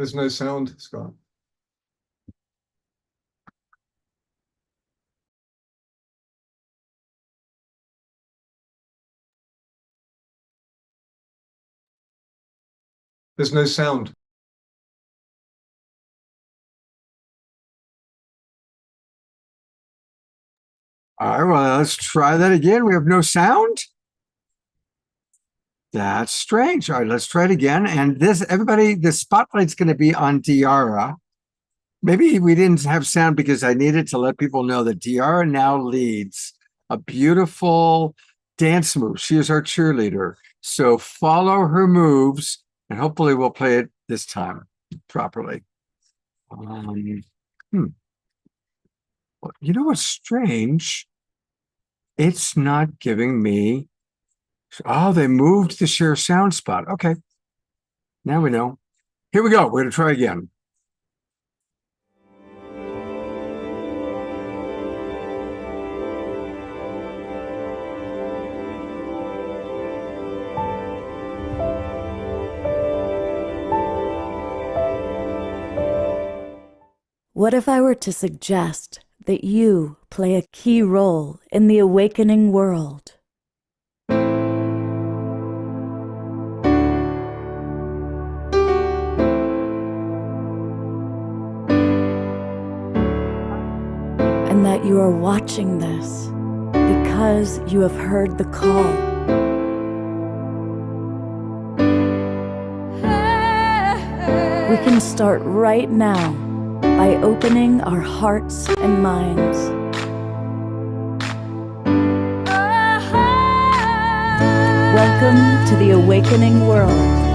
There's no sound, Scott. There's no sound. All right, well, let's try that again. We have no sound. That's strange. All right, let's try it again. And this, everybody, the spotlight's going to be on Diarra. Maybe we didn't have sound because I needed to let people know that Diarra now leads a beautiful dance move. She is our cheerleader. So follow her moves, and hopefully we'll play it this time properly. Well, you know what's strange? It's not giving me. Oh, they moved the share sound spot. Okay. Now we know. Here we go. We're going to try again. What if I were to suggest that you play a key role in the awakening world? And that you are watching this because you have heard the call. We can start right now by opening our hearts and minds. Welcome to the awakening world.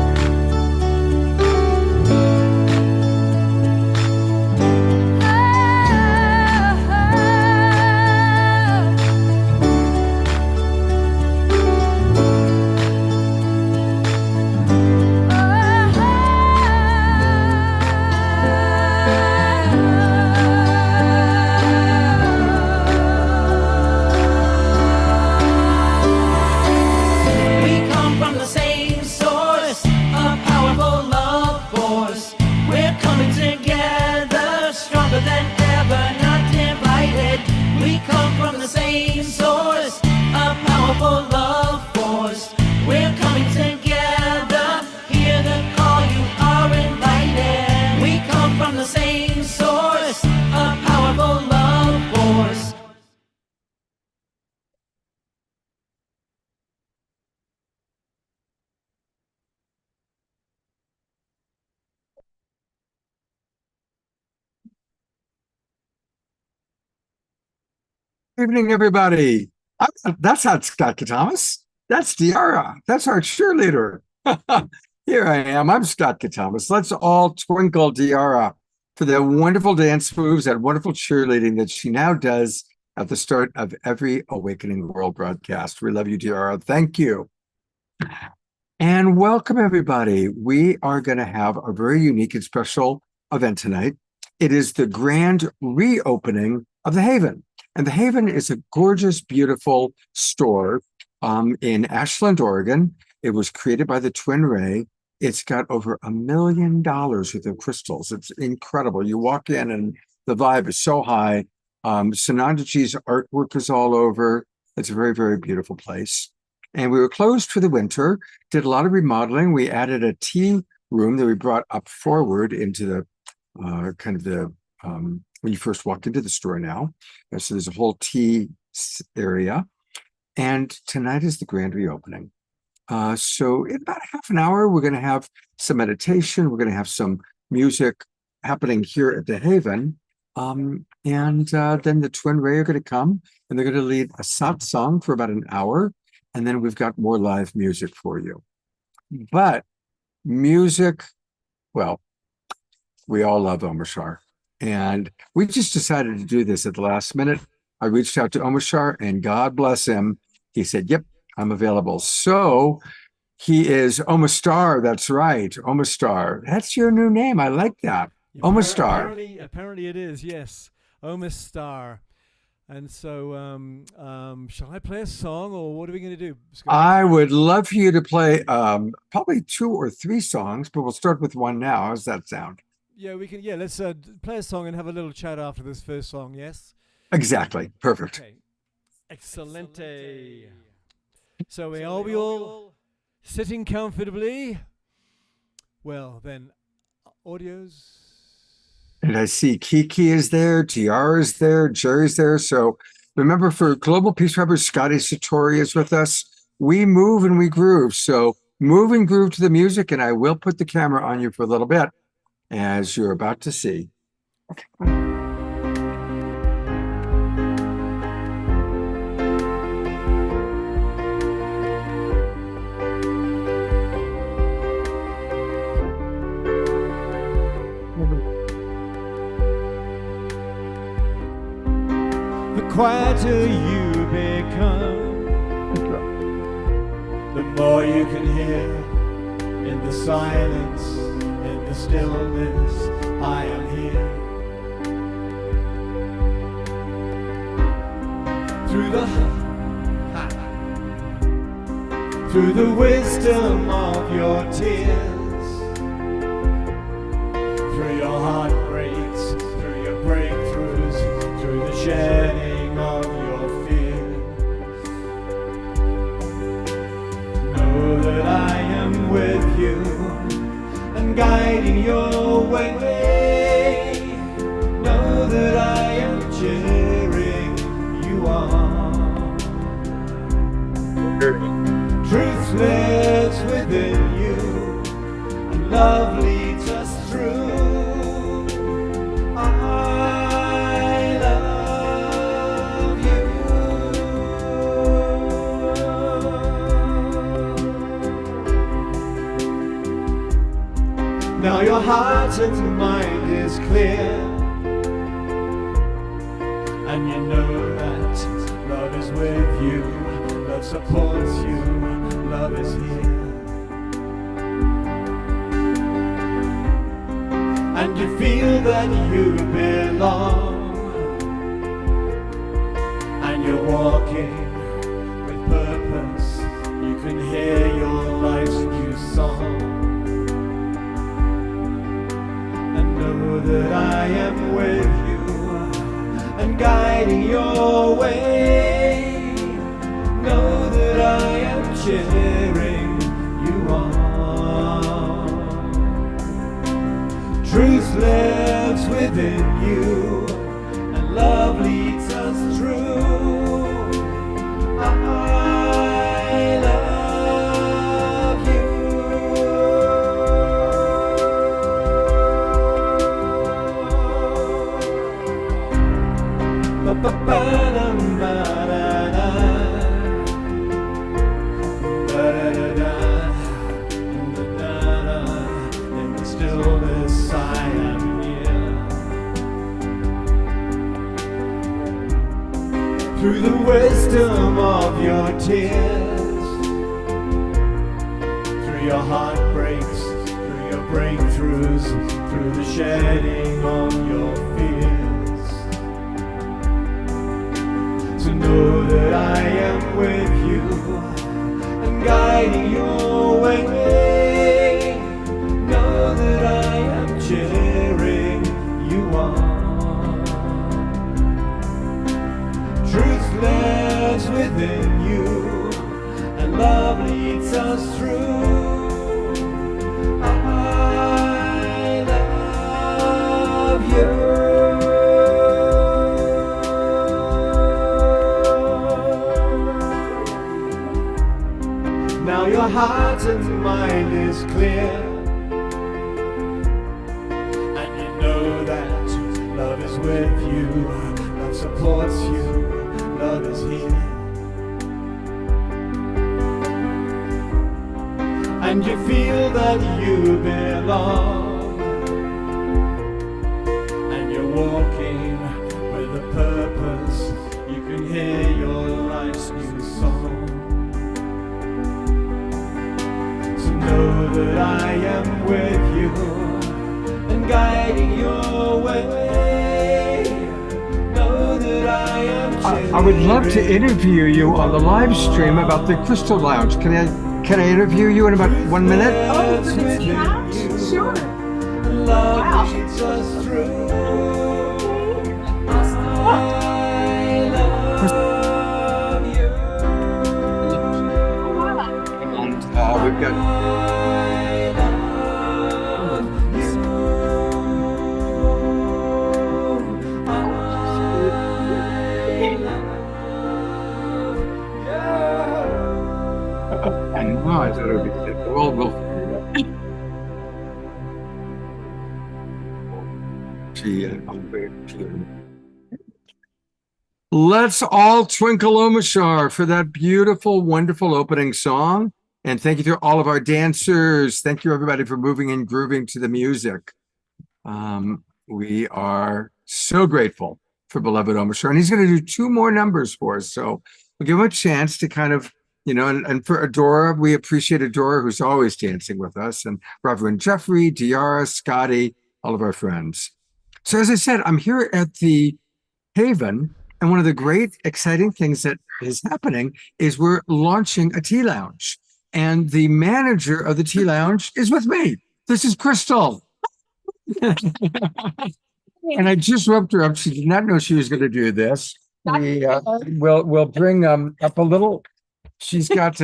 Evening, everybody. That's not Scott Katamas. That's Diarra. That's our cheerleader. Here I am. I'm Scott Katamas. Let's all twinkle Diarra for the wonderful dance moves and wonderful cheerleading that she now does at the start of every Awakening World broadcast. We love you, Diarra. Thank you. And welcome, everybody. We are going to have a very unique and special event tonight. It is the grand reopening of the Haven. And the Haven is a gorgeous, beautiful store in Ashland, Oregon. It was created by the Twin Ray. It's got over $1 million worth of crystals. It's incredible. You walk in and the vibe is so high. Sanandaji's artwork is all over. It's a very, very beautiful place. And we were closed for the winter, did a lot of remodeling. We added a tea room that we brought up forward into the kind of the when you first walk into the store now. So there's a whole tea area. And tonight is the grand reopening. So in about half an hour, we're going to have some meditation. We're going to have some music happening here at the Haven. And then the Twin Ray are going to come and they're going to lead a satsang for about an hour. And then we've got more live music for you. But music, well, we all love Omar Shah. And we just decided to do this at the last minute. I reached out to Omar Shah and God bless him. He said, yep, I'm available. So he is Omar Star. That's right. Omar Star. That's your new name. I like that. Omar Star. Apparently it is, yes. Omar Star. And so, shall I play a song, or what are we going to do, Scott? I would love for you to play probably 2 or 3 songs, but we'll start with one now. How's that sound? Yeah, we can. Yeah, let's play a song and have a little chat after this first song. Yes. Exactly. Perfect. Okay. Excellente. So we all sitting comfortably? Well, then, audios. And I see Kiki is there, TR is there, Jerry's there. So remember, for Global Peace Rubbers, Scotty Satori is with us. We move and we groove. So move and groove to the music, and I will put the camera on you for a little bit, as you're about to see. The quieter you become, the more you can hear in the silence, in the stillness. I am here. Through the wisdom of your tears, through your heartbreaks, through your breakthroughs, through the shedding of your fears. Know that I am with you and guiding your way. Know that I am cheering you on. Truth lives within you, and love leads us through. I love you. Now your heart and mind is clear, and you know that love is with you, love supports you, love is here. And you feel that you belong, and you're walking with purpose. You can hear your life's new song, and know that I am with you and guiding your way. Know that I am cheering you on. Truth lives within you, and love leads us through. I love you. Ba-ba-ba-dum-ba-da-da. In the stillness I am here. Through the wisdom of your tears, through your heartbreaks, through your breakthroughs, through the shedding of your fears, to know that I am with you and guiding your way. Know that I am cheering you on. Truth lives within you, and love leads us through. I love you. Now your heart and mind is clear, and you know that love is with you, love supports you, love is here. And you feel that you belong, and you're walking with a purpose. You can hear your life's new song. Know that I am with you and guiding your way. Know that I am I would love to interview you on the live stream about the Crystal Lounge. Can I interview you in about 1 minute? Oh, for the tea lounge? Sure. Love leads us through. I love you. And we've got I love you. I know I thought it would be we'll figure it out. Let's all twinkle Omashar for that beautiful, wonderful opening song. And thank you to all of our dancers. Thank you, everybody, for moving and grooving to the music. We are so grateful for beloved Omashar. And he's going to do 2 more numbers for us. So we'll give him a chance to kind of, and for Adora, we appreciate Adora, who's always dancing with us, and Reverend Jeffrey, Diara, Scotty, all of our friends. So as I said, I'm here at the Haven, and one of the great, exciting things that is happening is we're launching a tea lounge. And the manager of the tea lounge is with me. This is Crystal. And I just roped her up. She did not know she was going to do this. We'll bring up a little. She's got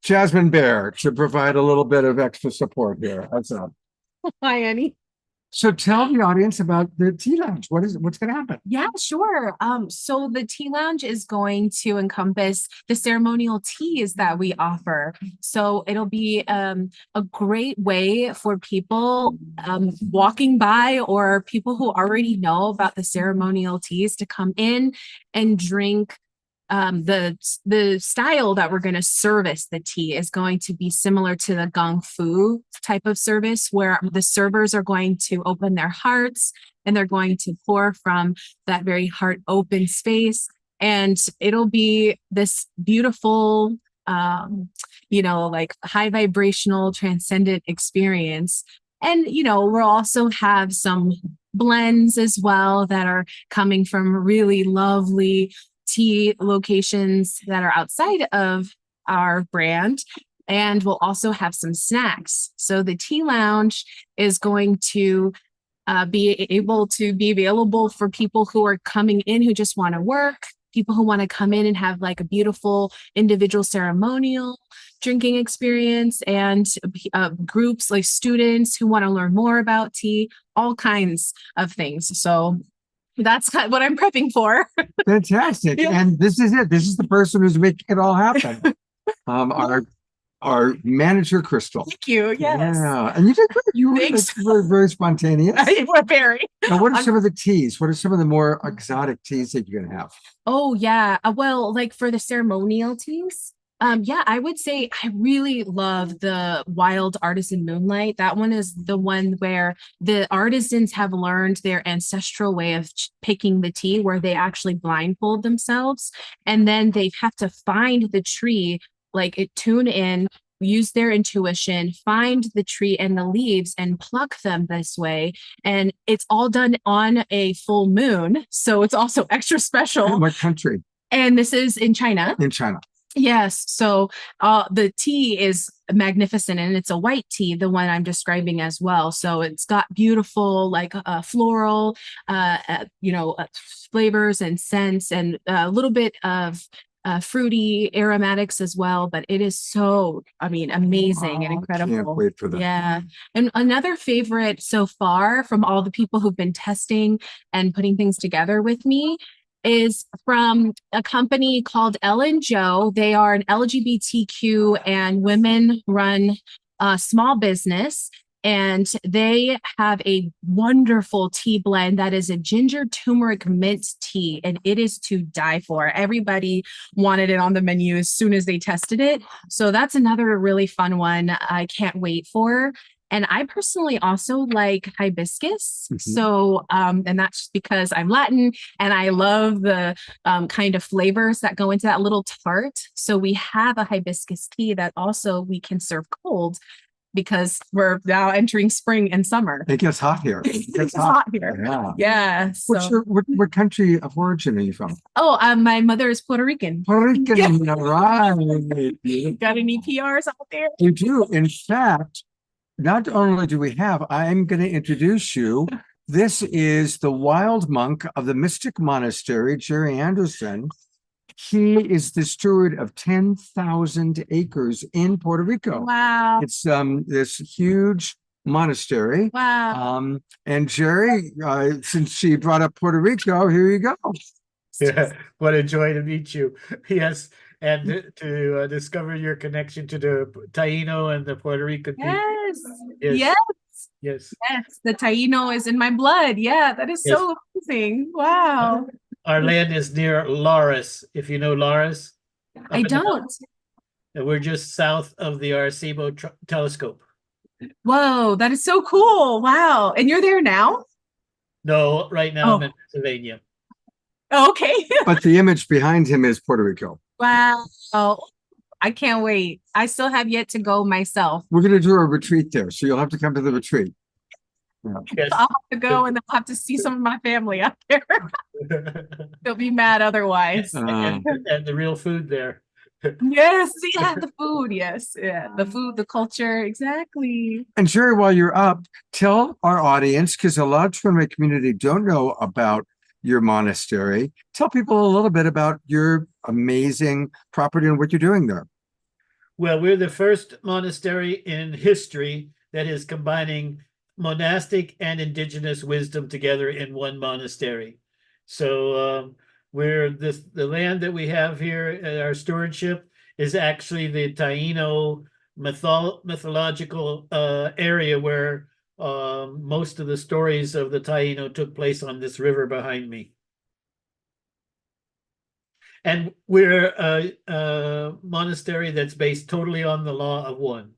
Jasmine Bear to provide a little bit of extra support here. That's all. Hi, Annie. So tell the audience about the tea lounge. What's going to happen? Yeah, sure. So the tea lounge is going to encompass the ceremonial teas that we offer. So it'll be a great way for people walking by or people who already know about the ceremonial teas to come in and drink. The style that we're going to service the tea is going to be similar to the gong fu type of service, where the servers are going to open their hearts and they're going to pour from that very heart open space. And it'll be this beautiful, like high vibrational, transcendent experience. And, we'll also have some blends as well that are coming from really lovely tea locations that are outside of our brand. And we'll also have some snacks. So the tea lounge is going to be able to be available for people who are coming in who just want to work, people who want to come in and have like a beautiful individual ceremonial drinking experience, and groups like students who want to learn more about tea, all kinds of things. So that's kind of what I'm prepping for. Fantastic. Yeah. And this is it. This is the person who's making it all happen. Our manager, Crystal. Thank you. Yes. Yeah. And you did great. You were Thanks. very, very spontaneous. We're very. Now, what are some of the teas? What are some of the more exotic teas that you're going to have? Oh, yeah. Well, like for the ceremonial teas, I would say I really love the Wild Artisan Moonlight. That one is the one where the artisans have learned their ancestral way of picking the tea, where they actually blindfold themselves and then they have to find the tree, tune in, use their intuition, find the tree and the leaves and pluck them this way. And it's all done on a full moon. So it's also extra special. In what country? And this is in China. In China. Yes. So the tea is magnificent, and it's a white tea, the one I'm describing as well. So it's got beautiful, floral, flavors and scents, and a little bit of fruity aromatics as well. But it is so, amazing and incredible. Can't wait for that. Yeah. And another favorite so far from all the people who've been testing and putting things together with me is from a company called Ellen Joe. They are an LGBTQ and women-run small business, and they have a wonderful tea blend that is a ginger turmeric mint tea, and it is to die for. Everybody wanted it on the menu as soon as they tested it. So that's another really fun one I can't wait for. And I personally also like hibiscus. Mhm. So, and that's because I'm Latin and I love the kind of flavors that go into that little tart. So we have a hibiscus tea that also we can serve cold. because we're now entering spring and summer. It gets hot here. It gets It's hot here. Yeah. Yeah. What's So, your, what country of origin are you from? my mother is Puerto Rican. Puerto Rican, Yeah. right. Got any PRs out there? You do. In fact, not only do we have, I'm going to introduce you. This is the wild monk of the Mystic Monastery, Jerry Anderson. He is the steward of 10,000 acres in Puerto Rico. Wow. It's this huge monastery. Wow. And Jerry, since she brought up Puerto Rico, here you go. Yeah, what a joy to meet you. Yes, and to discover your connection to the Taino and the Puerto Rican people. Yes. Yes. Yes. Yes. Yes. The Taino is in my blood. Yeah. That is so amazing. Wow. Our land is near Lares, if you know Lares. I don't. And we're just south of the Arecibo telescope. Whoa. That is so cool. Wow. And you're there now? No, right now I'm Oh. in Pennsylvania. Okay. But the image behind him is Puerto Rico. Wow. Oh, I can't wait. I still have yet to go myself. We're going to do a retreat there, so you'll have to come to the retreat. Yes. I'll have to go and I'll have to see some of my family out there. They'll be mad otherwise. Uh, And the real food there. Yes, yeah, the food. Yes, yeah, the food, the culture. Exactly. And Jerry, while you're up, tell our audience, because a lot of Twin Ray community don't know about your monastery. Tell people a little bit about your amazing property and what you're doing there. Well, we're the first monastery in history that is combining monastic and indigenous wisdom together in one monastery. So we're the land that we have here at our stewardship is actually the Taino mythological area where most of the stories of the Taino took place on this river behind me. And we're a monastery that's based totally on the law of one.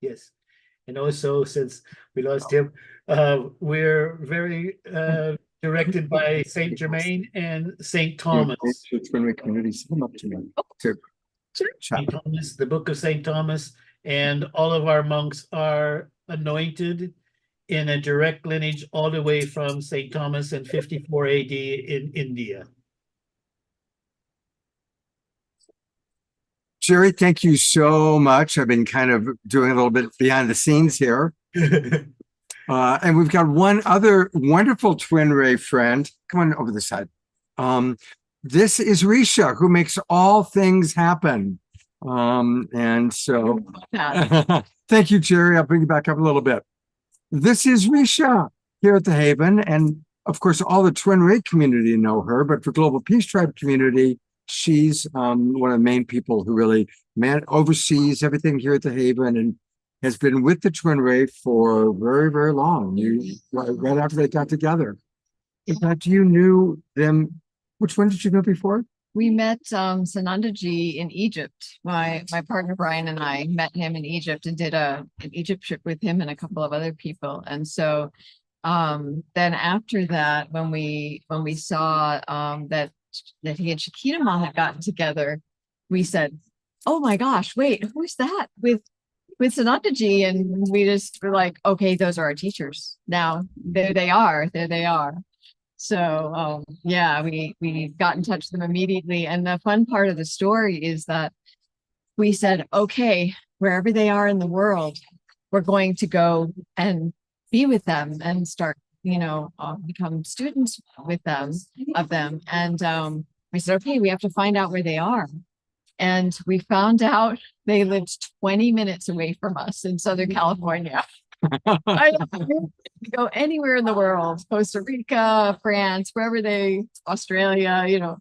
Yes. And also, since we lost him, we're very directed by Saint Germain and Saint Thomas. Twin Ray community, send them up to me. To chat. Saint Thomas, the Book of Saint Thomas, and all of our monks are anointed in a direct lineage all the way from Saint Thomas in 54 AD in India. Jerry, thank you so much. I've been kind of doing a little bit behind the scenes here. And we've got one other wonderful Twin Ray friend. Come on over the side. This is Risha, who makes all things happen. And so thank you, Jerry. I'll bring you back up a little bit. This is Risha here at the Haven. And of course, all the Twin Ray community know her, but for Global Peace Tribe community, she's one of the main people who really oversees everything here at the Haven and has been with the Twin Ray for very, very long. Right after they got together. In fact, you knew them. Which one did you know before? We met Sanandaji in Egypt. My partner Brian and I met him in Egypt and did an Egypt trip with him and a couple of other people. And so then after that, when we saw that he and Shakita Ma had gotten together, we said, "Oh my gosh, wait, who's that with Sanandaji?" And we just were like, "Okay, those are our teachers now. There they are. So yeah, we got in touch with them immediately. And the fun part of the story is that we said, okay, wherever they are in the world, we're going to go and be with them and start, become students with them, of them. And we said, okay, we have to find out where they are. And we found out they lived 20 minutes away from us in Southern California. I don't go anywhere in the world, Costa Rica, France, Australia,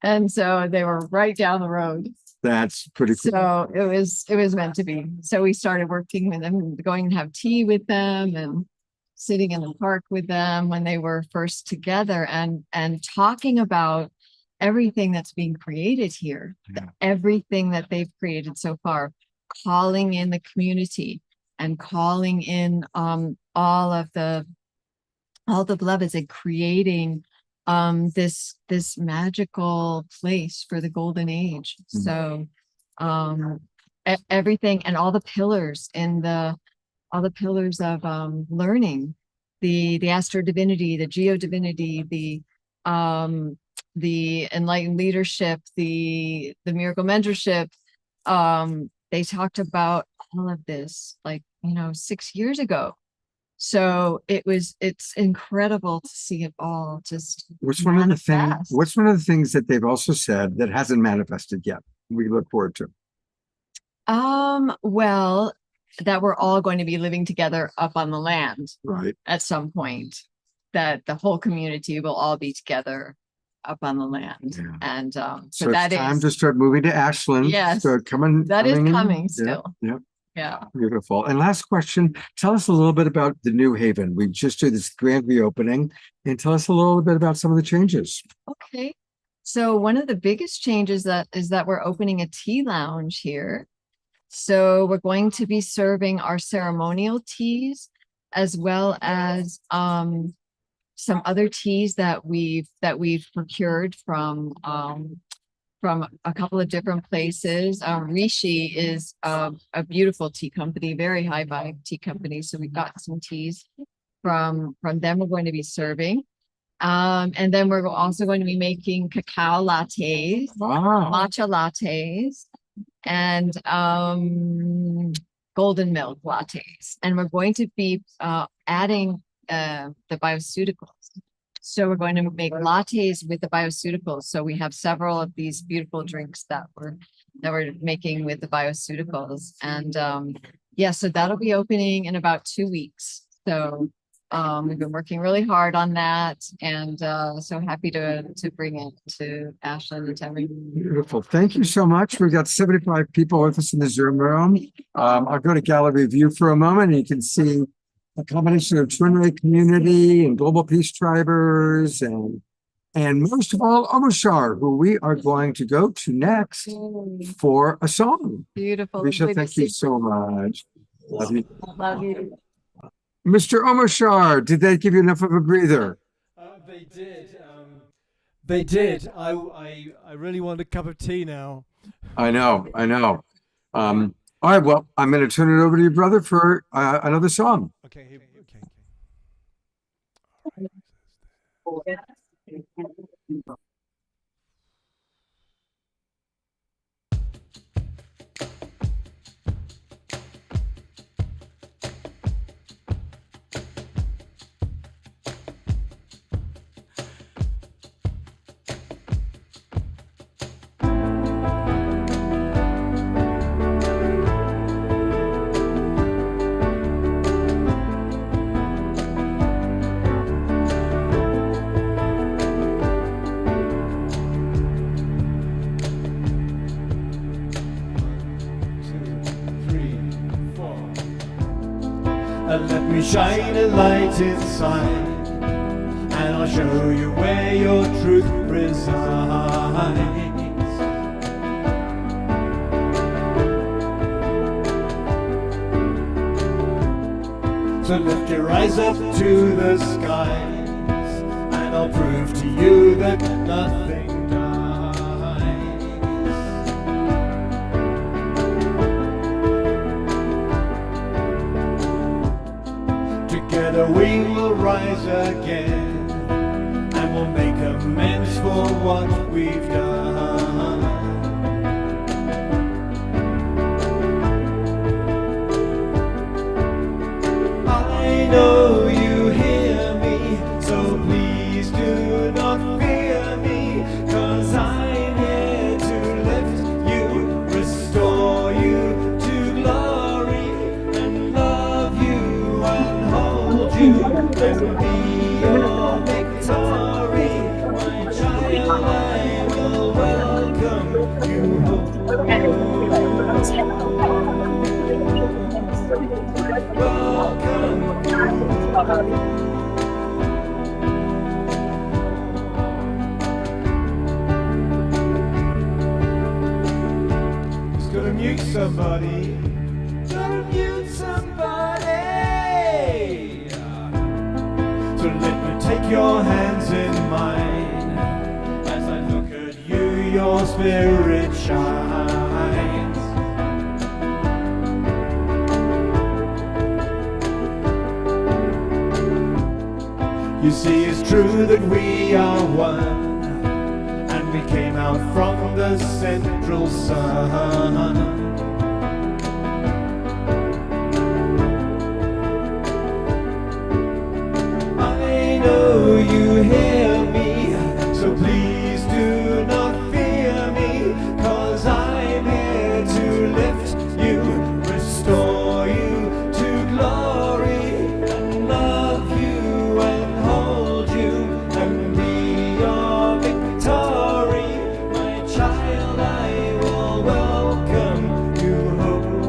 and so they were right down the road. That's pretty cool. So it was meant to be. So we started working with them, going and have tea with them and sitting in the park with them when they were first together and talking about everything that's being created here, everything that they've created so far, calling in the community and calling in all the beloveds and creating this magical place for the golden age. So everything and all the pillars of learning, the astro divinity, the geo divinity, the enlightened leadership, the miracle mentorship. They talked about all of this, like, 6 years ago. So it's incredible to see it all just What's one of the things, manifest. what's one of the things that they've also said that hasn't manifested yet? We look forward to. Well, that we're all going to be living together up on the land Right. at some point, that the whole community will all be together up on the land. Yeah. And So so that it's time is, to start moving to Ashland. Yes. Start coming. that is in. coming Yeah, still. Yeah, Yeah. beautiful. And last question, tell us a little bit about the New Haven. We just did this grand reopening, and tell us a little bit about some of the changes. Okay. So one of the biggest changes is that we're opening a tea lounge here. So we're going to be serving our ceremonial teas as well as some other teas that we've procured from a couple of different places. Rishi is a beautiful tea company, very high vibe tea company. So we've got some teas from them we're going to be serving. And then we're also going to be making cacao lattes, Wow. matcha lattes, and golden milk lattes. And we're going to be adding the bioceuticals. So we're going to make lattes with the bioceuticals. So we have several of these beautiful drinks that we're making with the bioceuticals. And yeah, so that'll be opening in about 2 weeks. So we've been working really hard on that, and so happy to bring it to Ashland and Terry. Beautiful. Thank you so much. We've got 75 people with us in the Zoom room. I'll go to gallery view for a moment, and you can see a combination of Twin Ray community and Global Peace Tribers, and most of all, Omoshar, who we are going to go to next for a song. Beautiful. Risha, thank you so much. Love you. Love you. Mr. Omoshar, did that give you enough of a breather? They did. They did. I really want a cup of tea now. I know. All right, well, I'm going to turn it over to your brother for another song. Okay. Okay. Let me shine a light inside, and I'll show you where your truth resides. So lift your eyes up to the skies, and I'll prove to you that nothing dies. Together we will rise again, and we'll make amends for what we've done. I know you hear me, so please do not fear me, 'cause I'm here to lift you, restore you to glory, and love you and hold you and be your victory. My child, I will welcome you home. Welcome you home. Just gotta mute somebody. Gotta mute somebody. So let me take your hands in mine. As I look at you, your spirit shines. You see, it's true that we are one, and we came out from the central sun. I know you hear me, so please do not fear me, 'cause I'm here to lift you, restore you to glory, and love you and hold you and be your victory. My child, I will welcome you home.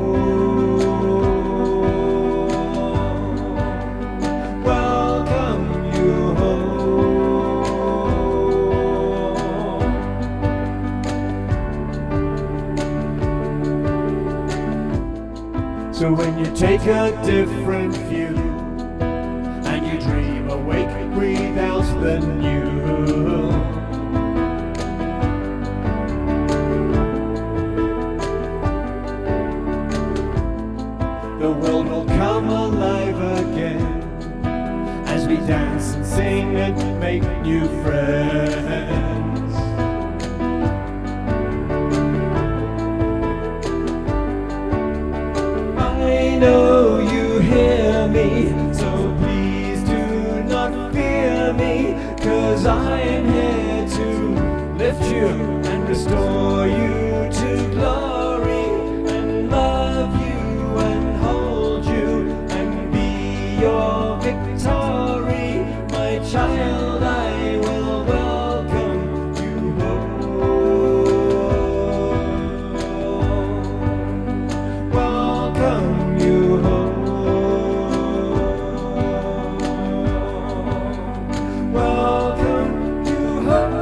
Welcome you home. So when you take a different view and you dream awake, breathe out the new. The world will come alive again as we dance and sing and make new friends. I know you hear me, so please do not fear me, 'cause I'm here to lift you and restore you to glory, and love you and hold you and be your victory. My child, I will welcome you home. Welcome you home. Welcome you home.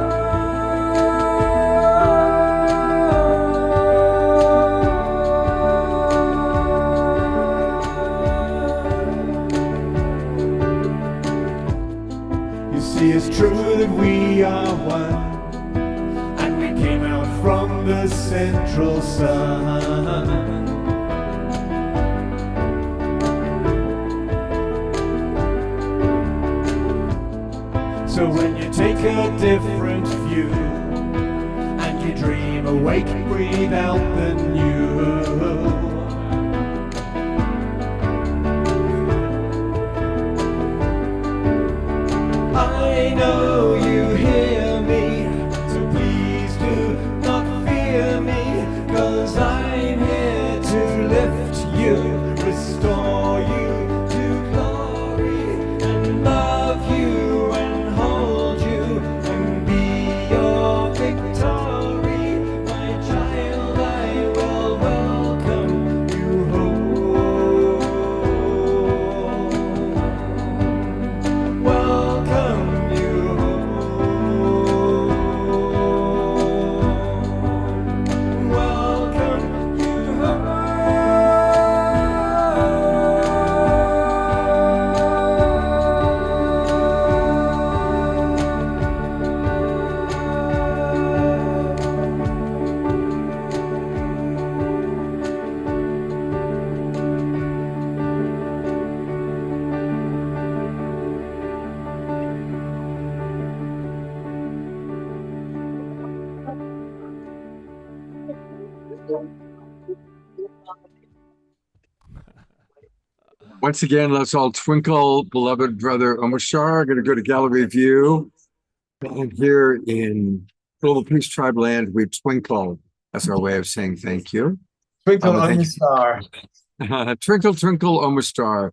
You see, it's true that we are one, and we came out from the central sun. So when you take a different view and you dream awake, breathe out the new. I know you hear me, so please do not fear me, 'cause I'm here to lift you, restore you to glory, and love you and hold you and be your victory. My child, I will welcome you home. Welcome you home. Welcome you Once again, let's all twinkle, beloved brother Omashar. Going to go to gallery view. And here in Global Peace Tribe land, we twinkle. That's our way of saying thank you. Twinkle thank on the you. star. Twinkle, twinkle, Omashar.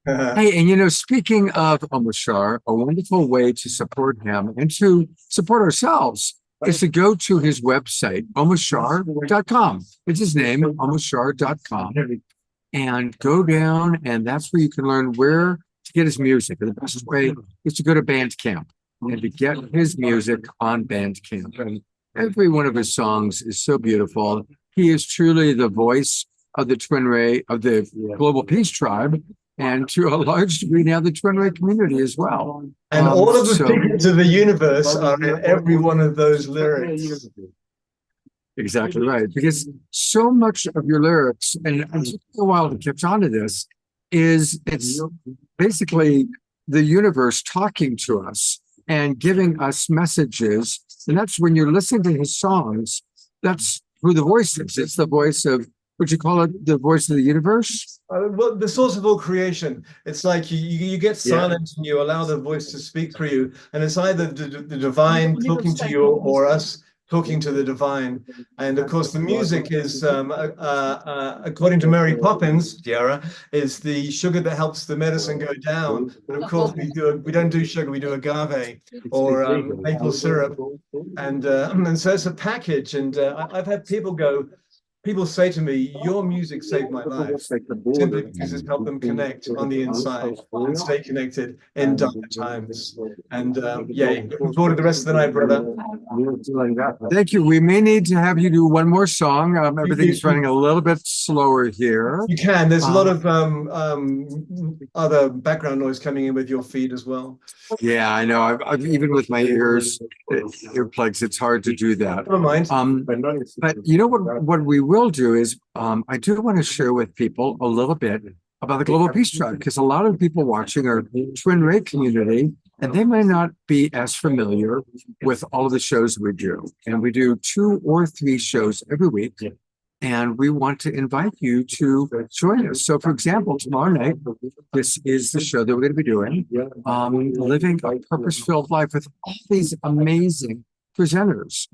Hey, and speaking of Omashar, a wonderful way to support him and to support ourselves is to go to his website, omashar.com. It's his name, omashar.com. And go down, and that's where you can learn where to get his music. And the best way is to go to Bandcamp and to get his music on Bandcamp. And every one of his songs is so beautiful. He is truly the voice of the Twin Ray, of the Global Peace Tribe, and to a large degree now the Twin Ray community as well. And all of the so- secrets of the universe are in every one of those lyrics. Exactly right. Because so much of your lyrics, and it took me a while to catch on to this, is it's basically the universe talking to us and giving us messages. And that's when you're listening to his songs, that's who the voice is. It's the voice of, would you call it the voice of the universe? Well, the source of all creation. It's like you get silent and you allow the voice to speak for you, and it's either the divine talking to you or us talking to the divine. And of course, the music is, according to Mary Poppins, Tiara, is the sugar that helps the medicine go down. But of course, we don't do sugar, we do agave or maple syrup, and so it's a package. And I've had people say to me, your music saved my life, simply because it's helped them connect on the inside and stay connected in dark times. And looking forward to the rest of the night, brother. Thank you. We may need to have you do one more song. Everything's running a little bit slower here. You can. There's a lot of other background noise coming in with your feed as well. Yeah, I know. I've even with my earplugs, it's hard to do that. Never mind. But you know what we will do is I do want to share with people a little bit about the Global Peace Tribe, because a lot of people watching are Twin Ray community, and they might not be as familiar with all of the shows we do. And we do 2 or 3 shows every week. And we want to invite you to join us. So, for example, tomorrow night, this is the show that we're going to be doing, Living a Purpose-Filled Life, with all these amazing presenters,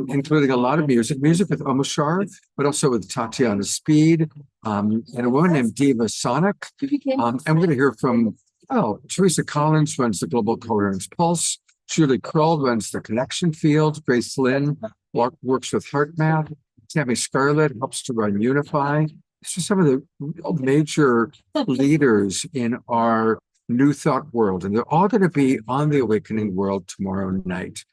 including a lot of music with Omashar, but also with Tatiana Speed, and a woman named Diva Sonic. And we're going to hear from, Teresa Collins runs the Global Coherence Pulse. Julie Kroll runs the Connection Field. Grace Lynn works with HeartMath. Tammy Scarlett helps to run Unify. These are some of the major leaders in our New Thought world, and they're all going to be on the Awakening World tomorrow night.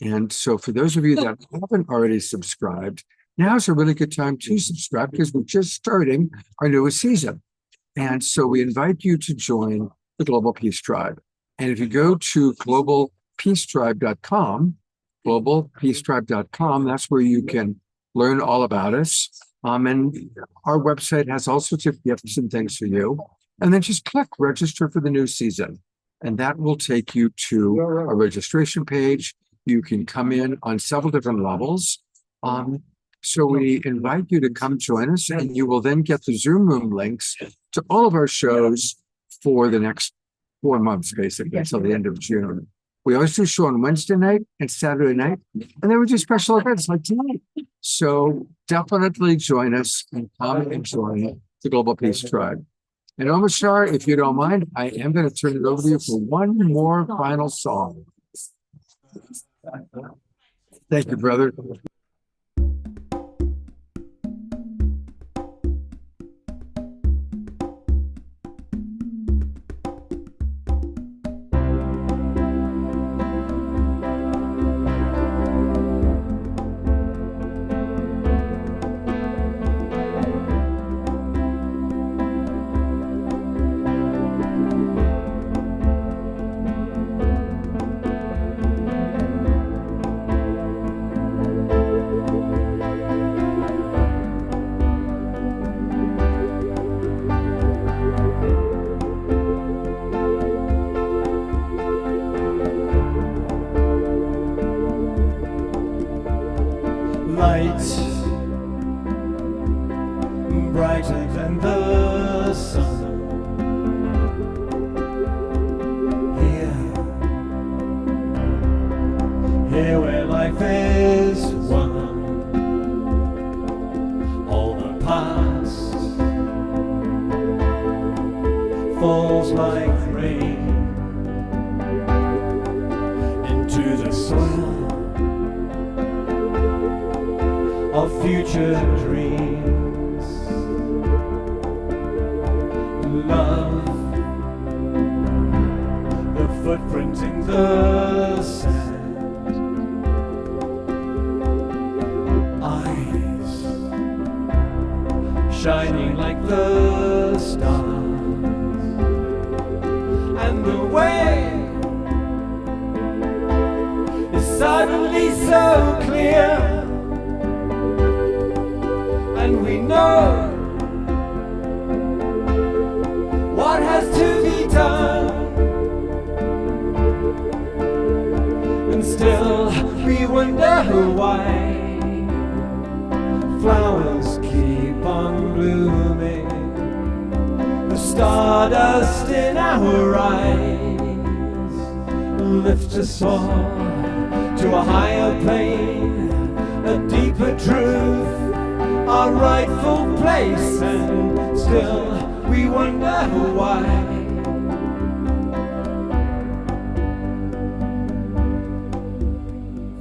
And so for those of you that haven't already subscribed, now is a really good time to subscribe, because we're just starting our newest season. And so we invite you to join the Global Peace Tribe. And if you go to globalpeacetribe.com, globalpeacetribe.com, that's where you can learn all about us. And our website has all sorts of gifts and things for you. And then just click register for the new season. And that will take you to a registration page. You can come in on several different levels. So we invite you to come join us, and you will then get the Zoom room links to all of our shows for the next 4 months, basically, until the end of June. We always do a show on Wednesday night and Saturday night, and then we do special events like tonight. So definitely join us and come and join the Global Peace Tribe. And Omashar, if you don't mind, I am going to turn it over to you for one more final song. Thank you, brother. Light brighter than the sun. Here where life is one. All the past falls like rain into the soil of future dreams. Love, the footprint in the sand. Eyes shining like the stars. And the way is suddenly so clear. And we know what has to be done. still we wonder why flowers keep on blooming. The stardust in our eyes lifts us all to a higher plane, a deeper truth, our rightful place, and still we wonder why.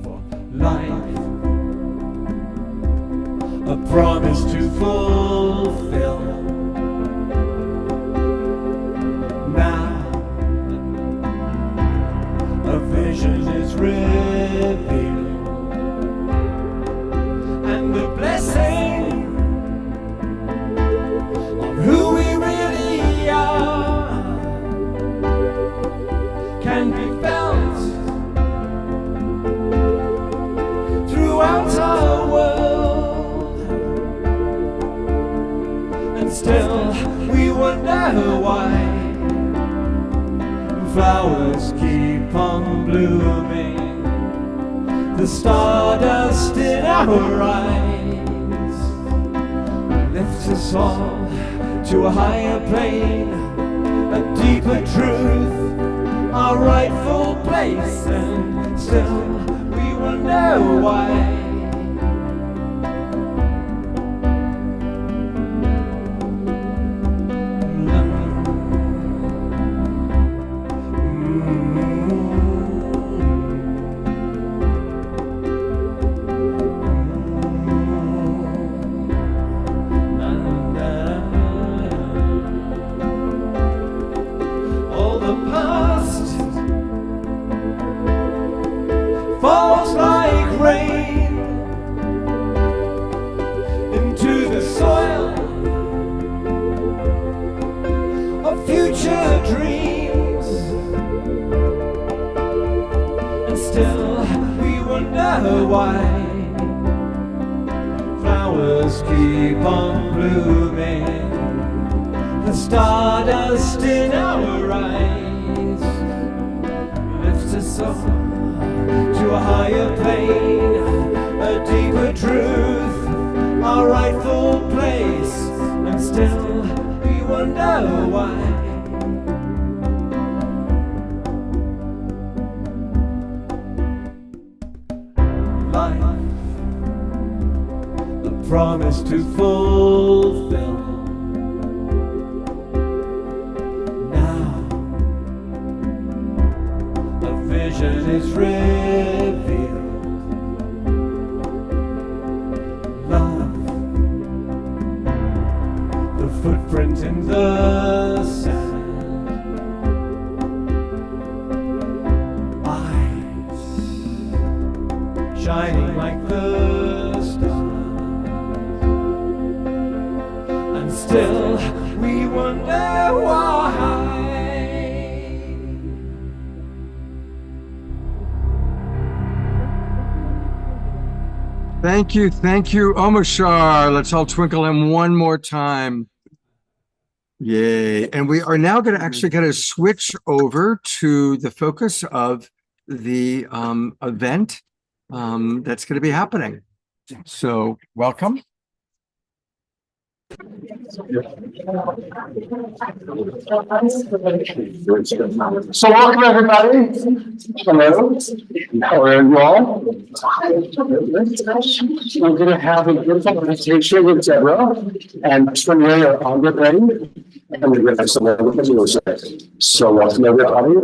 For life, a promise to fulfill. Now, a vision is revealed, and the blessing of who we really are can be felt throughout our world. And still we wonder why flowers keep on blooming. The stardust in our eyes lifts us all to a higher plane, a deeper truth, our rightful place, and still we wonder why. All the past falls like rain into the soil of future dreams, and still we wonder why flowers keep on blooming. The stardust in our eyes lifts us up to a higher plane, a deeper truth, our rightful place, and still we wonder why. Life, a promise to fulfill. Vision is revealed. Love, the footprint in the sand. Eyes shining like the stars, and still we wonder why. Thank you, Omashar. Let's all twinkle him one more time. Yay. And we are now going to actually kind of switch over to the focus of the event that's going to be happening. So welcome. So welcome everybody. Hello. How are you all? We're going to have a beautiful presentation with Deborah and Trinity on get ready. And we're going to have some wonderful music. So welcome everybody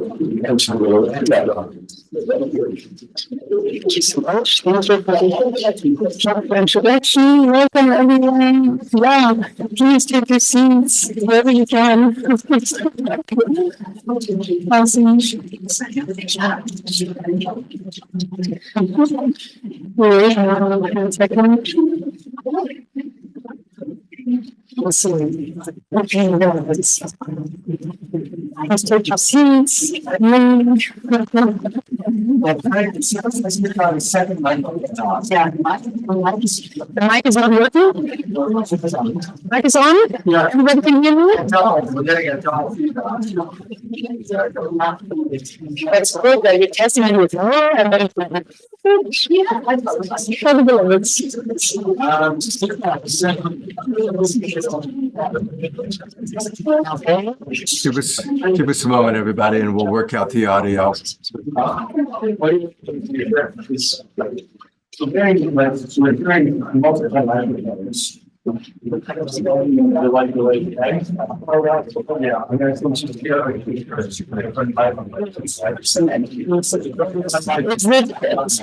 and Trinity and Deborah. Thank you so much. Thank you for the short introduction. Welcome everyone. Yeah, please take your seats wherever you can. Awesome. Wait a second. Okay, let's take your seats. Second mic. Yeah. The mic is not working? Mic is on? Yeah. Everybody can hear me? No, we're getting it. That's good that you're testing it with her and then. Give us a moment, everybody, and we'll work out the audio. It's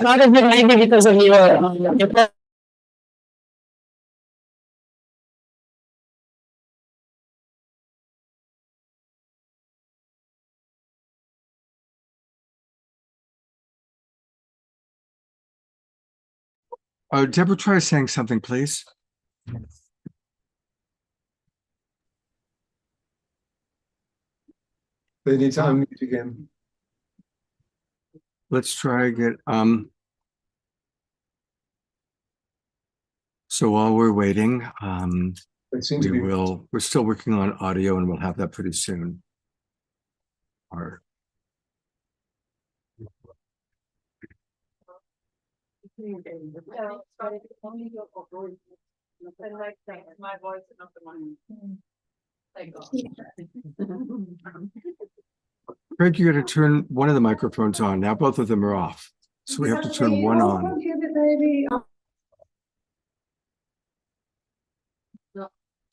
not a bit maybe because of your Deborah, try saying something, please. They need to unmute again. Let's try again. So while we're waiting, They seem to be. we're still working on audio and we'll have that pretty soon. Or Craig, you got to turn one of the microphones on. Now both of them are off. So we have to turn one on.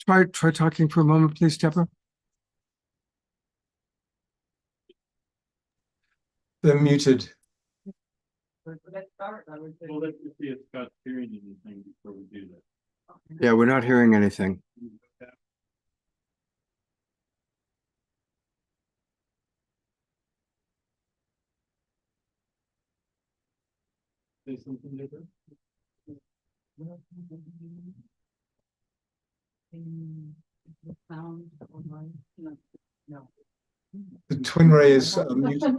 Try talking for a moment, please, Deborah. They're muted. Yeah, we're not hearing anything. The twin ray is muted.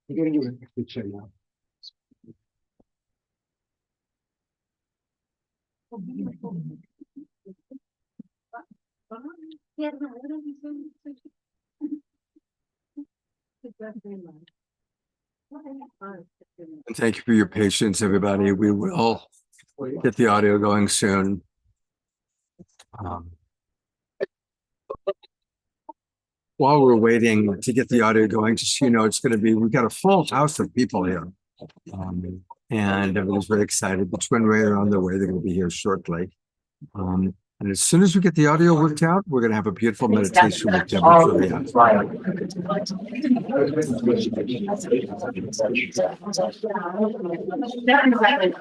We're gonna do a picture now. And thank you for your patience, everybody. We will get the audio going soon. While we're waiting to get the audio going, just so you know, it's going to be, we've got a full house of people here. And everybody's very excited. The twin ray are on their way. They're going to be here shortly. And as soon as we get the audio worked out, we're going to have a beautiful meditation with Deborah.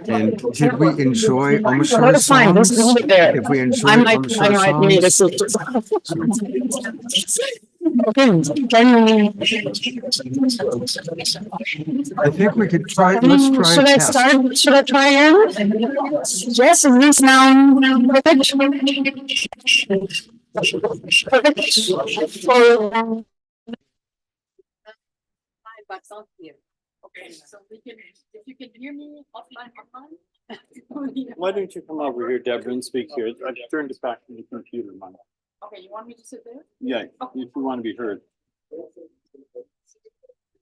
And did we enjoy Omishara's songs? If we enjoyed Omishara's songs? I think we could try, let's try a test. Should I try again? Yes, is this now perfect? Okay, so we can, if you can hear me offline. Why don't you come over here, Deborah, and speak here? I've turned it back to the computer, Mike. Okay, you want me to sit there? Yeah, if you want to be heard.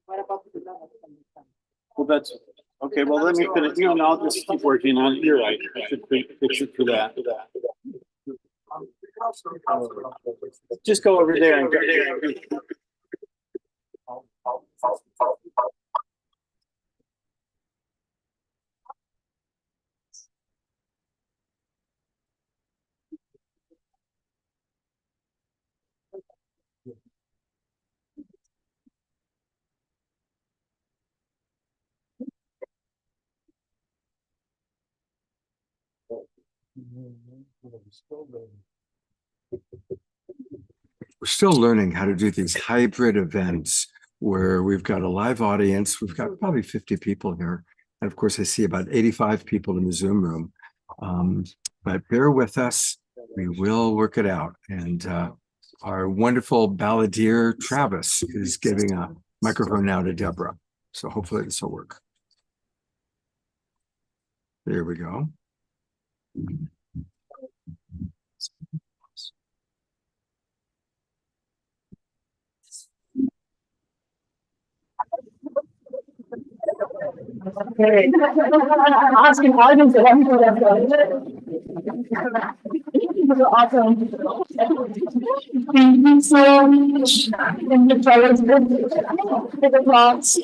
What about the? Well, that's, okay, well, let me finish, and I'll just keep working on it. You're right. I should fix it for that. Just go over there and go there. We're still learning how to do these hybrid events where we've got a live audience. We've got probably 50 people here. And of course, I see about 85 people in the Zoom room. But bear with us. We will work it out. And our wonderful balladeer, Travis, is giving a microphone now to Deborah. So hopefully this will work. There we go. Okay. Asking audience if I'm good at awesome. Thank you so much. Thank you for the applause.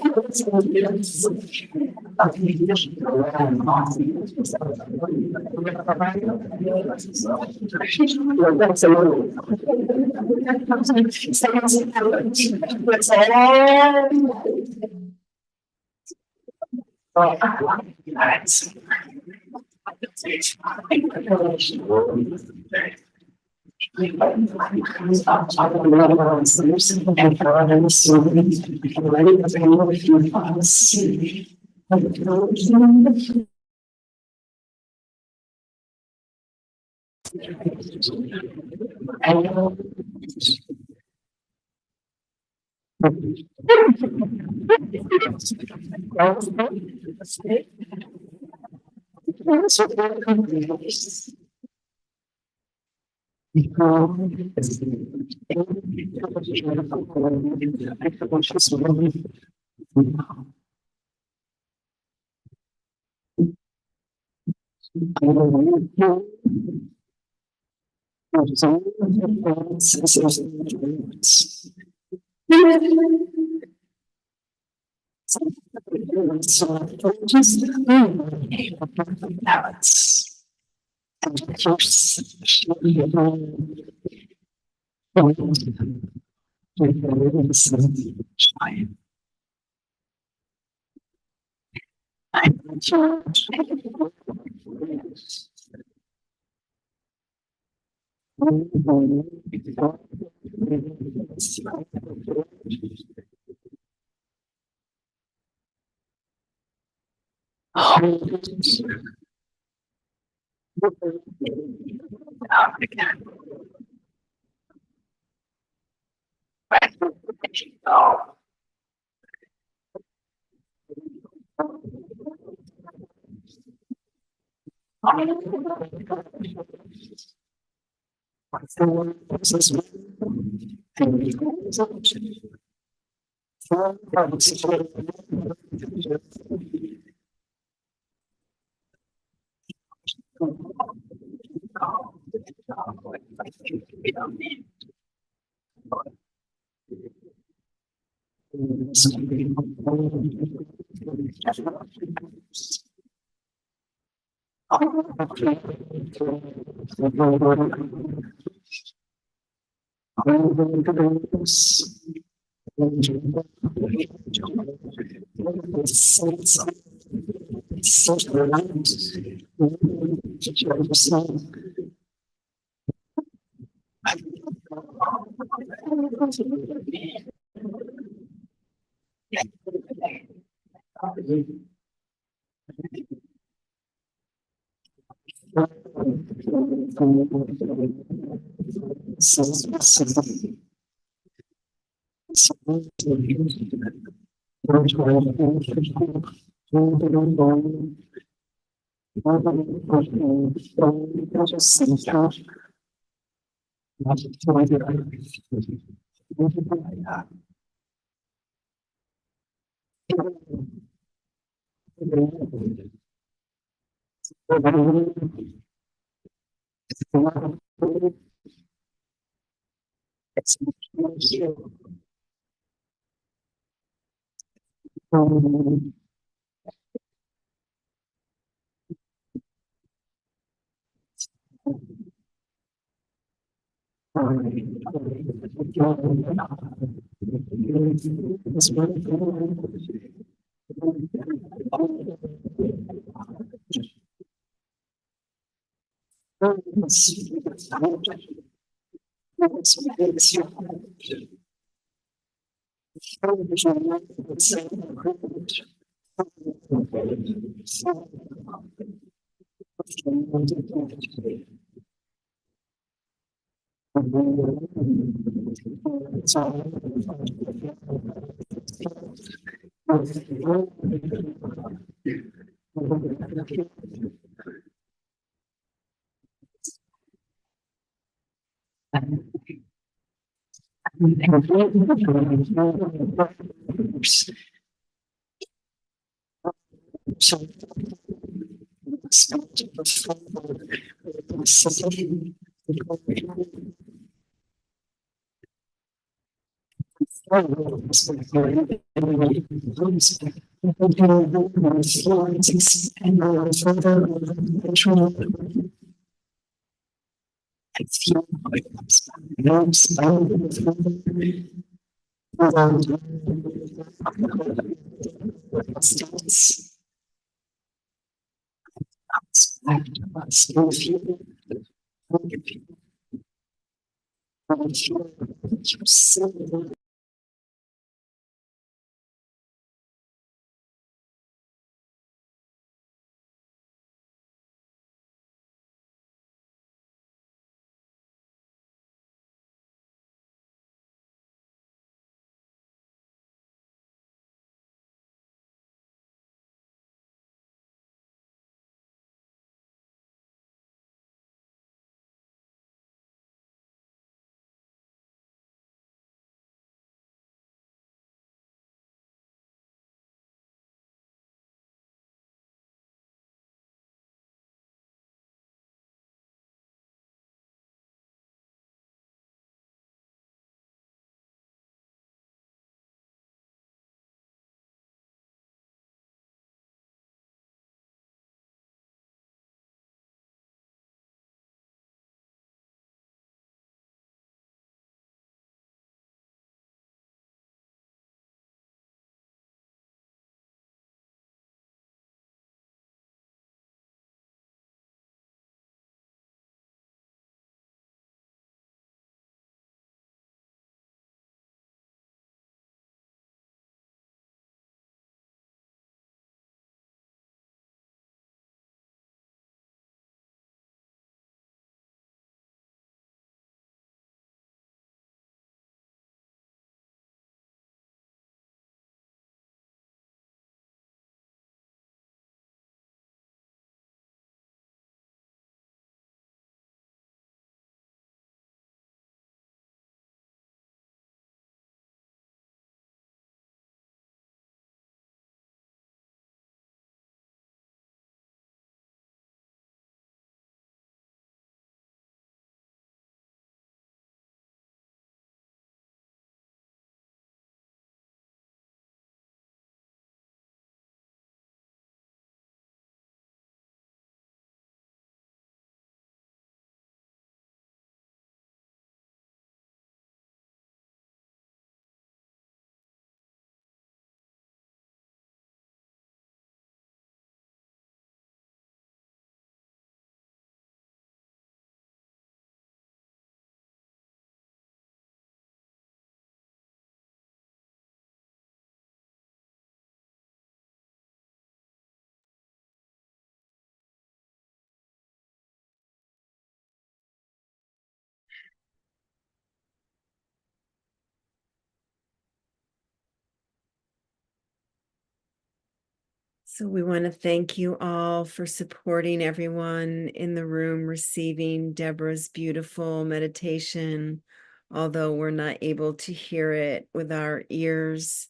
So we want to thank you all for supporting everyone in the room receiving Deborah's beautiful meditation, although we're not able to hear it with our ears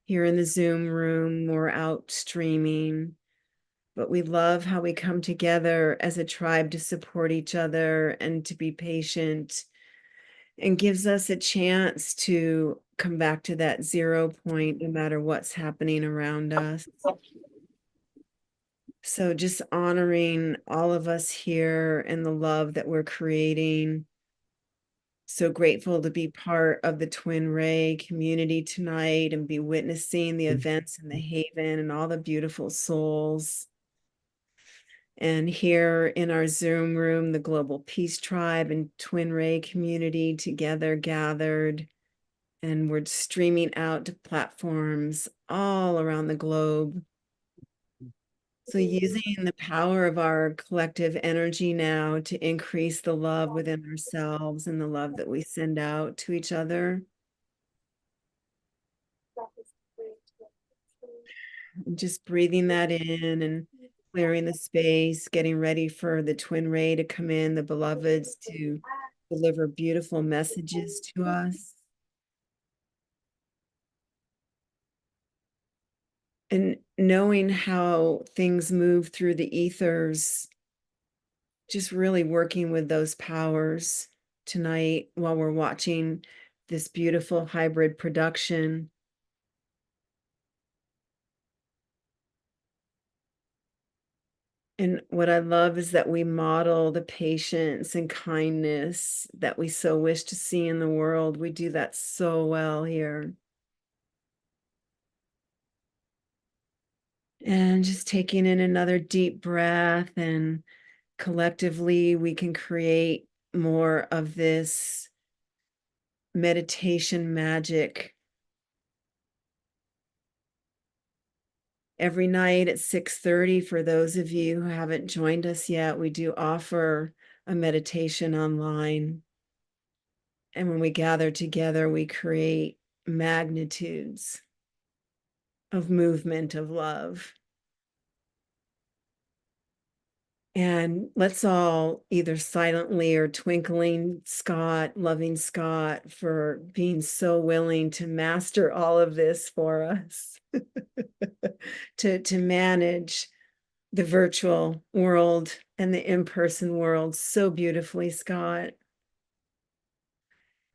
here in the Zoom room or out streaming. But we love how we come together as a tribe to support each other and to be patient, and gives us a chance to come back to that 0 point no matter what's happening around us. So just honoring all of us here and the love that we're creating. So grateful to be part of the Twin Ray community tonight and be witnessing the events in the Haven and all the beautiful souls. And here in our Zoom room, the Global Peace Tribe and Twin Ray community together gathered. And we're streaming out to platforms all around the globe. So using the power of our collective energy now to increase the love within ourselves and the love that we send out to each other. Just breathing that in and clearing the space, getting ready for the twin ray to come in, the beloveds to deliver beautiful messages to us. And knowing how things move through the ethers, just really working with those powers tonight while we're watching this beautiful hybrid production. And what I love is that we model the patience and kindness that we so wish to see in the world. We do that so well here. And just taking in another deep breath, and collectively we can create more of this meditation magic. Every night at 6:30, for those of you who haven't joined us yet, we do offer a meditation online. And when we gather together, we create magnitudes of movement of love. And let's all either silently or twinkling Scott, loving Scott for being so willing to master all of this for us, to manage the virtual world and the in-person world so beautifully, Scott.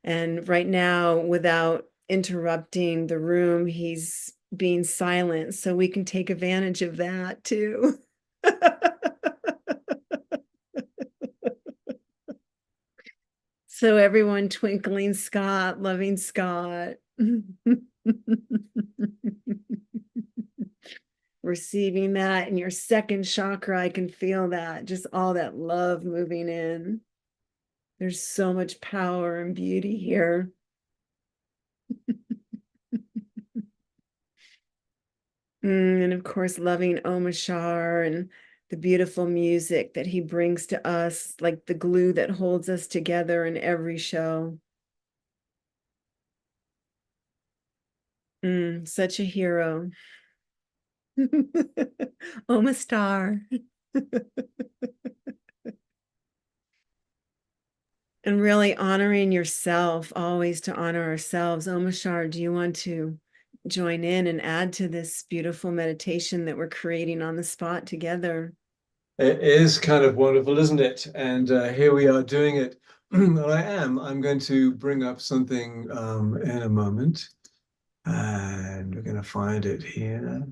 And right now, without interrupting the room, he's being silent, so we can take advantage of that too. So everyone twinkling Scott, loving Scott. Receiving that in your second chakra, I can feel that, just all that love moving in. There's so much power and beauty here. And of course, loving Om Ashar and the beautiful music that he brings to us, like the glue that holds us together in every show. Such a hero. Om Star. And really honoring yourself, always to honor ourselves. Om Ashar, do you want to join in and add to this beautiful meditation that we're creating on the spot together? It is kind of wonderful, isn't it? And here we are doing it. And I'm going to bring up something in a moment. And we're going to find it here.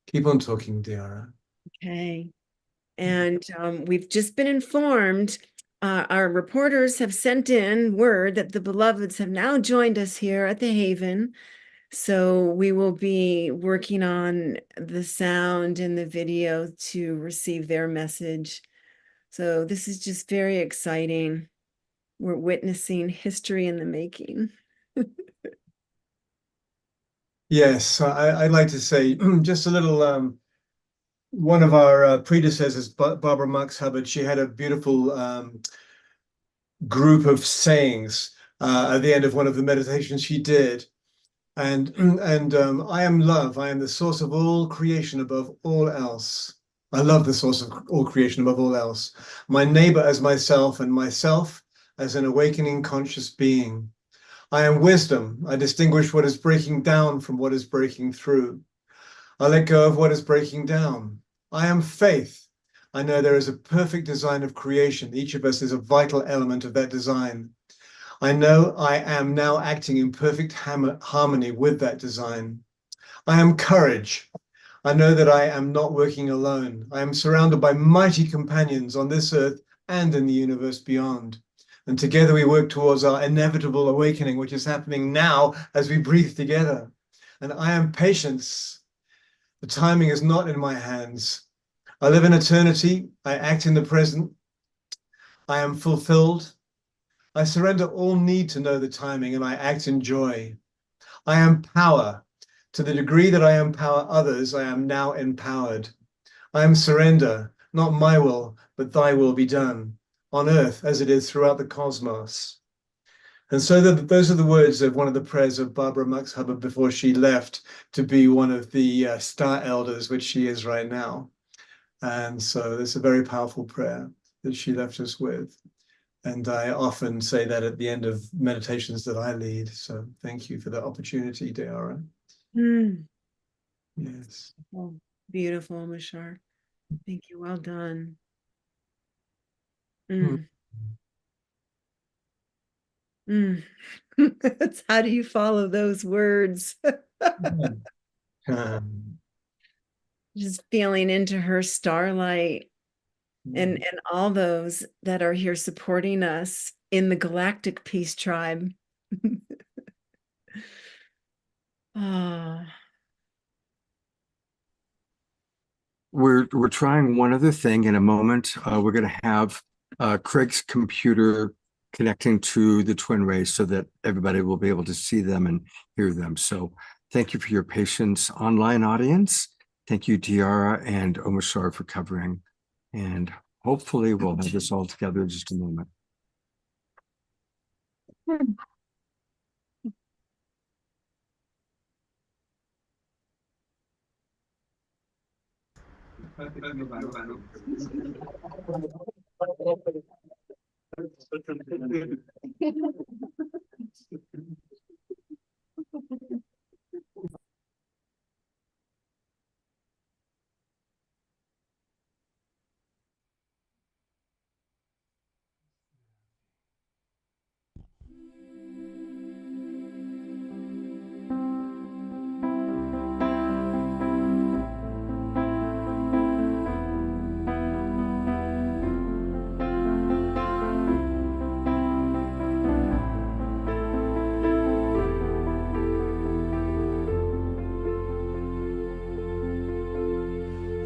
Keep on talking, Diara. Okay. And we've just been informed, our reporters have sent in word that the beloveds have now joined us here at the Haven. So we will be working on the sound and the video to receive their message. So this is just very exciting. We're witnessing history in the making. Yes, I'd like to say just a little, one of our predecessors, Barbara Marx Hubbard, she had a beautiful group of sayings at the end of one of the meditations she did. And I am love. I am the source of all creation above all else. I love the source of all creation above all else. My neighbor as myself, and myself as an awakening conscious being. I am wisdom. I distinguish what is breaking down from what is breaking through. I let go of what is breaking down. I am faith. I know there is a perfect design of creation. Each of us is a vital element of that design. I know I am now acting in perfect harmony with that design. I am courage. I know that I am not working alone. I am surrounded by mighty companions on this earth and in the universe beyond. And together we work towards our inevitable awakening, which is happening now as we breathe together. And I am patience. The timing is not in my hands. I live in eternity. I act in the present. I am fulfilled. I surrender all need to know the timing, and I act in joy. I am power. To the degree that I empower others, I am now empowered. I am surrender, not my will, but thy will be done, on earth as it is throughout the cosmos. And so those are the words of one of the prayers of Barbara Max Hubbard before she left to be one of the Star Elders, which she is right now. And so it's a very powerful prayer that she left us with. And I often say that at the end of meditations that I lead. So thank you for the opportunity, Deara. Yes. Oh, beautiful, Mashar. Thank you. Well done. It's how do you follow those words? Just feeling into her starlight and all those that are here supporting us in the Galactic Peace Tribe. Ah. We're trying one other thing. In a moment, we're going to have Craig's computer connecting to the twin rays so that everybody will be able to see them and hear them. So thank you for your patience, online audience. Thank you, Deara and Omashar, for covering. And hopefully we'll have this all together in just a moment.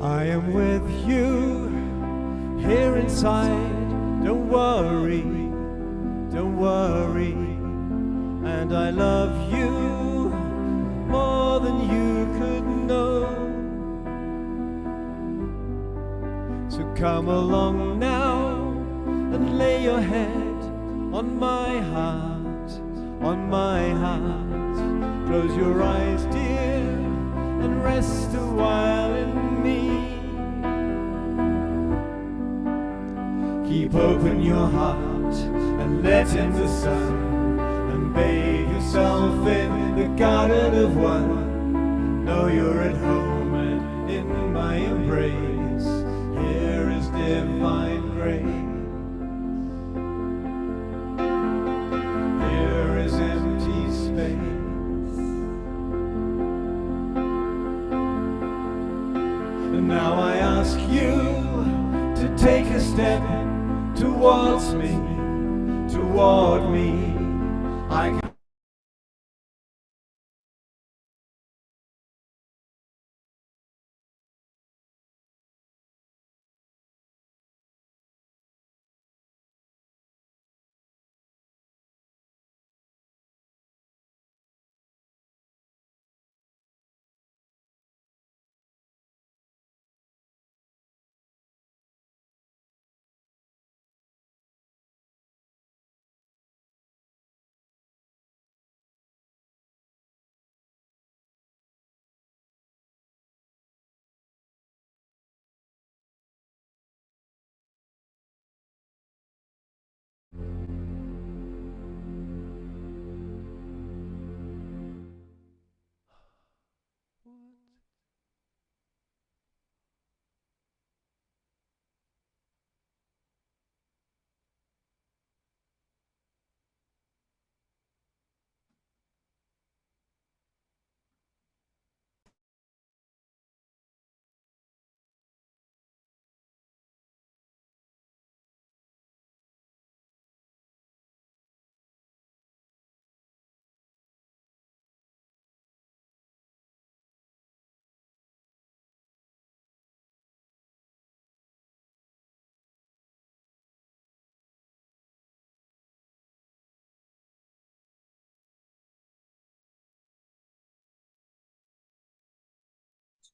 I am with you here inside. Don't worry, don't worry. And I love you more than you could know. So come along now and lay your head on my heart, on my heart. Close your eyes, dear, and rest a while in me. Keep open your heart and let in the sun, and bathe yourself in the garden of one. Know you're at home and in my embrace. Here is divine grace. Here is empty space. And now I ask you to take a step towards me, toward me. I can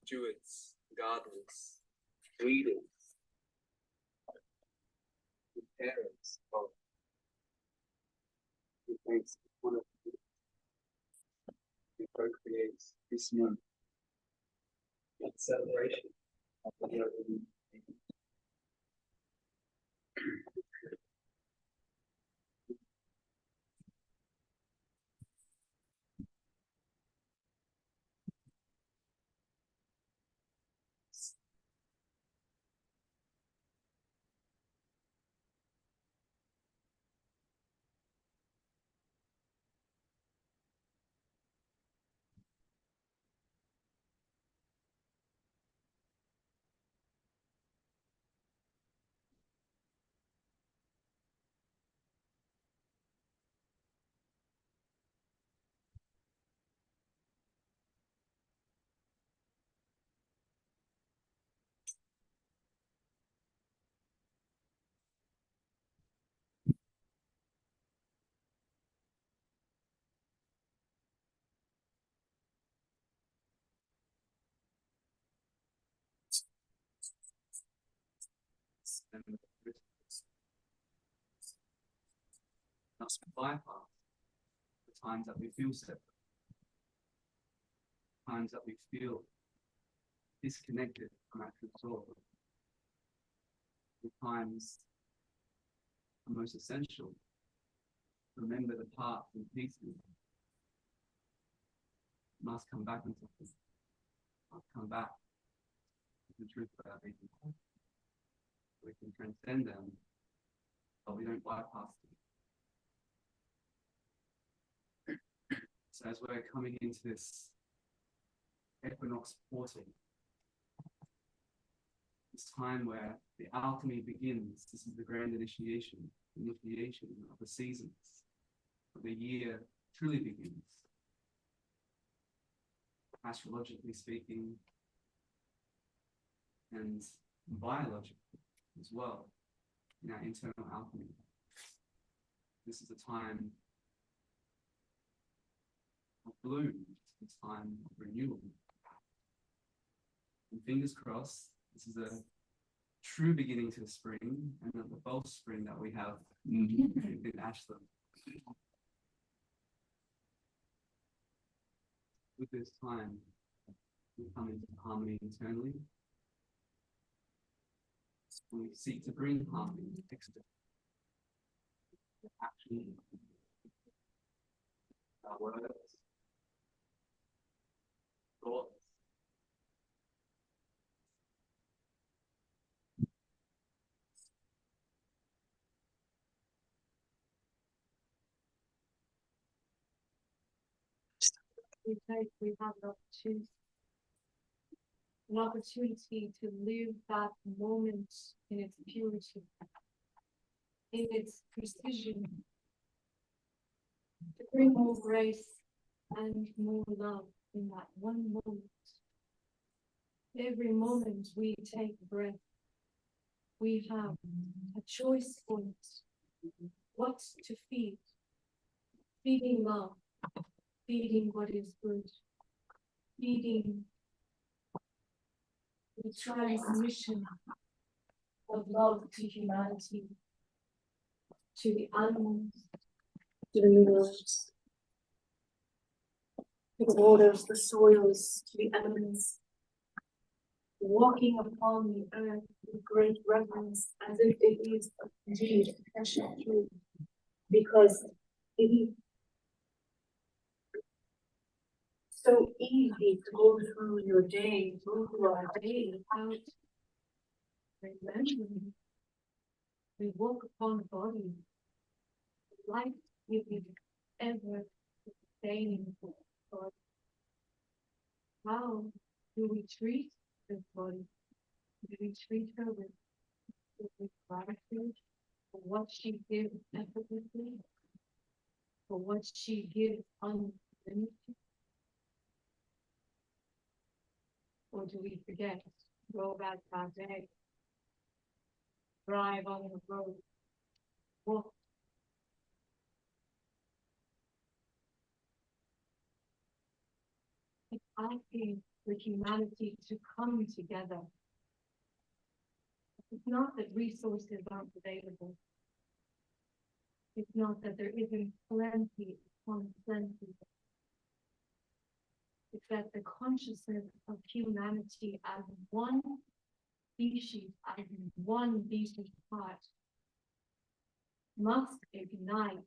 druids, gardeners, readers, parents of who makes one of the who co-creates this month in celebration of the opening. Not bypass the times that we feel separate, times that we feel disconnected from our true soul, the times are most essential. Remember the path and pieces must come back into this, must come back to the truth of our being. We can transcend them, but we don't bypass them. So as we're coming into this equinox portal, this time where the alchemy begins, this is the grand initiation of the seasons, of the year truly begins. Astrologically speaking, and biologically as well, in our internal alchemy. This is a time of bloom, it's a time of renewal. And fingers crossed, this is a true beginning to the spring, and not the false spring that we have in Ashland. With this time, we come into harmony internally. We seek to bring harmony externally. Action, our words, thoughts. We have an opportunity to live that moment in its purity, in its precision, to bring more grace and more love in that one moment. Every moment we take breath, we have a choice point, what to feed, feeding love, feeding what is good, feeding the transmission of love to humanity, to the animals, to the minerals, to the waters, the soils, to the elements, walking upon the earth with great reverence as if it is indeed a precious truth, because it is so easy to go through your day, go through our day without remembering. We walk upon the body, life giving, ever sustaining God. How do we treat this body? Do we treat her with gratitude for what she gives effortlessly, for what she gives unlimited? Or do we forget, go back our day, drive on the road, walk? It's asking for humanity to come together. It's not that resources aren't available. It's not that there isn't plenty upon plenty. It's that the consciousness of humanity as one species, as one beating heart, must ignite,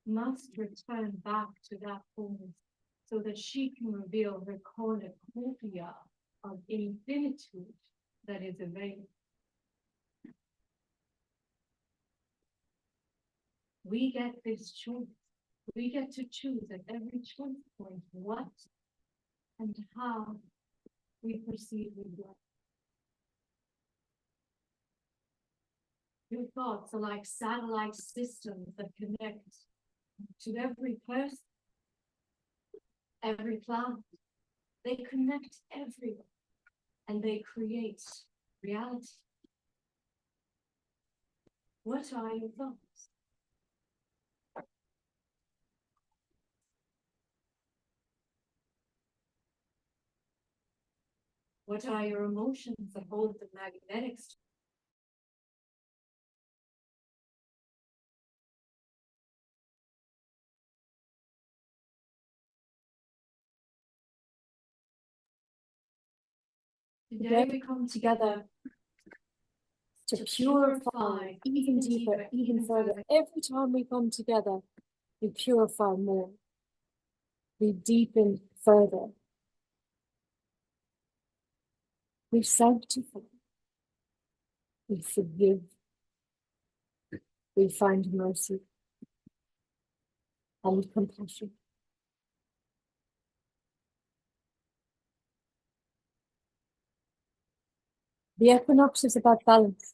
must return back to that wholeness so that she can reveal her cornucopia of infinitude that is available. We get this choice. We get to choose at every choice point what and how we proceed with life. Your thoughts are like satellite systems that connect to every person, every planet. They connect everywhere and they create reality. What are your thoughts? What are your emotions that hold the magnetics? Today we come together to purify even deeper, even further. Every time we come together, we purify more. We deepen further. We sanctify. We forgive. We find mercy and compassion. The equinox is about balance.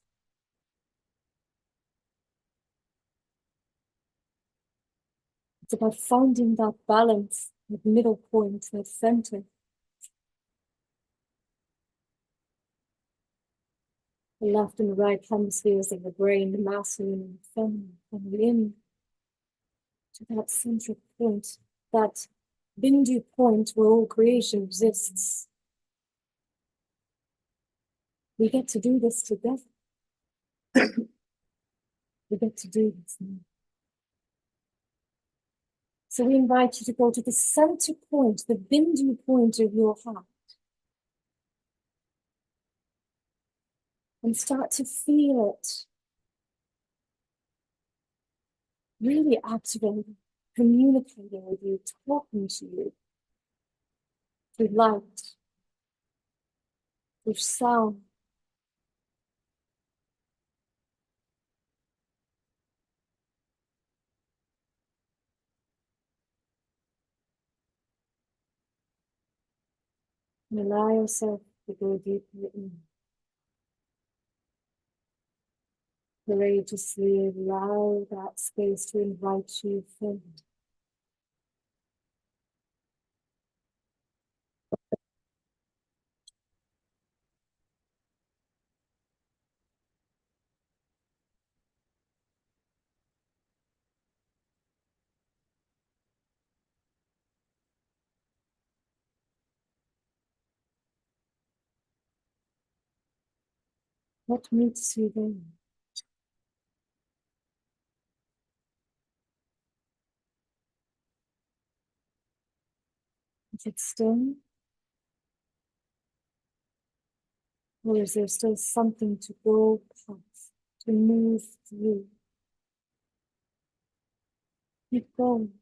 It's about finding that balance, that middle point, that center. The left and the right hemispheres of the brain, the masculine and the feminine, coming in to that central point, that Bindu point where all creation exists. We get to do this together. We get to do this now. So we invite you to go to the center point, the Bindu point of your heart. And start to feel it. Really activating, communicating with you, talking to you. Through light. Through sound. And allow yourself to go deeper in. Courageously allow that space to invite you forward. What meets you there? Is it still? Or is there still something to go past, to move through? Keep going.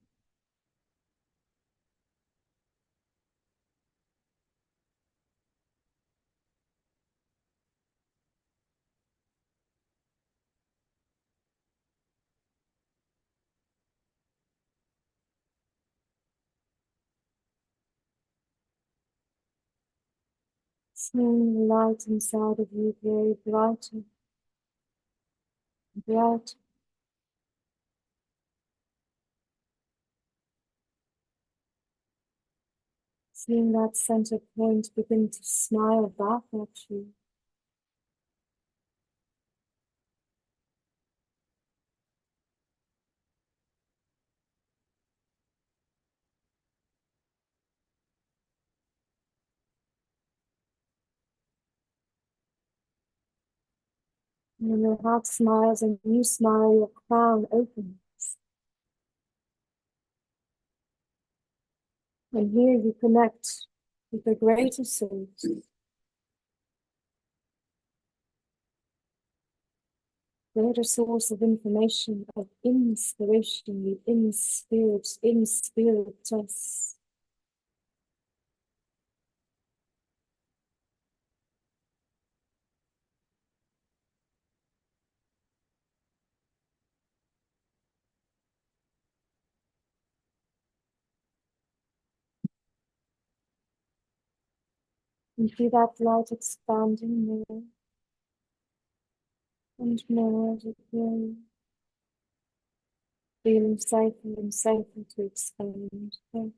Seeing the light inside of you very brighter, brighter. Seeing that center point begin to smile back at you. And when your heart smiles and you smile, your crown opens. And here you connect with the greater source. Greater source of information, of inspiration, the in spiritus. And feel that light expanding more and more as it grows, feeling safer and safer to expand further.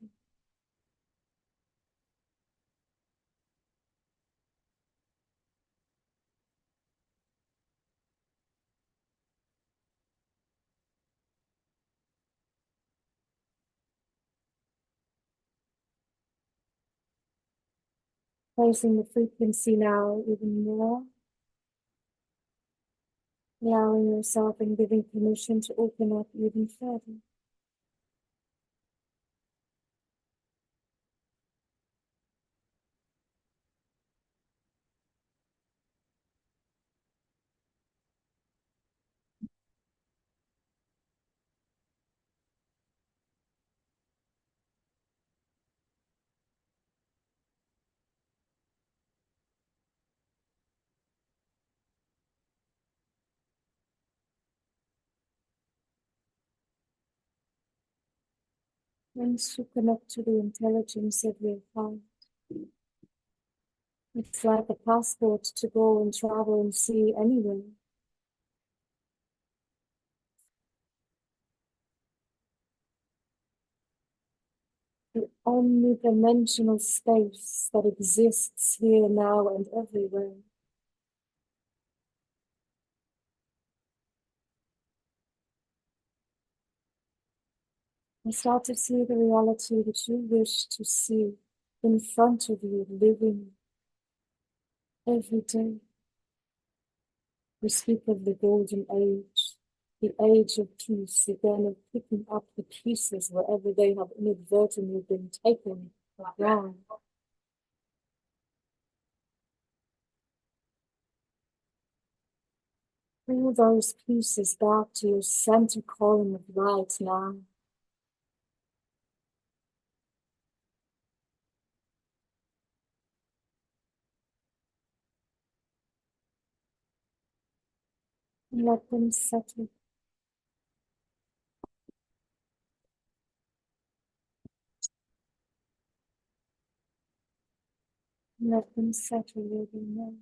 Raising the frequency now even more, allowing yourself and giving permission to open up even further. Once you connect to the intelligence of your heart, it's like a passport to go and travel and see anywhere. The omnidimensional space that exists here, now, and everywhere. And start to see the reality that you wish to see in front of you, living every day. We speak of the golden age, the age of peace, again of picking up the pieces wherever they have inadvertently been taken wrong. Bring those pieces back to your center column of light now. And let them settle. Let them settle where they know.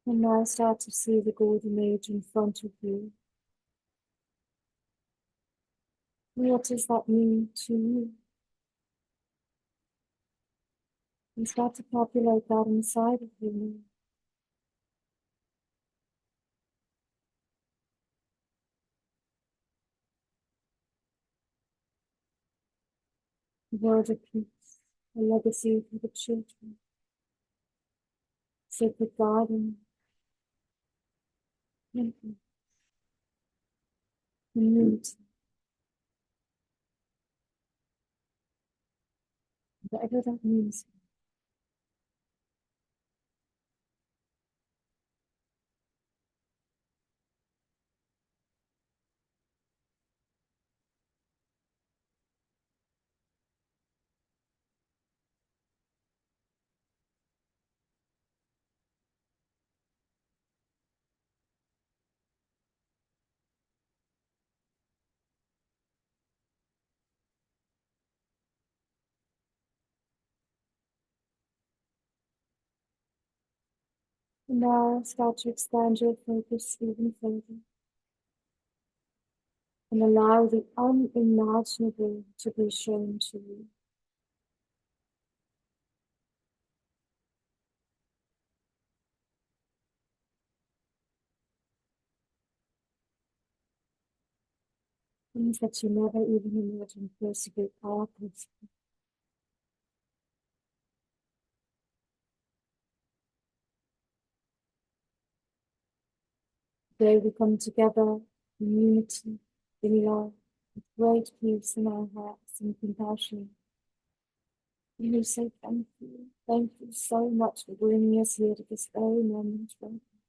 And now start to see the golden age in front of you. What does that mean to you? And start to populate that inside of you now. A word of peace, a legacy for the children, sacred garden, community, whatever that means. And now start to expand your focus even further. And allow the unimaginable to be shown to you. things that you never even imagined possible are possible. Today we come together in unity, in love, with great peace in our hearts and compassion. And we say thank you. Thank you so much for bringing us here to this very moment right now.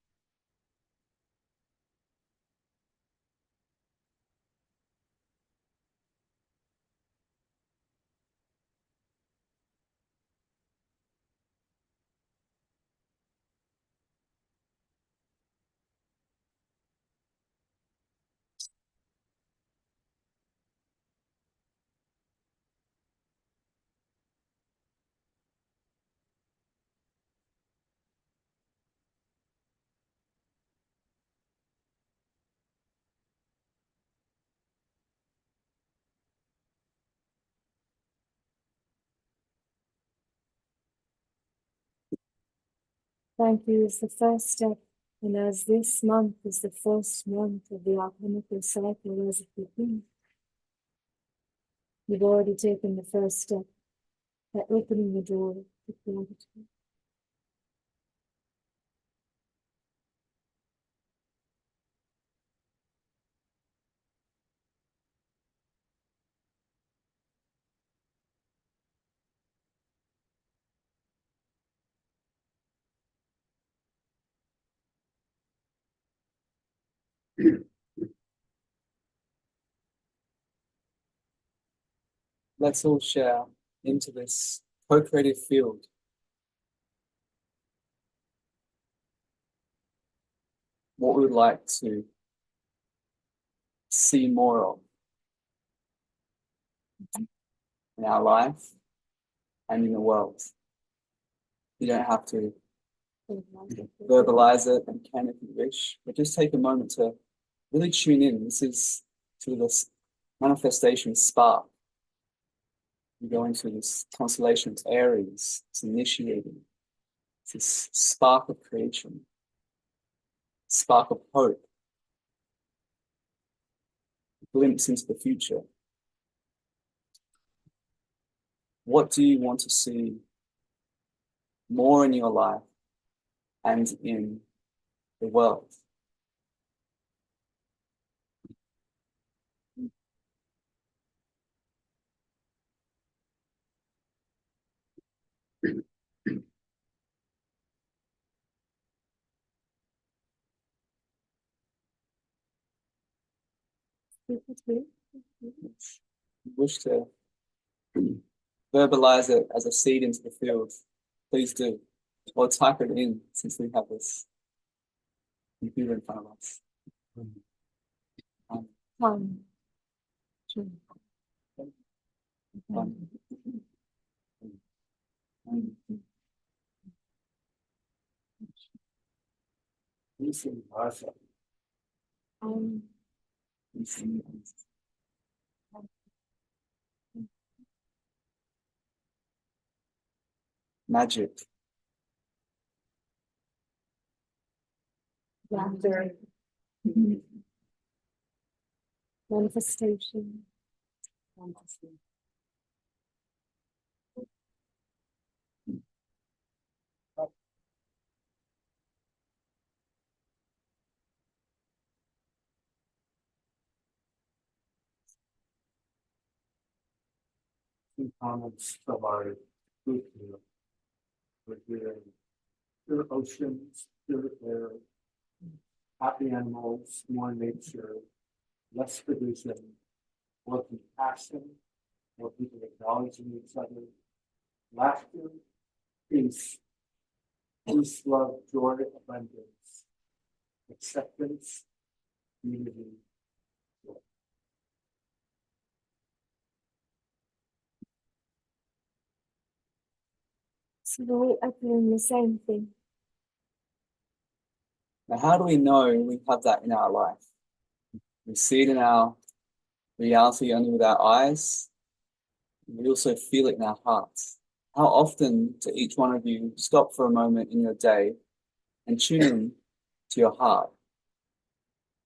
Thank you is the first step, and as this month is the first month of the alchemical cycle as it begins, you've already taken the first step by opening the door to gratitude. Let's all share into this co-creative field. What we would like to see more of in our life and in the world. You don't have to verbalize it, and can if you wish, but just take a moment to really tune in. This is sort of this manifestation spark. You go into this constellation of Aries, it's initiating. It's this spark of creation, spark of hope, a glimpse into the future. What do you want to see more in your life and in the world? Wish to verbalize it as a seed into the field, please do. Or type it in, since we have this computer in front of us. One, two, Magic. laughter, manifestation, Two comments from our group here. We're hearing pure oceans, pure air, happy animals, more nature, less pollution, more compassion, more people acknowledging each other, laughter, peace, love, joy, abundance, acceptance, unity. so we're echoing the same thing. Now, how do we know we have that in our life? We see it in our reality only with our eyes. We also feel it in our hearts. How often do each one of you stop for a moment in your day and tune in to your heart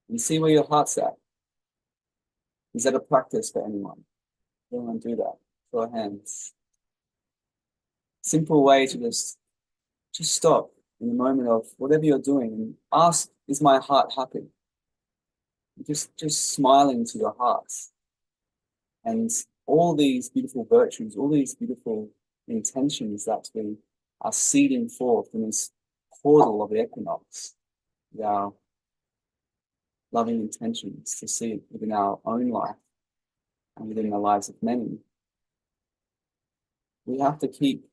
and see where your heart's at? Is that a practice for anyone? Anyone do that? Show of hands. Simple way to just stop in the moment of whatever you're doing and ask, is my heart happy? Just smiling to your hearts. And all these beautiful virtues, all these beautiful intentions that we are seeding forth in this portal of the equinox, with our loving intentions to see it within our own life and within the lives of many. We have to keep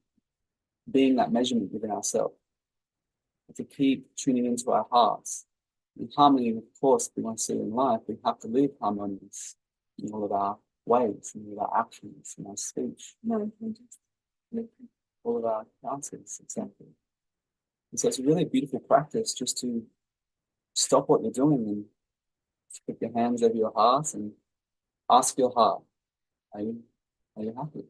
being that measurement within ourselves. We have to keep tuning into our hearts. In harmony, of course, we want to see in life, we have to live harmonious in all of our ways, in all of our actions, in our speech, all of our answers, exactly. And so it's a really beautiful practice just to stop what you're doing and put your hands over your heart and ask your heart, are you happy?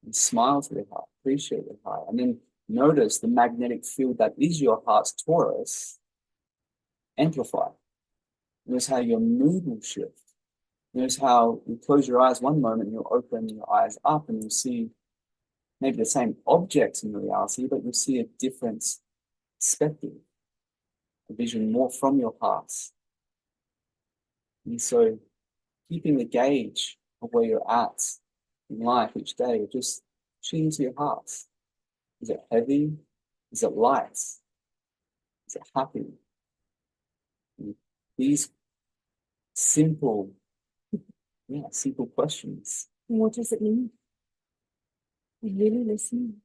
And smile to your heart, appreciate your heart, and then notice the magnetic field that is your heart's torus amplify. Notice how your mood will shift. Notice how you close your eyes one moment, you'll open your eyes up and you'll see maybe the same objects in reality, but you'll see a different perspective, a vision more from your heart. And so keeping the gauge of where you're at in life each day, just tune into your heart. Is it heavy? Is it light? Is it happy? And these simple questions. What does it mean? Really listen.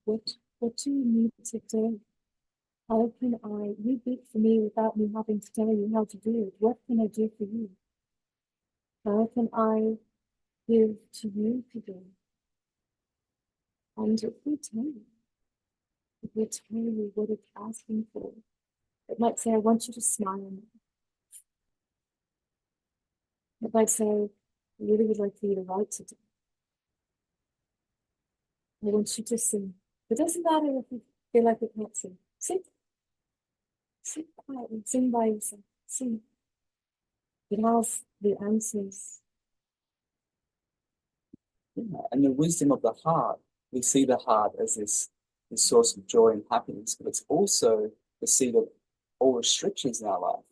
What do you need today? How can you do it for me without me having to tell you how to do it? What can I do for you? How can I give to you today? And if we tell you what it's asking for, it might say, I want you to smile. It might say, I really would like for you to write today. I want you to sing. It doesn't matter if you feel like you can't sing. Sing. Sing quietly. Sing by yourself. Sing. It has the answers. Yeah. And the wisdom of the heart, we see the heart as this source of joy and happiness, but it's also the seat of all restrictions in our life.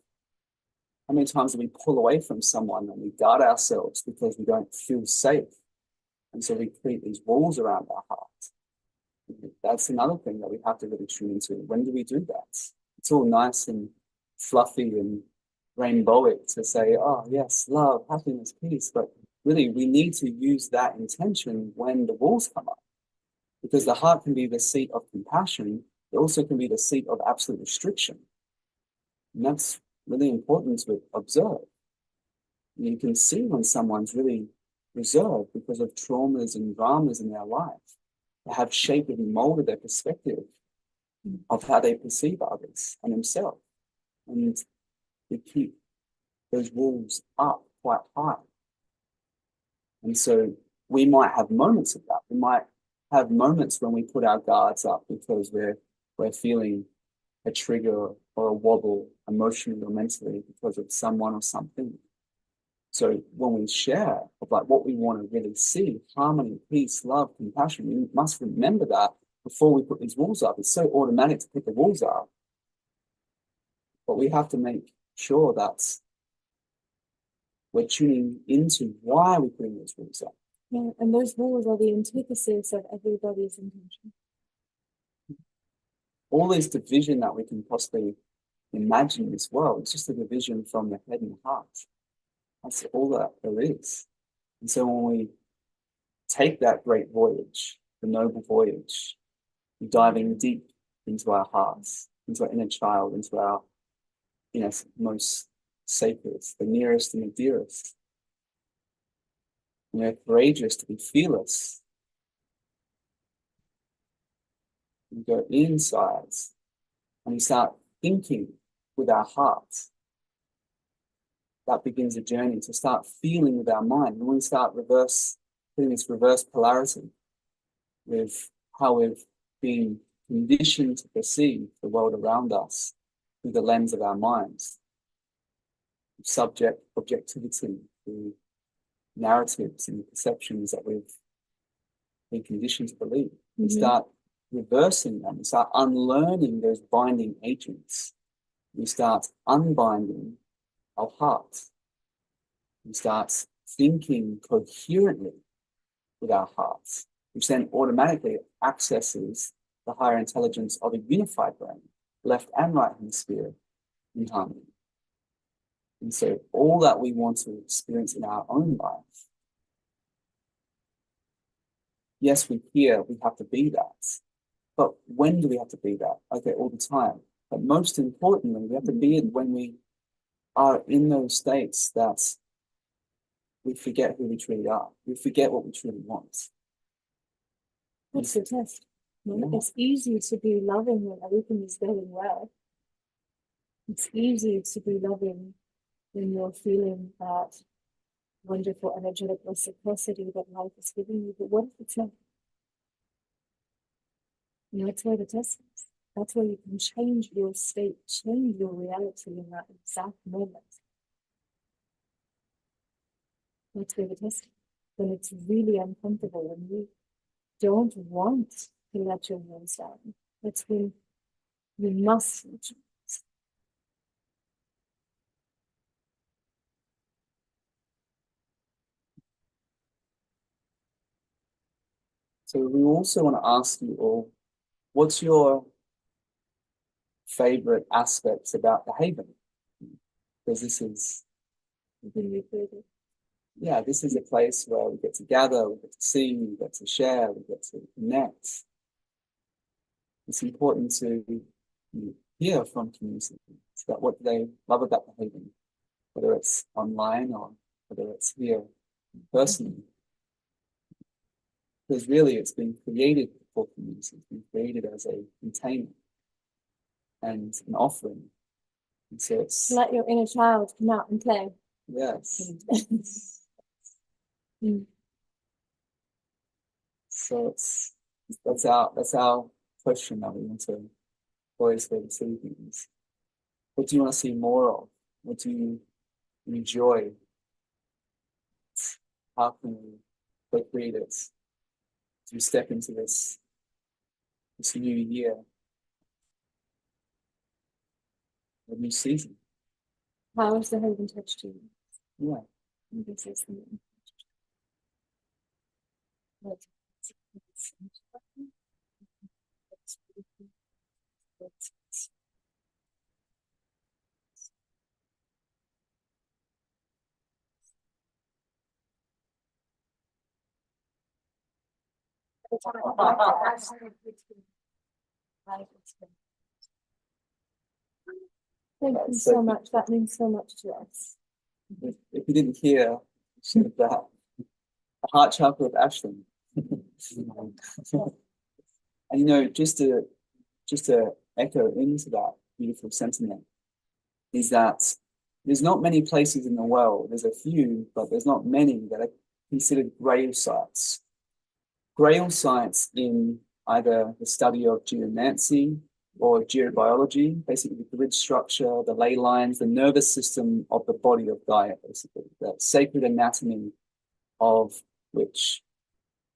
How many times do we pull away from someone and we guard ourselves because we don't feel safe? And so we create these walls around our heart. That's another thing that we have to really tune into. When do we do that? It's all nice and fluffy and rainbowic to say, oh yes, love, happiness, peace. But really, we need to use that intention when the walls come up. Because the heart can be the seat of compassion. It also can be the seat of absolute restriction. And that's really important to observe. And you can see when someone's really reserved because of traumas and dramas in their life that have shaped and molded their perspective of how they perceive others and themselves. And we keep those walls up quite high. And so we might have moments of that. We might have moments when we put our guards up because we're feeling a trigger or a wobble emotionally or mentally because of someone or something. So when we share of like what we want to really see, harmony, peace, love, compassion, we must remember that before we put these walls up. It's so automatic to put the walls up. But we have to make sure that we're tuning into why we're putting those walls up. Yeah, and those walls are the antithesis of everybody's intention. All this division that we can possibly imagine in this world, it's just a division from the head and the heart. That's all that there is. And so when we take that great voyage, the noble voyage, diving deep into our hearts, into our inner child, into our most sacred, the nearest and the dearest. We're courageous to be fearless. We go inside and we start thinking with our hearts. That begins a journey to start feeling with our mind. And we start putting this reverse polarity with how we've been conditioned to perceive the world around us through the lens of our minds. Subject, objectivity, the narratives and the perceptions that we've been conditioned to believe. We start reversing them. We start unlearning those binding agents. We start unbinding our hearts. We start thinking coherently with our hearts, which then automatically accesses the higher intelligence of a unified brain, left and right hemisphere in harmony. And so all that we want to experience in our own life, yes, we have to be that. But when do we have to be that? Okay, all the time. But most importantly, we have to be it when we are in those states that we forget who we truly are. We forget what we truly want. That's the test. Yeah. It's easy to be loving when everything is going well. It's easy to be loving when you're feeling that wonderful energetic reciprocity that life is giving you. But what if it's not? That's where the test is. That's where you can change your state, change your reality in that exact moment. That's where the test is. When it's really uncomfortable, when you don't want to let your hands down. That's when you must let your hands down. So we also want to ask you all, what's your favorite aspects about the Haven? Because this is, yeah, this is a place where we get to gather, we get to sing, we get to share, we get to connect. It's important to hear from communities about what they love about the Haven, whether it's online or whether it's here personally. Because really it's been created for community, it's been created as a container and an offering. And so it's Let your inner child come out and play. yes. So that's our question that we want to voice for this evening is, what do you want to see more of? What do you enjoy? How can we co-create it to step into this new year, a new season? How is the Haven touch to you? Yeah. This is the Thank you so much. That means so much to us. If you didn't hear, that the heart chakra of Ashland. And just to echo into that beautiful sentiment, is that there's not many places in the world, there's a few, but there's not many that are considered grail sites. Grail sites in either the study of geomancy or geobiology, basically the grid structure, the ley lines, the nervous system of the body of Gaia, basically, the sacred anatomy of which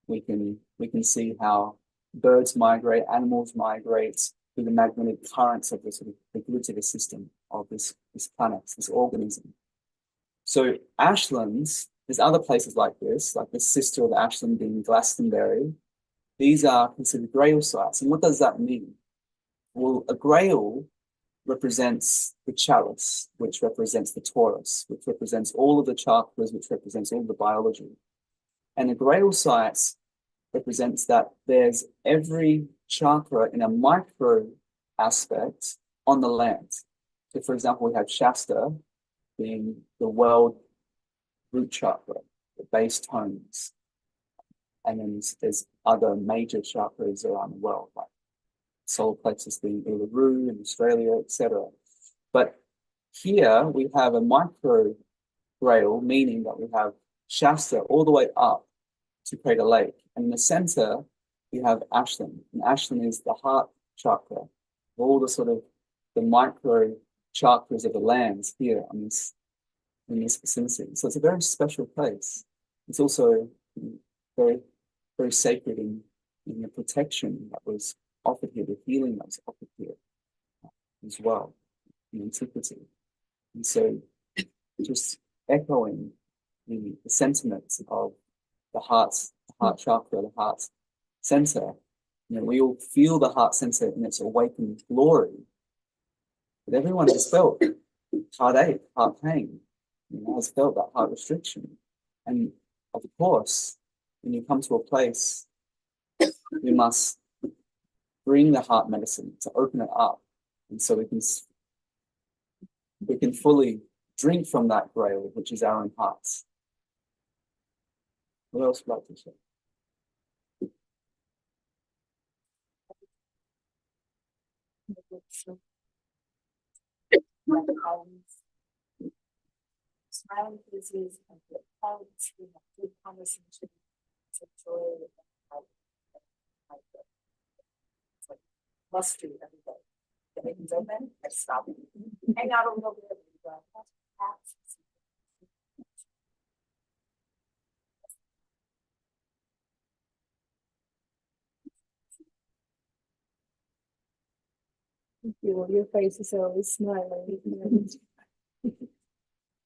we can see how birds migrate, animals migrate through the magnetic currents of the sort of the grids of the system of this planet, this organism. So Ashlands, there's other places like the sister of Ashland being Glastonbury. These are considered grail sites. And what does that mean? Well, a grail represents the chalice, which represents the torus, which represents all of the chakras, which represents all the biology. And the grail sites represents that there's every chakra in a micro aspect on the land. So for example, we have Shasta being the world root chakra, the base tones. And then there's other major chakras around the world, like solar plexus being Uluru in Australia, etc. But here we have a micro grail, meaning that we have Shasta all the way up to Crater Lake. And in the center, we have Ashland. And Ashland is the heart chakra, all the sort of the micro chakras of the lands here on this in this vicinity. So it's a very special place. It's also very, very sacred in the protection that was offered here, the healing that was offered here as well in antiquity. And so just echoing the sentiments of the heart chakra, the heart center. We all feel the heart center in its awakened glory. But everyone has felt heartache, heart pain, has felt that heart restriction. And of course, when you come to a place, you must bring the heart medicine to open it up. And so we can fully drink from that grail, which is our own hearts. What else would you like to say? Smiling faces and good qualities, we have good conversation, enjoy it. It's like must do every day. The meeting's open, I stop. Hang out a little bit. Your face is always smiling.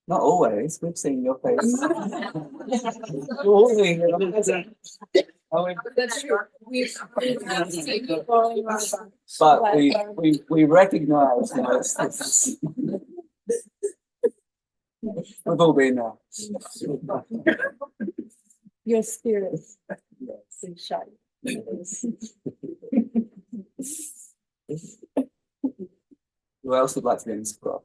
Not always. We've seen your face. That's true. We've seen you falling around. But we recognize, we've all been there. Your spirit is shiny. Who else would like to be in this club?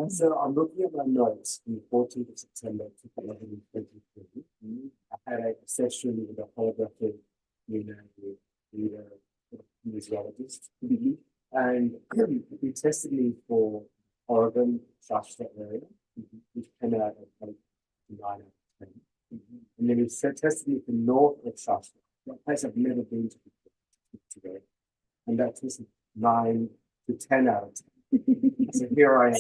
So I'm looking at my notes from the 14th of September 2023. I had a session with a holographic museologist, and he tested me for Oregon Shasta area, which came out at 9 out of 10. And then he tested me for north of Shasta, that place I've never been to today, and that was 9 to 10 out of 10. So here I am.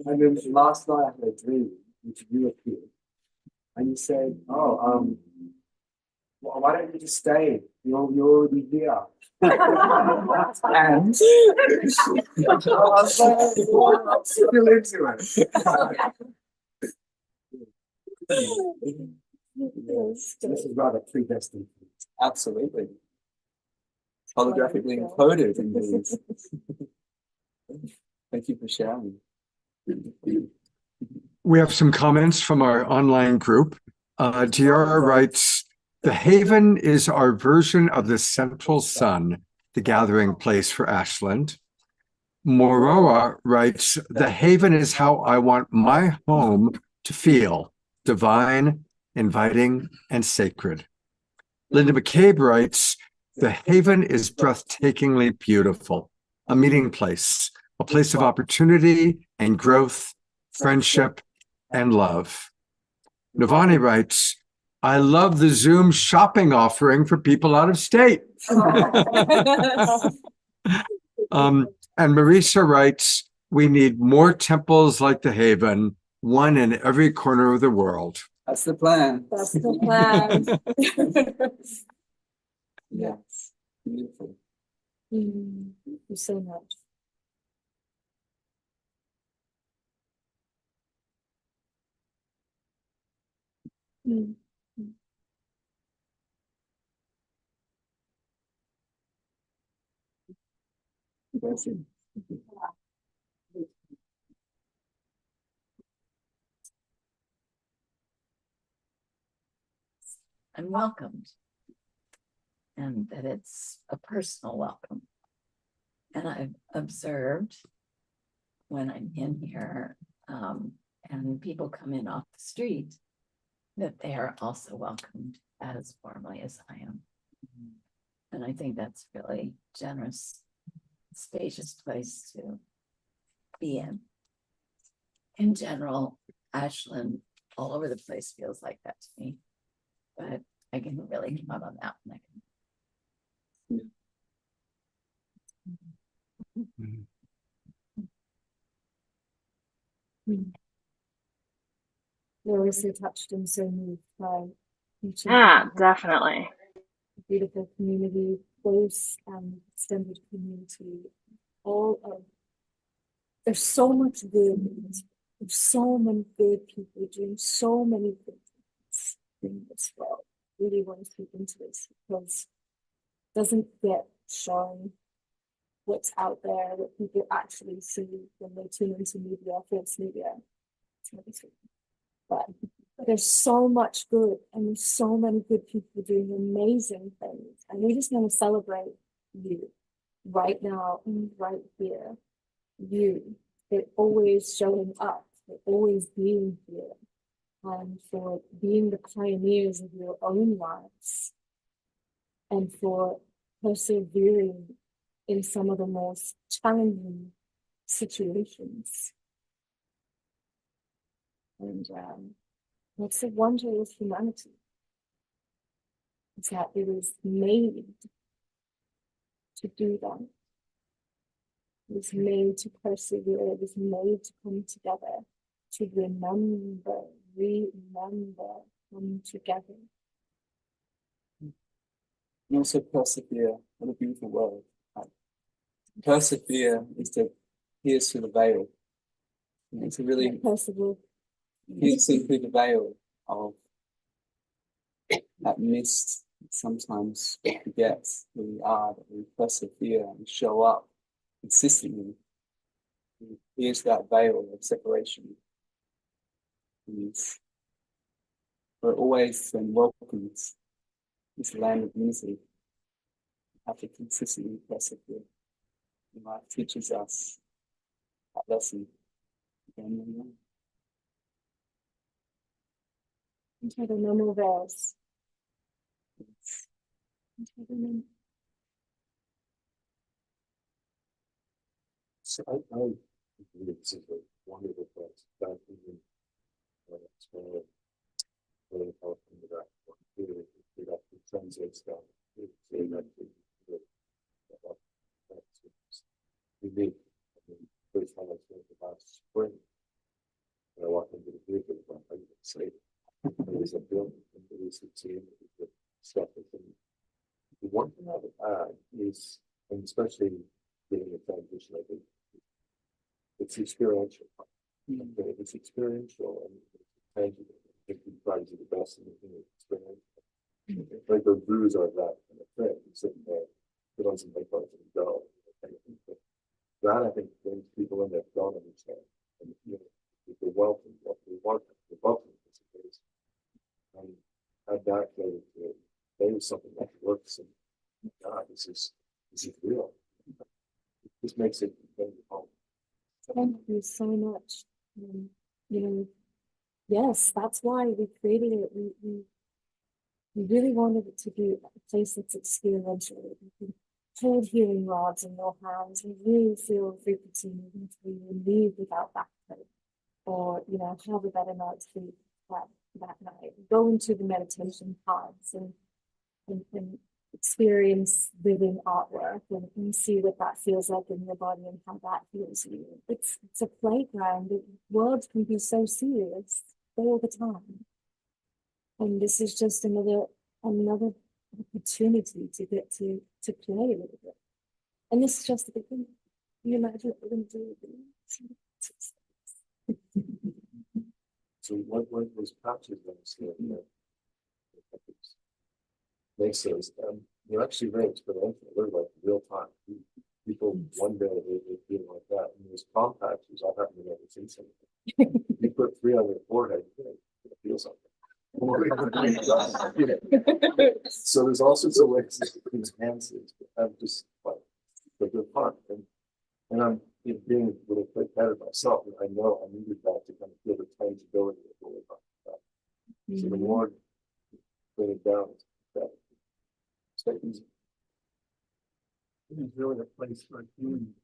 And then last night I had a dream, which you appeared, and you said, "Oh, well, why don't you just stay? You're already here." And I was like, I'm still into it. Yes, this is rather predestined. Absolutely. Holographically encoded indeed. Thank you for sharing. We have some comments from our online group. Tiara writes, "The Haven is our version of the central sun, the gathering place for Ashland." Moroa writes, "The Haven is how I want my home to feel, divine, inviting, and sacred." Linda McCabe writes, "The Haven is breathtakingly beautiful, a meeting place, a place of opportunity and growth, friendship, and love." Navani writes, "I love the Zoom shopping offering for people out of state." And Marisa writes, "We need more temples like the Haven, one in every corner of the world." That's the plan. That's the plan. Yes, beautiful. Thank you so much. I'm welcomed, and that it's a personal welcome. And I've observed when I'm in here and people come in off the street that they are also welcomed as warmly as I am. And I think that's really generous, spacious place to be in. In general, Ashland all over the place feels like that to me. But I can really come out on that one. Larissa touched and so moved by each Yeah, definitely. beautiful community, close and extended community. All of there's so much good. There's so many good people doing so many good things in this world. Really want to speak into this because it doesn't get shown what's out there, what people actually see when they tune into media, false media. But there's so much good and there's so many good people doing amazing things. And we just want to celebrate you right now and right here. You, for always showing up, for always being here, and for being the pioneers of your own lives, and for persevering in some of the most challenging situations. And that's the wonder of humanity. Is that it was made to do that. It was made to persevere. It was made to come together, to remember, come together. And also persevere. What a beautiful word. Persevere is to pierce through the veil. And it's a really Persevere. piercing through the veil of that mist. Sometimes we forget who we are, that we persevere and show up consistently. We pierce that veil of separation. And we're always welcomed this land of unity. We have to consistently persevere. And life teaches us that lesson again and again. Until the no more veils. Until the no. So I agree this is a wonderful place. That even it's really helpful with that. We got to translate stuff. Unique. First time I spent about spring. And I walked into the vehicle, I didn't say there was a building and there was a team with stuff. The one thing I would add is, and especially getting a transition, I think it's experiential. Okay, it's experiential and it's tangible. I think we try to do the best in the experience. Like the brews are that kind of thing. You sit there, put on some makeup and go. That I think brings people in that don't understand. And you know, with the welcome, what we want, the welcome is and add that to there is something that works and God, this is real. This makes it home. Thank you so much. You know, yes, that's why we created it. We really wanted it to be a place that's experiential. You can hold healing rods in your hands and really feel frequency moving through you and leave without back pain. Or, you know, have a better night's sleep that night. Go into the meditation pods and experience living artwork and see what that feels like in your body and how that feels you. It's a playground. The world can be so serious all the time. And this is just another opportunity to get to play a little bit. And this is just the beginning. Can you imagine what we're going to do? So what was patches makes those they're actually very experiential. They're like real time. People one day they feel like that. And there's palm patches. I haven't never seen something. You put 3 on your forehead, you feel something. So there's all sorts of ways to enhance it. I'm just like they're fun. And I'm being a little bit better myself. And I know I needed that to kind of feel the tangibility of what we're talking about. So the more bring it down, that it's like easy. It's really a place for healing.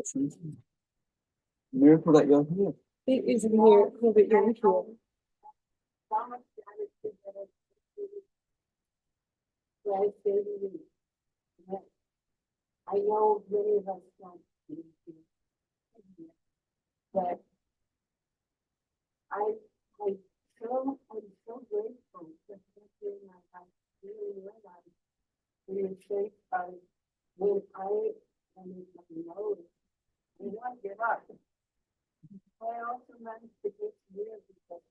That's a miracle that you're here. It is a miracle that you're here. I know many of us don't believe in it, but I'm so grateful that in my life really realized being shaped by when I am in my nose. I not give up. I also managed to get here because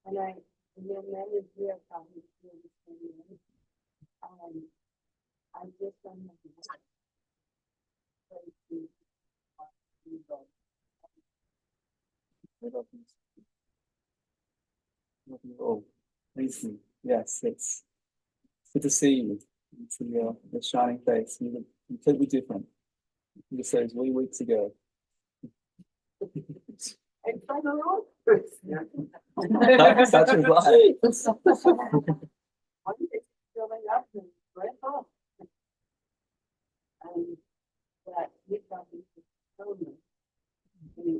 and then managed here how he feels. I just don't have Oh, thank you. Yes, it's good to see you. To your shining face. You look completely different. You just said 3 weeks ago. Such is life. That you probably told me.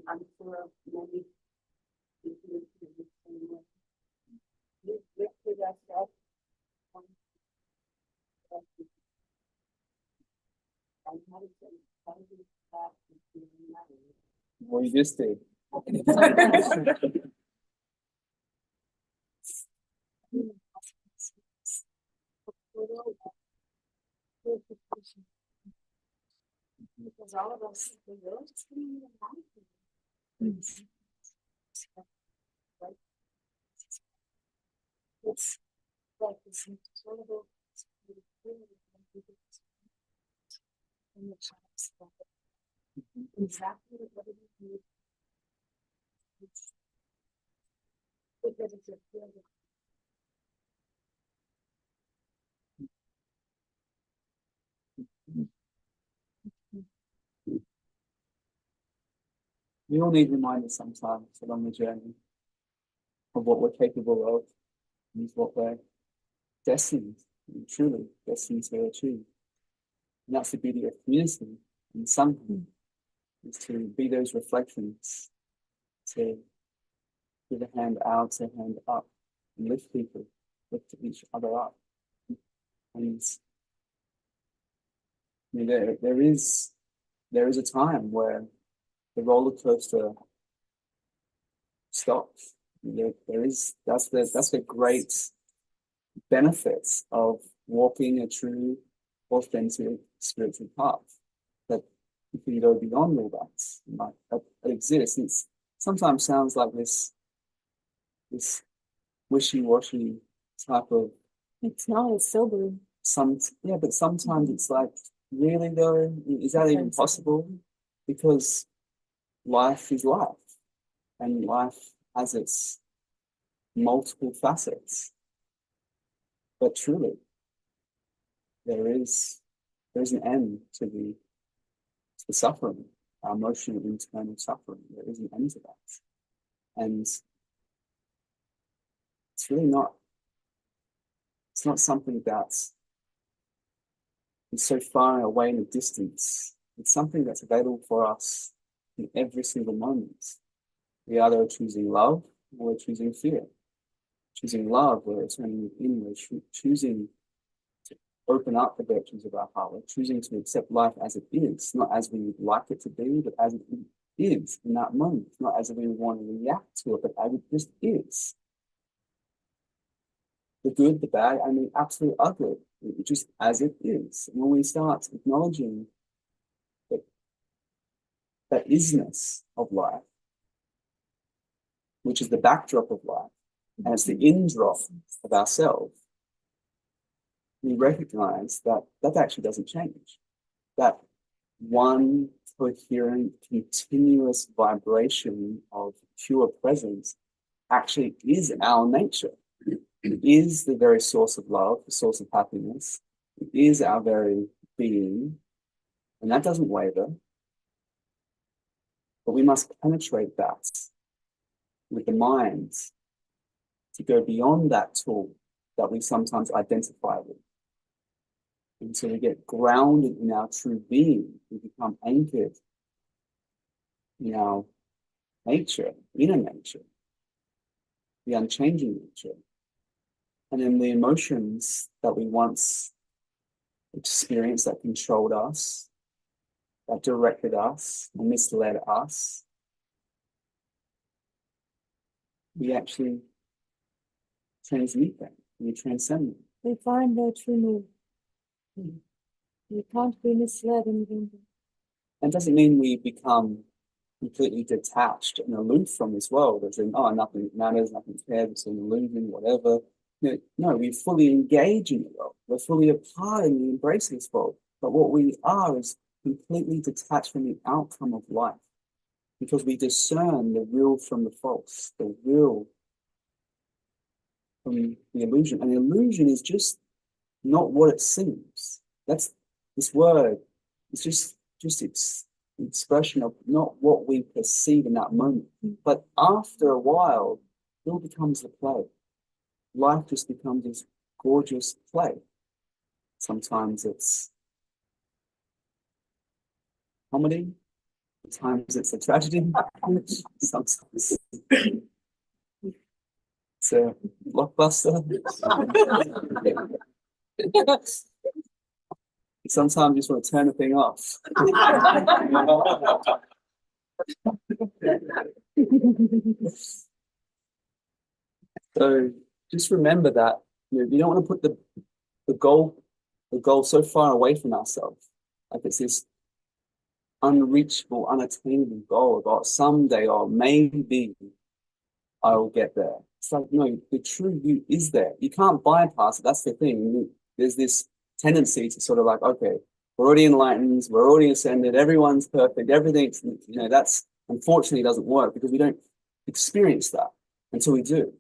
I'm sure many people feel the same way. You lifted us up. Well, you just did. Because all of us, the world is coming it's like this incredible exactly what it is. Because it's a feeling. We all need reminders sometimes along the journey of what we're capable of and what we're destined, truly destined to achieve. And that's the beauty of community and something is to be those reflections, to give a hand out, a hand up, and lift people, lift each other up. And you know, there is a time where the roller coaster stops. That's the great benefits of walking a true, authentic spiritual path. That you can go beyond all that exists. It sometimes sounds like this wishy-washy type of. It's not, it's sobering. But sometimes it's like, really though, is that even possible? Because life is life, and life has its multiple facets. But truly, there is an end to the suffering, our emotional internal suffering. There is an end to that, and it's really not. It's not something that's so far away in the distance. It's something that's available for us in every single moment. We either are choosing love or we're choosing fear. Choosing love, we're turning within, we're choosing to open up the virtues of our heart. We're choosing to accept life as it is, not as we would like it to be, but as it is in that moment, not as we want to react to it, but as it just is. The good, the bad, and the absolute ugly, just as it is. And when we start acknowledging that isness of life, which is the backdrop of life, and it's the in-drop of ourselves, we recognize that actually doesn't change. That one coherent, continuous vibration of pure presence actually is our nature. It is the very source of love, the source of happiness. It is our very being, and that doesn't waver. But we must penetrate that with the mind to go beyond that tool that we sometimes identify with. And so we get grounded in our true being. We become anchored in our nature, inner nature, the unchanging nature. And then the emotions that we once experienced that controlled us, that directed us, and misled us, we actually transmute them, we transcend them. They find their true mood. You can't be misled in the That doesn't mean we become completely detached and aloof from this world, as in, oh, nothing matters, nothing cares, it's an illusion, whatever. No, we fully engage in the world. We're fully a part and we embrace this world. But what we are is completely detached from the outcome of life, because we discern the real from the false, the real from the illusion. And the illusion is just not what it seems. That's this word. It's just its expression of not what we perceive in that moment. But after a while, it all becomes the play. Life just becomes this gorgeous play. Sometimes it's comedy, sometimes it's a tragedy, sometimes it's a blockbuster. Sometimes you just want to turn the thing off. So just remember that you don't want to put the goal so far away from ourselves. Like it's this unreachable, unattainable goal about someday or maybe I will get there. It's like, no, the true you is there. You can't bypass it. That's the thing. There's this tendency to sort of like, okay, we're already enlightened, we're already ascended, everyone's perfect, everything's, that's unfortunately doesn't work because we don't experience that until we do.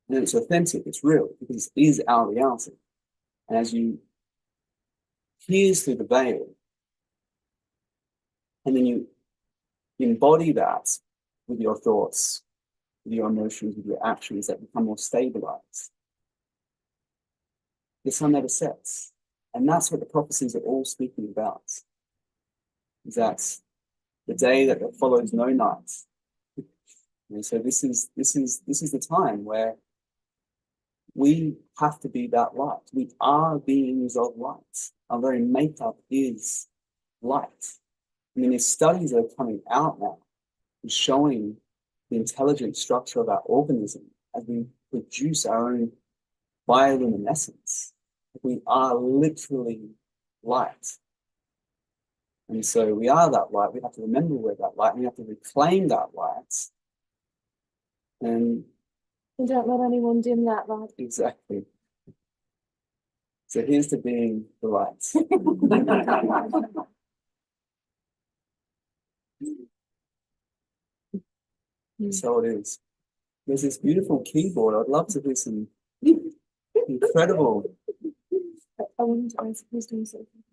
And it's authentic, it's real, because it is our reality. And as you pierce through the veil, and then you embody that with your thoughts, with your emotions, with your actions that become more stabilized, the sun never sets. And that's what the prophecies are all speaking about. Is that the day that follows no night. And so this is the time where we have to be that light. We are beings of light. Our very makeup is light. I mean, there's studies that are coming out now showing the intelligent structure of our organism as we produce our own bioluminescence. We are literally light. And so we are that light. We have to remember we're that light. And we have to reclaim that light. And don't let anyone dim that light. exactly. So here's to being the light. So it is. There's this beautiful keyboard. I'd love to do some incredible. I wanted to ask who's doing something.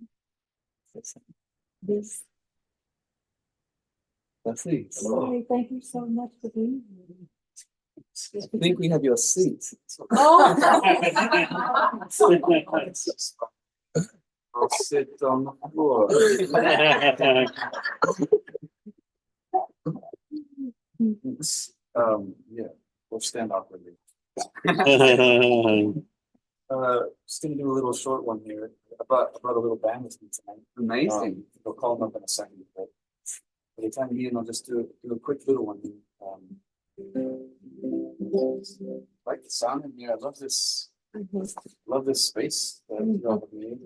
This. That's it. Sorry, thank you so much for being here. I think we have your seat. Oh. I'll sit on the floor. Yeah, we'll stand awkwardly. Just gonna do a little short one here. I brought a little band with me tonight. Amazing. We'll call them up in a second, but for the time being, I'll just do a quick little one here. I like the sound in here. I love this. Love this space that you all have made.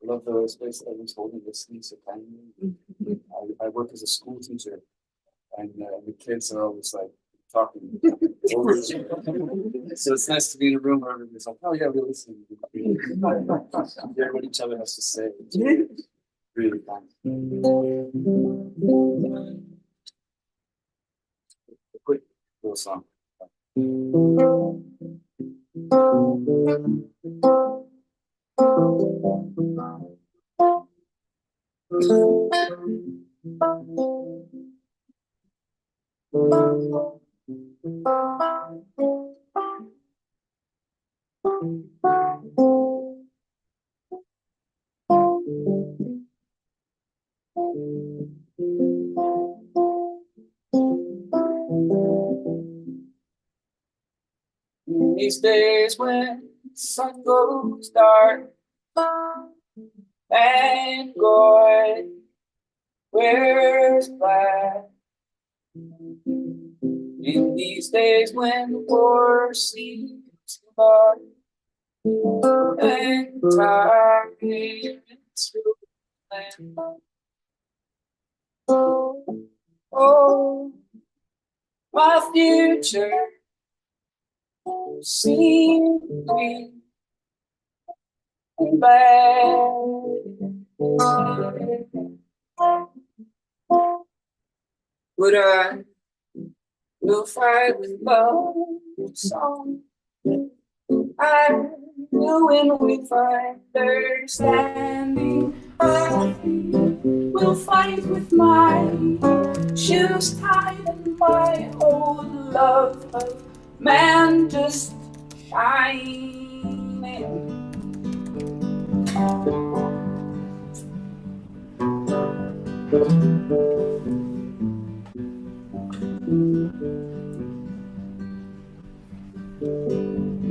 I love the space that everyone's holding, listening so kindly. I work as a school teacher, and the kids are always like talking over. So it's nice to be in a room where everybody's like, "Oh yeah, we're listening." Hear what each other has to say. It's really fun. A quick little song. These days when the sun goes dark, and God wears black. In these days when the war seems dark and tyrants rule the land. Oh, my future seems green and bad. But I will fight with love song. I will win with understanding. I will fight with my shoes tied and my old love of man just shining.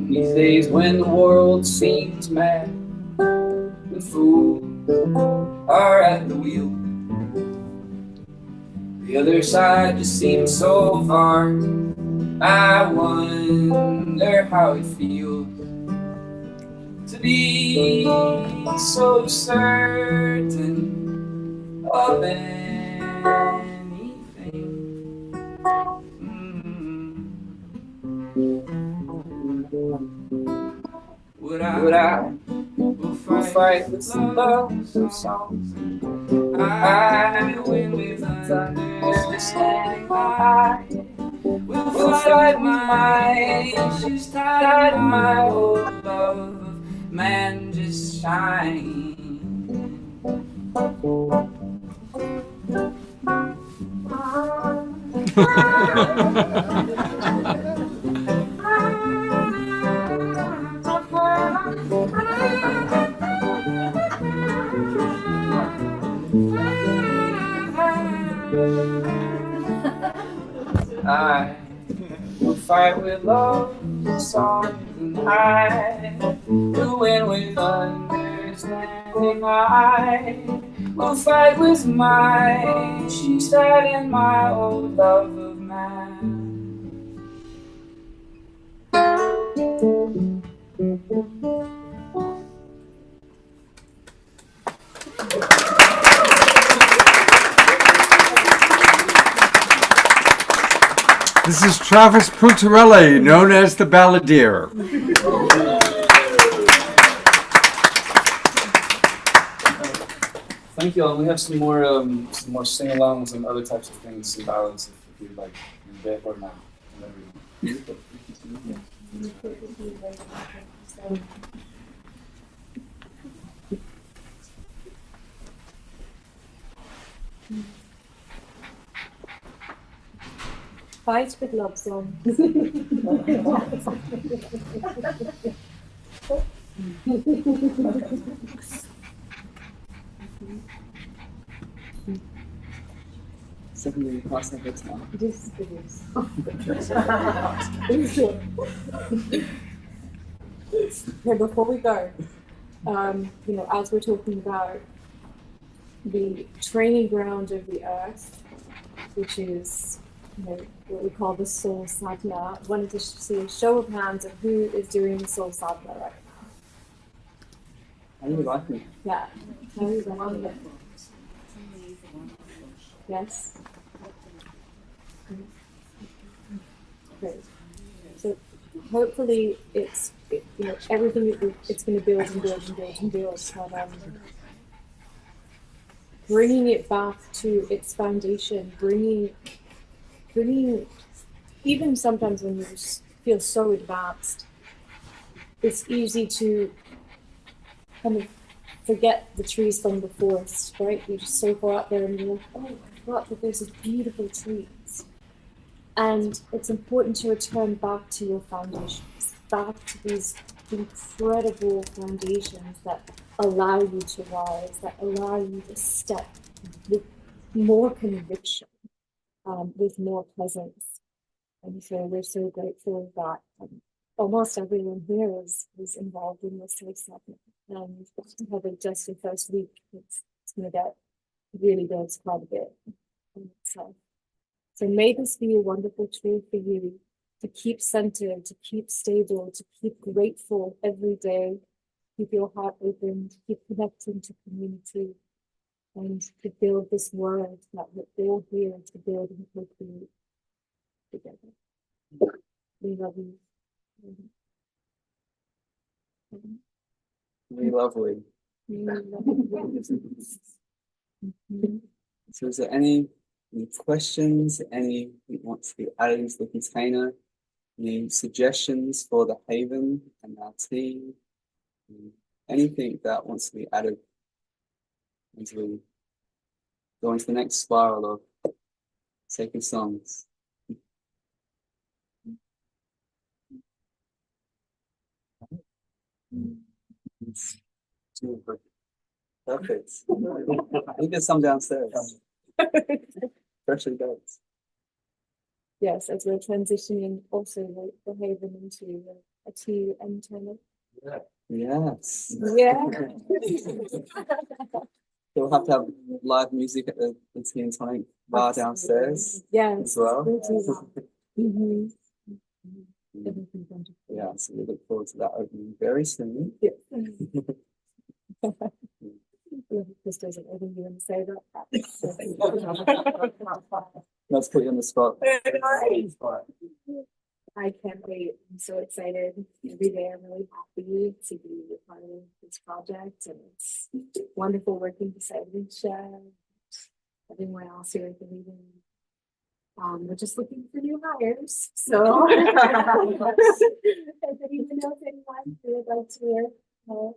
These days when the world seems mad and fools are at the wheel, the other side just seems so far. I wonder how it feels to be so certain of anything. Would I will fight with some love songs. I will win with understanding. I will fight my issues tied in my old love of man just shine. I will fight with love songs, and I will win with understanding. I will fight with my shoes tied in my old love of man. This is Travis Puntarelli, known as the Balladeer. Thank you all. We have some more sing-alongs and other types of things, some ballads if you'd like, in bed or not. Fight with love song. Secondly, cross that gets now. This is Okay, before we go, as we're talking about the training ground of the earth, which is what we call the soul sadhana, I wanted to see a show of hands of who is doing the soul sadhana right now. How do you like me? Yeah. How are you liking it? Yes. Great. So hopefully everything it's going to build and build and build and build, but bringing it back to its foundation, bringing even sometimes when you feel so advanced, it's easy to kind of forget the trees from the forest, right? You're just so far out there and you're like, oh, I forgot that there's these beautiful trees. And it's important to return back to your foundations, back to these incredible foundations that allow you to rise, that allow you to step with more conviction, with more presence. And so we're so grateful that almost everyone here is involved in this safe segment. And probably just the first week, it's going to get really builds quite a bit. So may this be a wonderful tool for you to keep centered, to keep stable, to keep grateful every day, keep your heart open, to keep connecting to community, and to build this world that we're all here to build and co-create together. We love you. Really lovely. We love you. Mhm. So is there any questions, any that want to be added into the container? Any suggestions for the Haven and our team? Anything that wants to be added as we go into the next spiral of sacred songs? Perfect. I think there's some downstairs. Freshly baked. Yes, as we're transitioning also the Haven into a tea and tunnel. Yes. Yeah. We'll have to have live music at the tea and tonic bar downstairs. Yes. As well. Mhm. Yeah, so we look forward to that opening very soon. Yeah. This doesn't even you want to say that. Let's put you on the spot. I can't wait. I'm so excited. Every day I'm really happy to be a part of this project, and it's wonderful working beside Lucia, everyone else here at the meeting. We're just looking for new hires, so if anyone knows anyone who would like to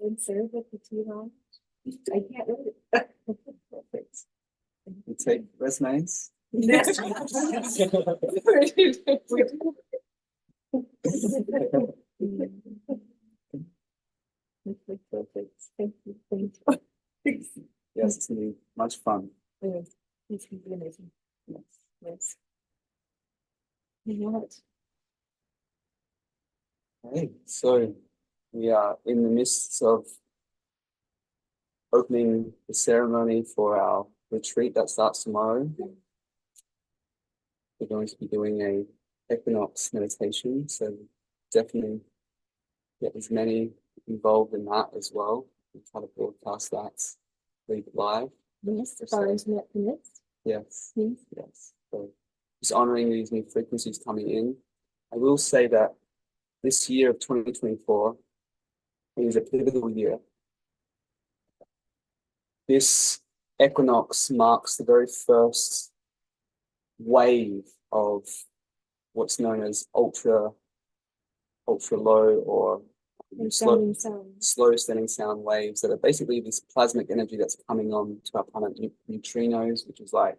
and serve at the tea lounge, I can't wait. Perfect. We take resumes. Yes. Perfect. Thank you. Thank you. Yes, it's gonna be much fun. It's gonna be amazing. Yes. Yes. What? Okay, so we are in the midst of opening the ceremony for our retreat that starts tomorrow. We're going to be doing a equinox meditation, so definitely get as many involved in that as well. We try to broadcast that, leave it live. Yes, if our internet permits. Yes. Yes. Yes. So just honoring these new frequencies coming in. I will say that this year of 2024 is a pivotal year. This equinox marks the very first wave of what's known as ultra low or slow standing sound waves that are basically this plasmic energy that's coming on to our planet, neutrinos, which is like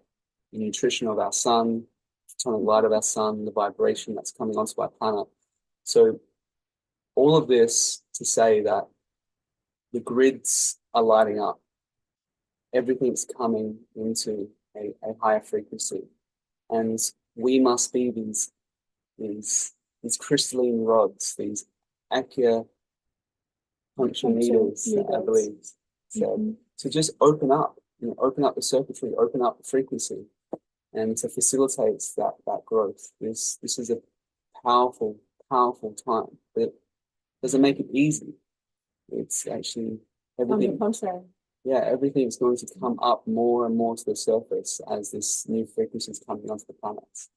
the nutrition of our sun, photonic light of our sun, the vibration that's coming onto our planet. So all of this to say that the grids are lighting up. Everything's coming into a higher frequency. And we must be these crystalline rods, these acupuncture needles, I believe. So to just open up the circuitry, open up the frequency, and to facilitate that growth. This is a powerful time, but it doesn't make it easy. It's actually everything. Yeah, everything's going to come up more and more to the surface as this new frequency is coming onto the planet.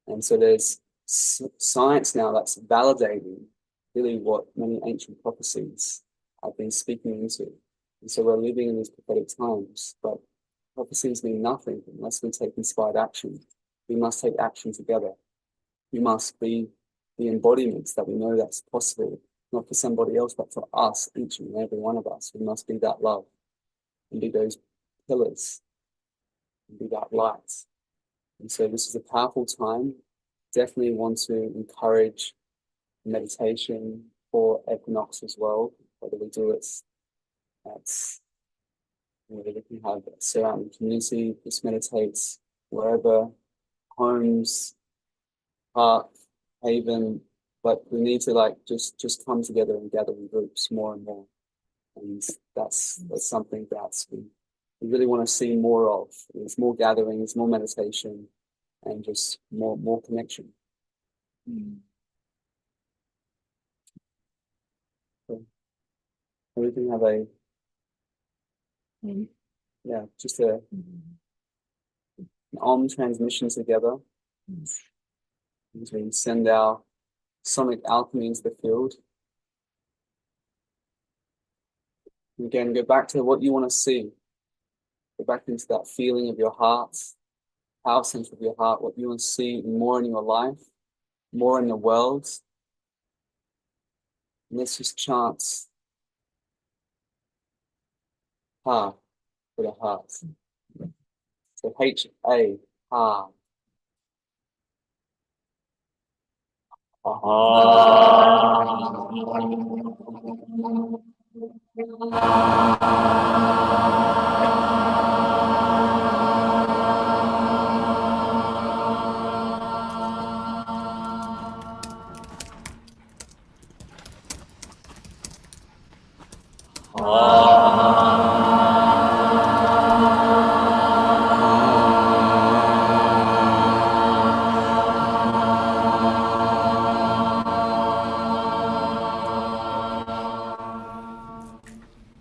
And so there's science now that's validating really what many ancient prophecies have been speaking into. And so we're living in these prophetic times, but prophecies mean nothing unless we take inspired action. We must take action together. We must be the embodiments that we know that's possible, not for somebody else, but for us, each and every one of us. We must be that love and be those pillars and be that light. And so this is a powerful time. Definitely want to encourage meditation for equinox as well, whether we do it at where we can have a surrounding community. This meditates wherever, homes, park, haven, but we need to like just come together and gather in groups more and more. And that's something that we really want to see more of. There's more gatherings, more meditation, and just more connection. So we can have just an Om transmission together. As we send our sonic alchemy into the field. Again, go back to what you want to see. Go back into that feeling of your heart, power center of your heart, what you want to see more in your life, more in the world. And let's just chant Ha for the heart. So H-A, Ha.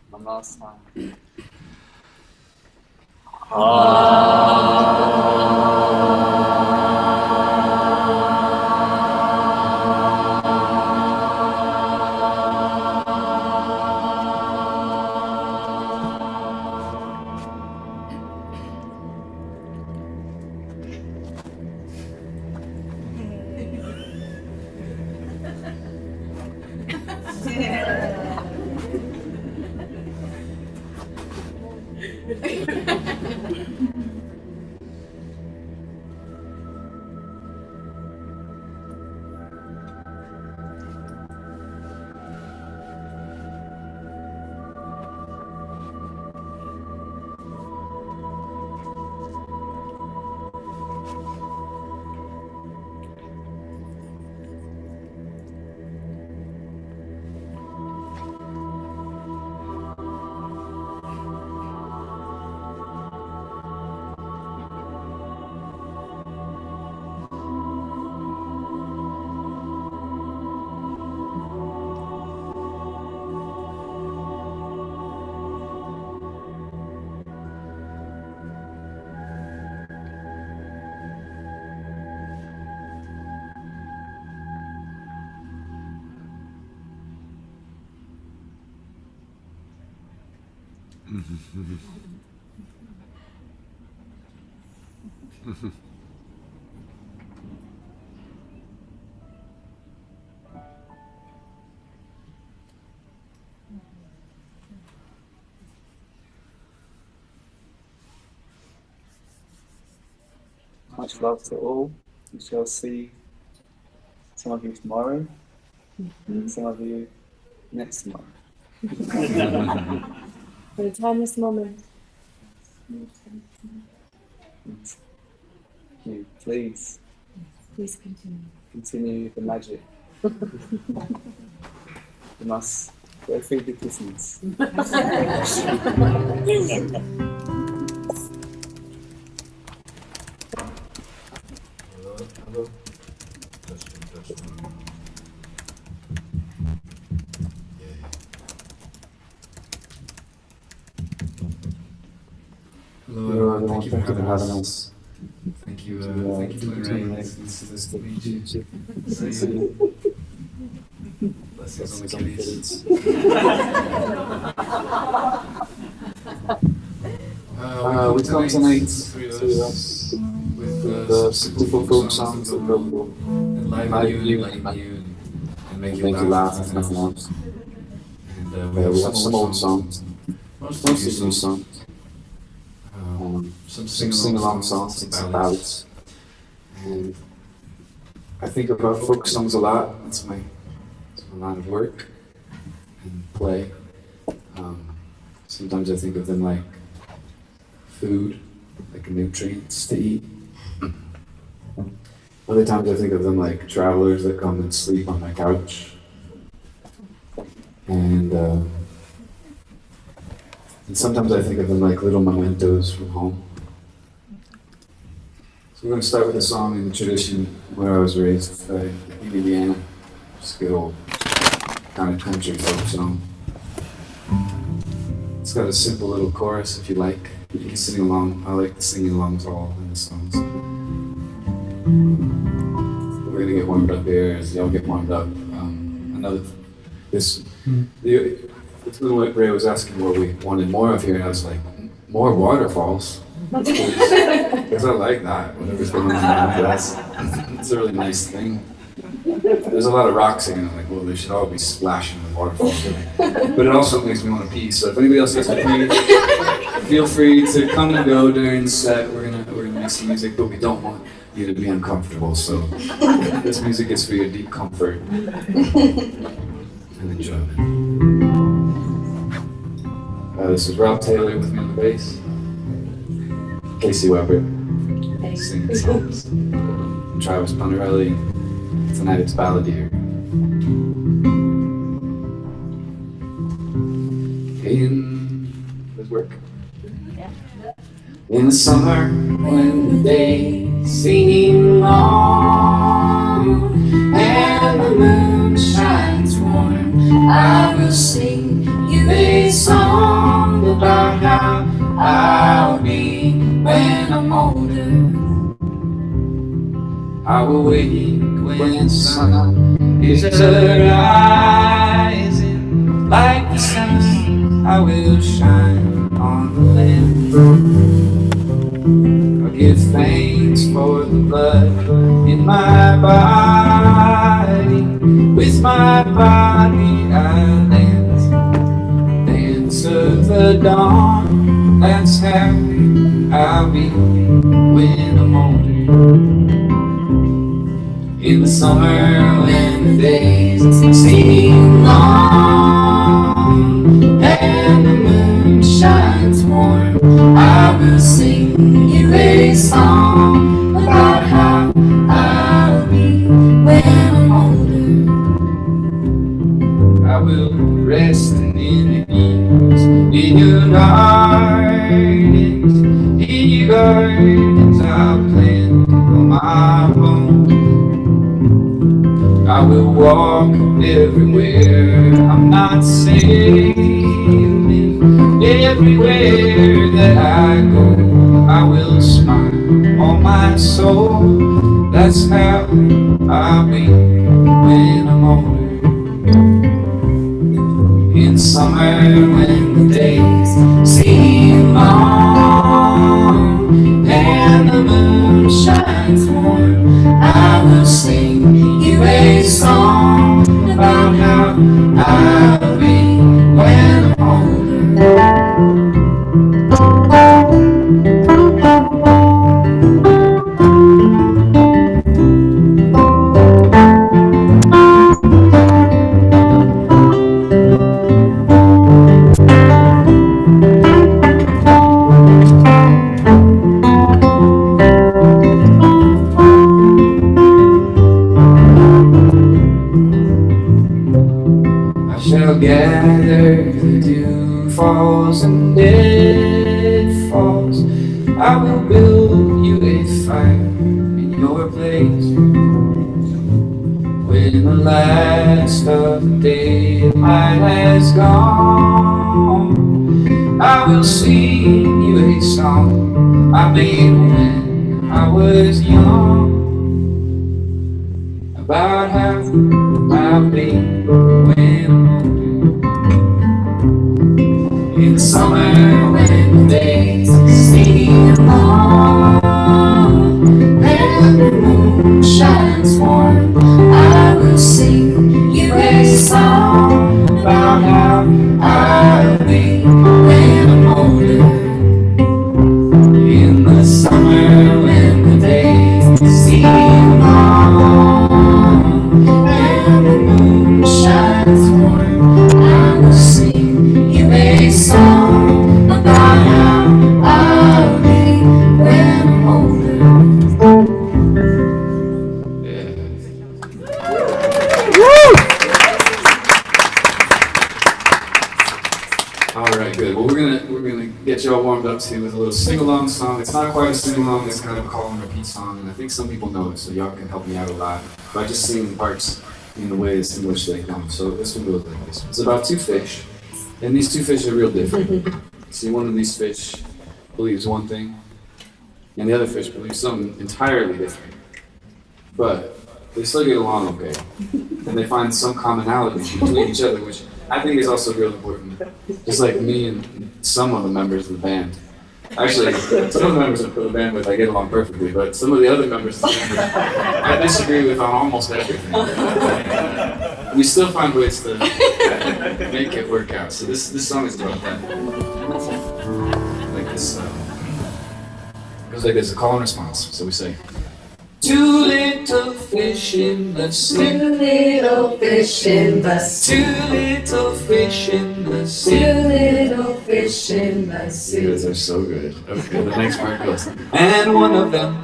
One last time. Much love to all. We shall see some of you tomorrow, and some of you next tomorrow. For a timeless moment. Please continue the magic. You must go feed the kittens. Hello, everyone. Thank you for having us. Thank you for tuning in. Nice to meet you. Blessings on the kitties. We come tonight to us with the simple folk songs that will enliven you and make you laugh if nothing else. And we have some old songs, mostly new songs. Some sing-along songs and ballads. And I think about folk songs a lot. It's my line of work and play. Sometimes I think of them like food, like nutrients to eat. Other times I think of them like travelers that come and sleep on my couch. And sometimes I think of them like little mementos from home. So we're going to start with a song in the tradition where I was raised in Indiana. Just a good old kind of country folk song. It's got a simple little chorus if you like. You can sing along. I like singing along to all in the songs. We're gonna get warmed up here as y'all get warmed up. The little Ray was asking what we wanted more of here, and I was like, more waterfalls. Because I like that. Whatever's going on, it's a really nice thing. There's a lot of rocks here, and I'm like, well, they should all be splashing with waterfalls. But it also makes me want to pee. So if anybody else has to pee, feel free to come and go during the set. We're gonna make some music, but we don't want you to be uncomfortable. So this music is for your deep comfort and enjoyment. This is Rob Taylor with me on the bass. Casey Weber singing songs. And Travis Ponderelli. Tonight it's Balladeer. Does work? In the summer, when the days seem long and the moon shines warm, I will sing you a song about how I'll be when I'm older. I will wake when the sun is rising, like the sun I will shine on the land. I give thanks for the blood in my body, with my body I dance of the dawn, that's happy I'll be when I'm older. In the summer when the days seem long and the moon shines warm, I will sing you a song about how I'll be when I'm older. I will rest in the ease in your gardens, I'll plant on my bones. I will walk everywhere I'm not sailing. Everywhere that I go, I will smile on my soul. That's how I'll be when I'm older. In summer when the days seem long and the moon shines warm, I will sing you a song about how I'll be when I'm older. Gather the dew falls and it falls. I will build you a fire in your place. When the last of the daylight has gone, I will sing you a song I made when I was young, about how I'll be when I'm older. In summer when the days seem long and the moon shines warm, I will sing you a song about how I'll be when I'm older. In the summer when the days seem long and the moon shines warm, I will sing you a song about out to with a little sing-along song. It's not quite a sing-along, it's kind of a call and repeat song, and I think some people know it, so y'all can help me out a lot by just singing parts in the ways in which they come. So this one goes like this. It's about two fish, and these two fish are real different. See, one of these fish believes one thing, and the other fish believes something entirely different. But they still get along okay, and they find some commonality between each other, which I think is also real important. Just like me and some of the members of the band. Actually, some of the members of the band with I get along perfectly, but some of the other members of the band I disagree with on almost everything. We still find ways to make it work out. So this song is about that. Like this, it goes like this, a call and response. So we say, two little fish in the sea. Two little fish in the sea. Two little fish in the sea. Two little fish in the sea. You guys are so good. Okay, the next part goes. And one of them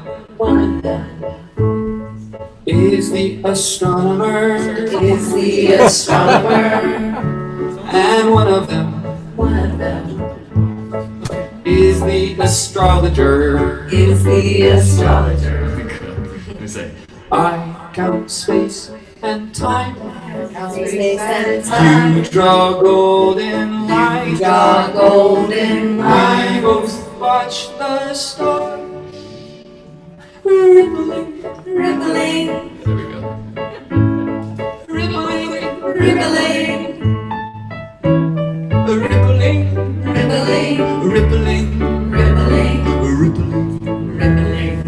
is the astronomer. Is the astronomer. And one of them is the astrologer. Is the astrologer. We say, I count space and time. Space and time. You draw golden light. You draw golden I light. both watch the stars rippling, Rippling, There we go. rippling, Rippling, rippling, rippling, rippling. rippling.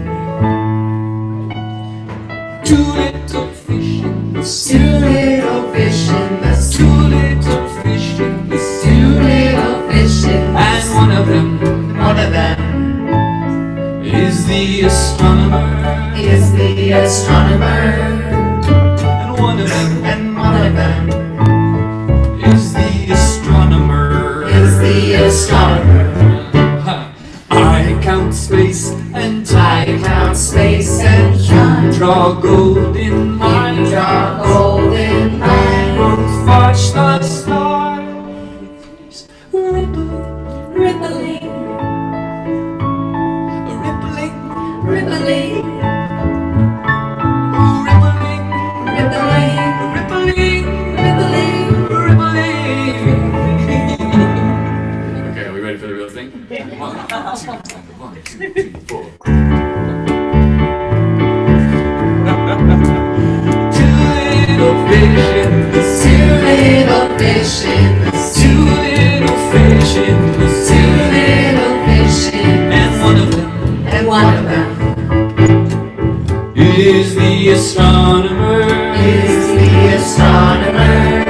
Two little fish in the sea. Two little fish in the sea. Two little fish in the sea. Two little fish in the And sea. one of them is the astronomer. Is the astronomer. And one of them Is the astronomer. Is the astronomer. I count space and time. I count space and time. Draw golden lines. Draw golden lines. Watch the stars rippling, Rippling, rippling, rippling, rippling, rippling, rippling, rippling. Okay, are we ready for the real thing? 1, 2, 4. Two little fish in the sea. Two little fish in the sea. Two little fish in the sea. Two little fish in the And one of them And one of them is the astronomer. is the astronomer.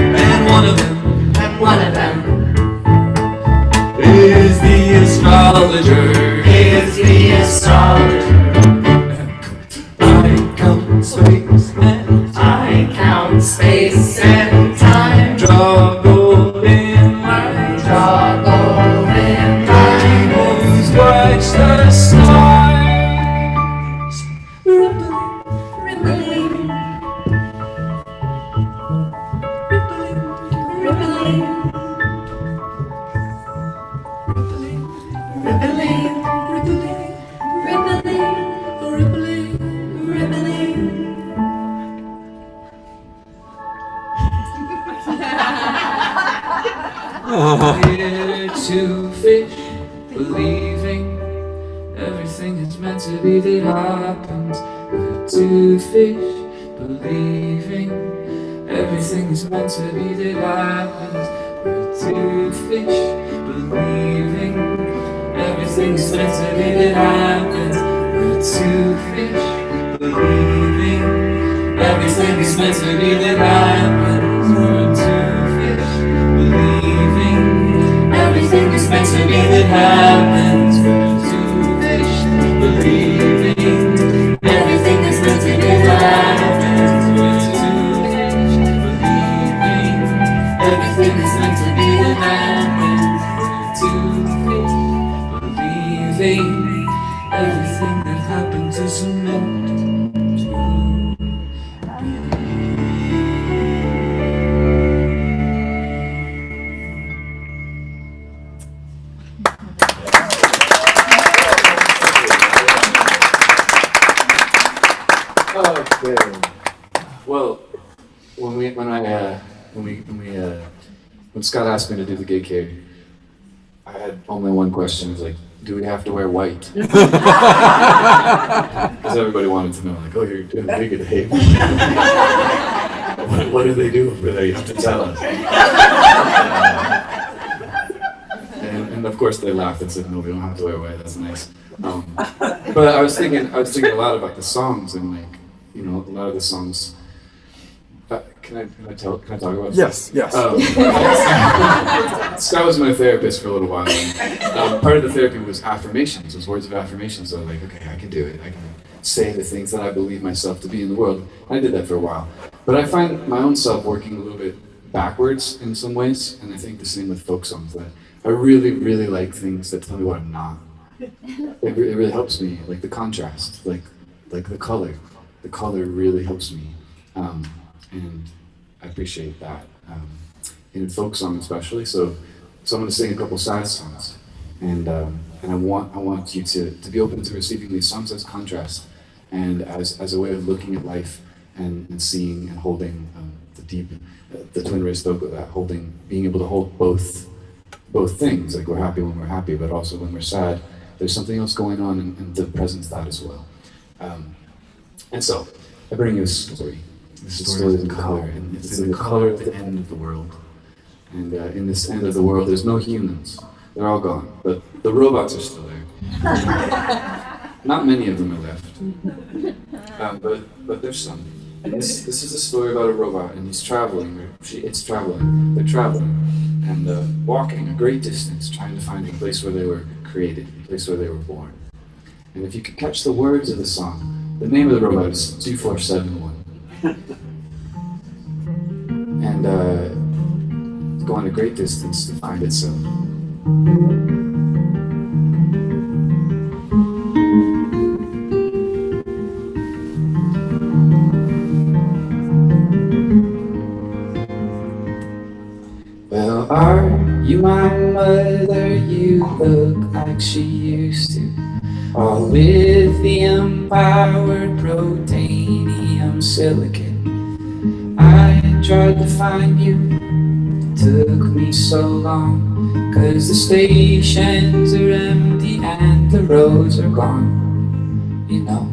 And one of them And one of them is the astrologer. is the astrologer. I count space and I count space and time. draw golden lines. Draw golden lines. Always watch the stars rippling, Rippling, rippling, rippling, rippling, rippling. Here two fish believing everything is meant to be that happens. We're two fish believing everything is meant to be that happens. We're two fish believing everything is meant to be that happens. We're two fish believing everything is meant to be that happens. We're two fish believing everything is meant to be that happens. We're two fish believing everything is meant to be that happens. We're two fish believing everything is meant to be that happens. We're two fish believing everything that happens is meant to be. Okay. Well, when Scott asked me to do the gig here, I had only one question. It was like, do we have to wear white? Because everybody wanted to know, like, oh, you're doing a gig at Haven. What do they do over there? You have to tell us. And of course they laughed and said, no, we don't have to wear white. That's nice. But I was thinking a lot about the songs and like, you know, a lot of the songs. Can I talk about? Yes, yes. Scott was my therapist for a little while. And, part of the therapy was affirmations, was words of affirmation. So like, okay, I can do it. I can say the things that I believe myself to be in the world. I did that for a while. But I find my own self working a little bit backwards in some ways. And I think the same with folk songs, that I really, really like things that tell me what I'm not. It really helps me, like the contrast, like the color. The color really helps me. And I appreciate that, in folk song especially. So I'm going to sing a couple sad songs, and I want you to be open to receiving these songs as contrast, and as a way of looking at life and seeing and holding the twin race though, being able to hold both things. Like we're happy when we're happy, but also when we're sad, there's something else going on, and the presence of that as well. And so I bring you a story. This story is in color, and it's in the color of the end of the world. And in this end of the world, there's no humans. They're all gone, but the robots are still there. Not many of them are left, but there's some. And this is a story about a robot, and he's traveling, it's traveling, they're traveling, and walking a great distance, trying to find a place where they were created, a place where they were born. And if you could catch the words of the song, the name of the robot is 2471. And it's going a great distance to find itself. Well, are you my mother? You look like she used to. All with the empowered protanium silicate. I tried to find you, it took me so long, 'cause the stations are empty and the roads are gone, you know.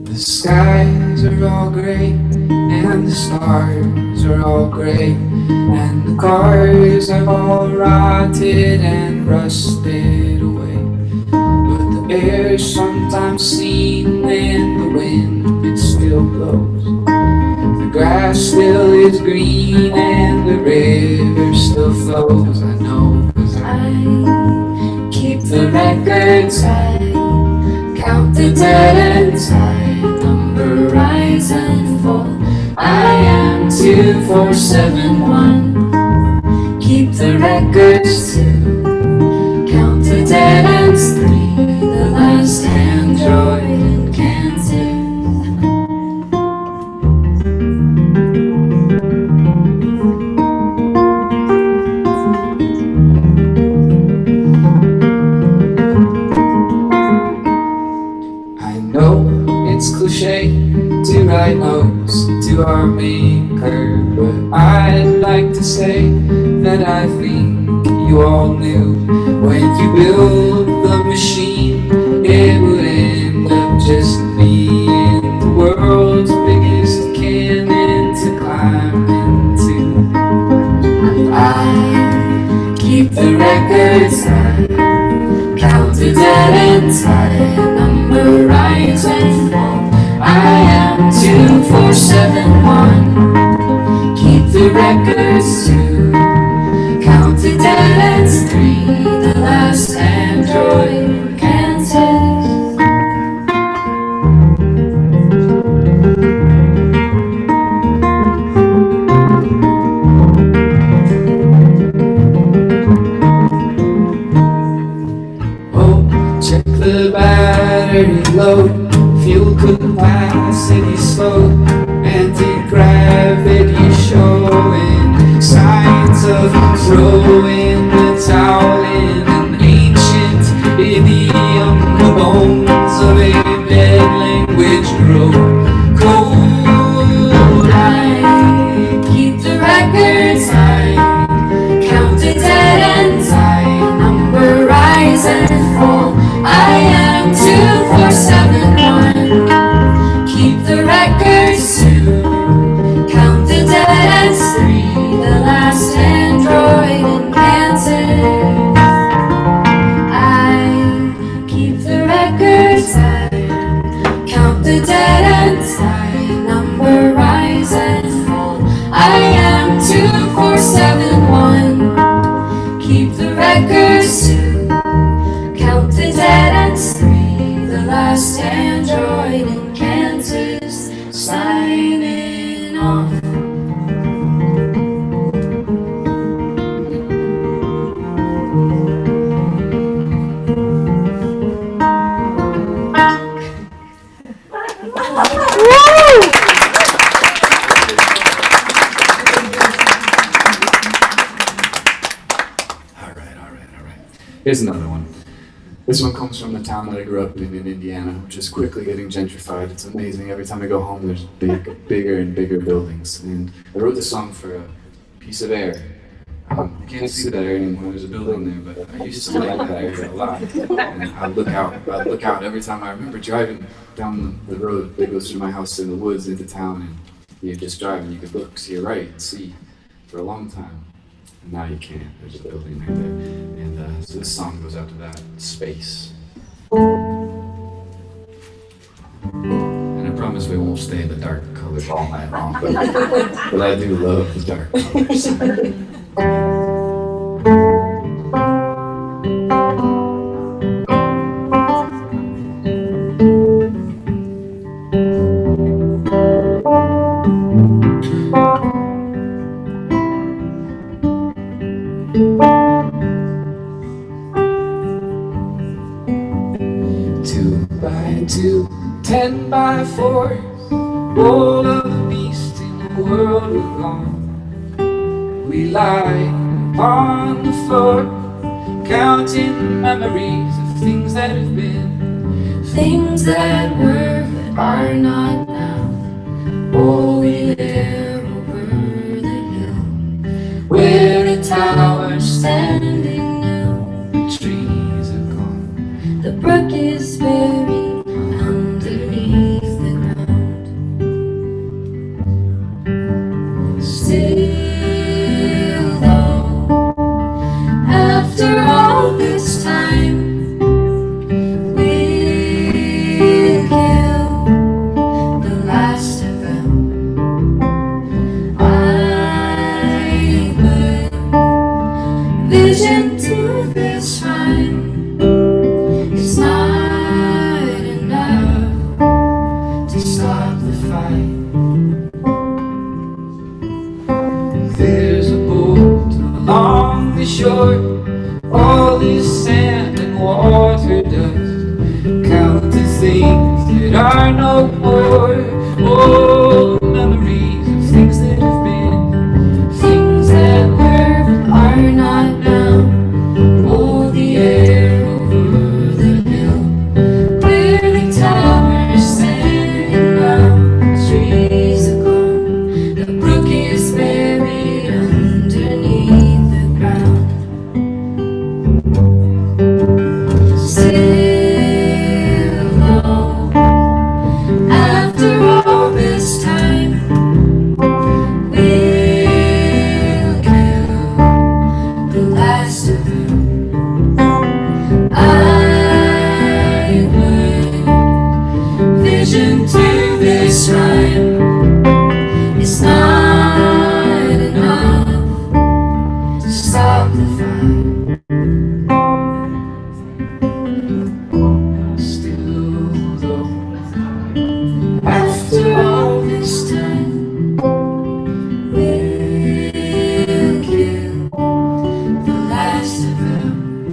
The skies are all gray and the stars are all gray, and the cars have all rotted and rusted away. But the air's sometimes seen and the wind, it still blows. The grass still is green and the river still flows. I know, 'cause I keep the records, I count the dead ends, I number rise and fall. I am 2471. Keep the records 2, count the dead ends 3, the last android in Kansas. I know it's cliche to write notes to our maker, but I'd like to say that I think you all knew when you built the machine, it would end up just being the world's biggest cannon to climb into. I keep the records, I count the dead ends, I number rise and fall. I am 2471. Keep the records 2, count the dead ends 3, the last android in Kansas. Oh, check the battery load. Fuel capacity slow, anti-gravity showing. the dead end sign, number rise and fall. I am 2471. Keep the records 2. Count the dead ends 3. The last android in Kansas signing off. Here's another one. This one comes from the town that I grew up in Indiana, which is quickly getting gentrified. It's amazing. Every time I go home, there's bigger and bigger buildings. And I wrote this song for a piece of air. You can't see that area anymore. There's a building there, but I used to like that area a lot. And I'd look out every time. I remember driving down the road that goes through my house in the woods into town, and you just drive and you could look to your right and see for a long time. And now you can't. There's a building right there. And so this song goes out to that space. And I promise we won't stay in the dark colors all night long, but I do love the dark colors. Two 10 by 4, all of the beast in the world are gone. We lie upon the floor, counting memories of things that have been, Things that were but are not now. Oh, we live over the hill where a tower's standing now. the trees are gone. The brook is buried underneath the ground. Still though, after all this time, we'll kill the last of them. I put vision to this rhyme. It's not enough to stop the fight. There's a boat along the shore, all this sand and water dust. Count the things that are no more, old memories of things that have been, Things that were but are not now. Oh, the air over the hill where the tower's standing now. Trees are gone, the brook is buried underneath the ground. Still though, after all this time, we'll kill the last of them. I put vision to this rhyme. It's not enough to stop the fight. still though. After all this time, we'll kill the last of them.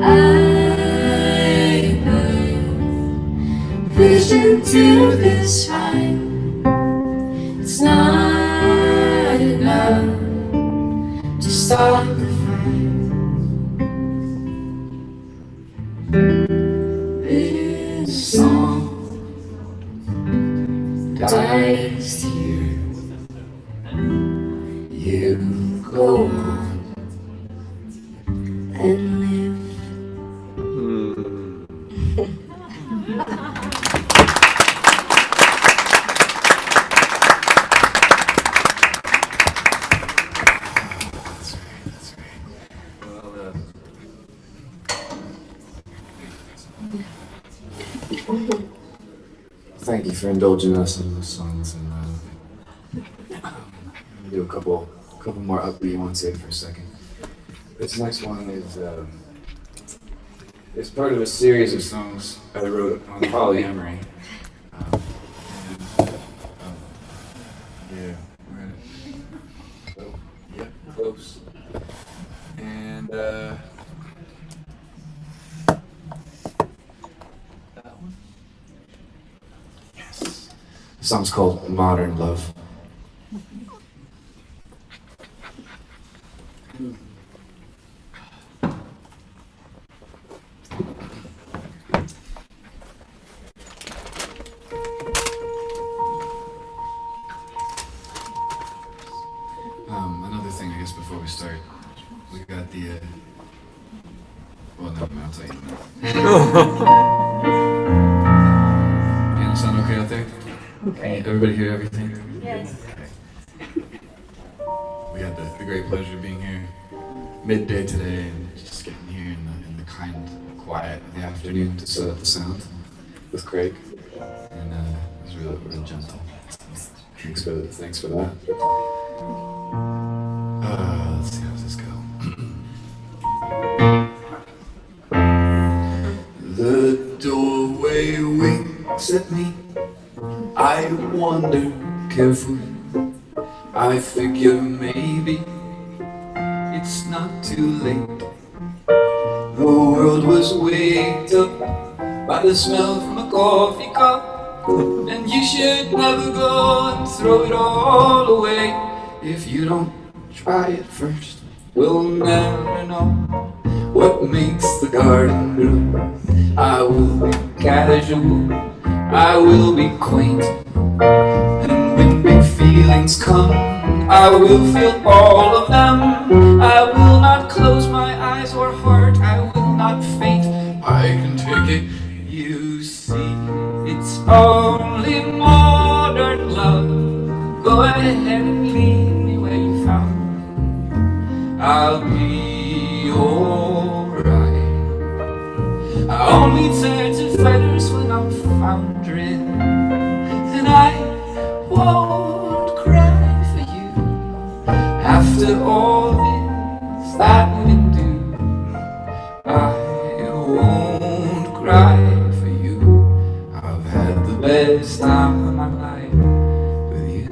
I put vision to this rhyme. It's not enough to stop the fight. This song dies here. You go on and live. thank you for indulging us in those songs, and do a couple more upbeat ones here for a second. This next one is part of a series of songs I wrote on polyamory. Yeah, we're at it. So, yeah, close. And that one. Yes. The song's called Modern Love. Another thing, I guess, before we start, we got the, well, no, I'll tell you now. Piano sound okay out there? Okay. Everybody hear everything? Yes. We had the great pleasure of being here midday today and just getting here in the kind quiet of the afternoon to set up the sound with Craig. And it was really gentle. Thanks for that. Let's see, how does this go? The doorway winks at me. I wander carefully. I figure maybe it's not too late. The world was waked up by the smell from a coffee cup. And you should never go and throw it all away. If you don't try it first, we'll never know what makes the garden grow. I will be casual, I will be quaint. And when big feelings come, I will feel all of them. I will not close my eyes or heart, I will not faint. I can take it, you see. It's only modern love. Go ahead and leave me where you found me. I'll be alright. I only turn to feathers when I'm foundering. And I won't cry for you. After all this that we do, I won't cry. Best time of my life with you.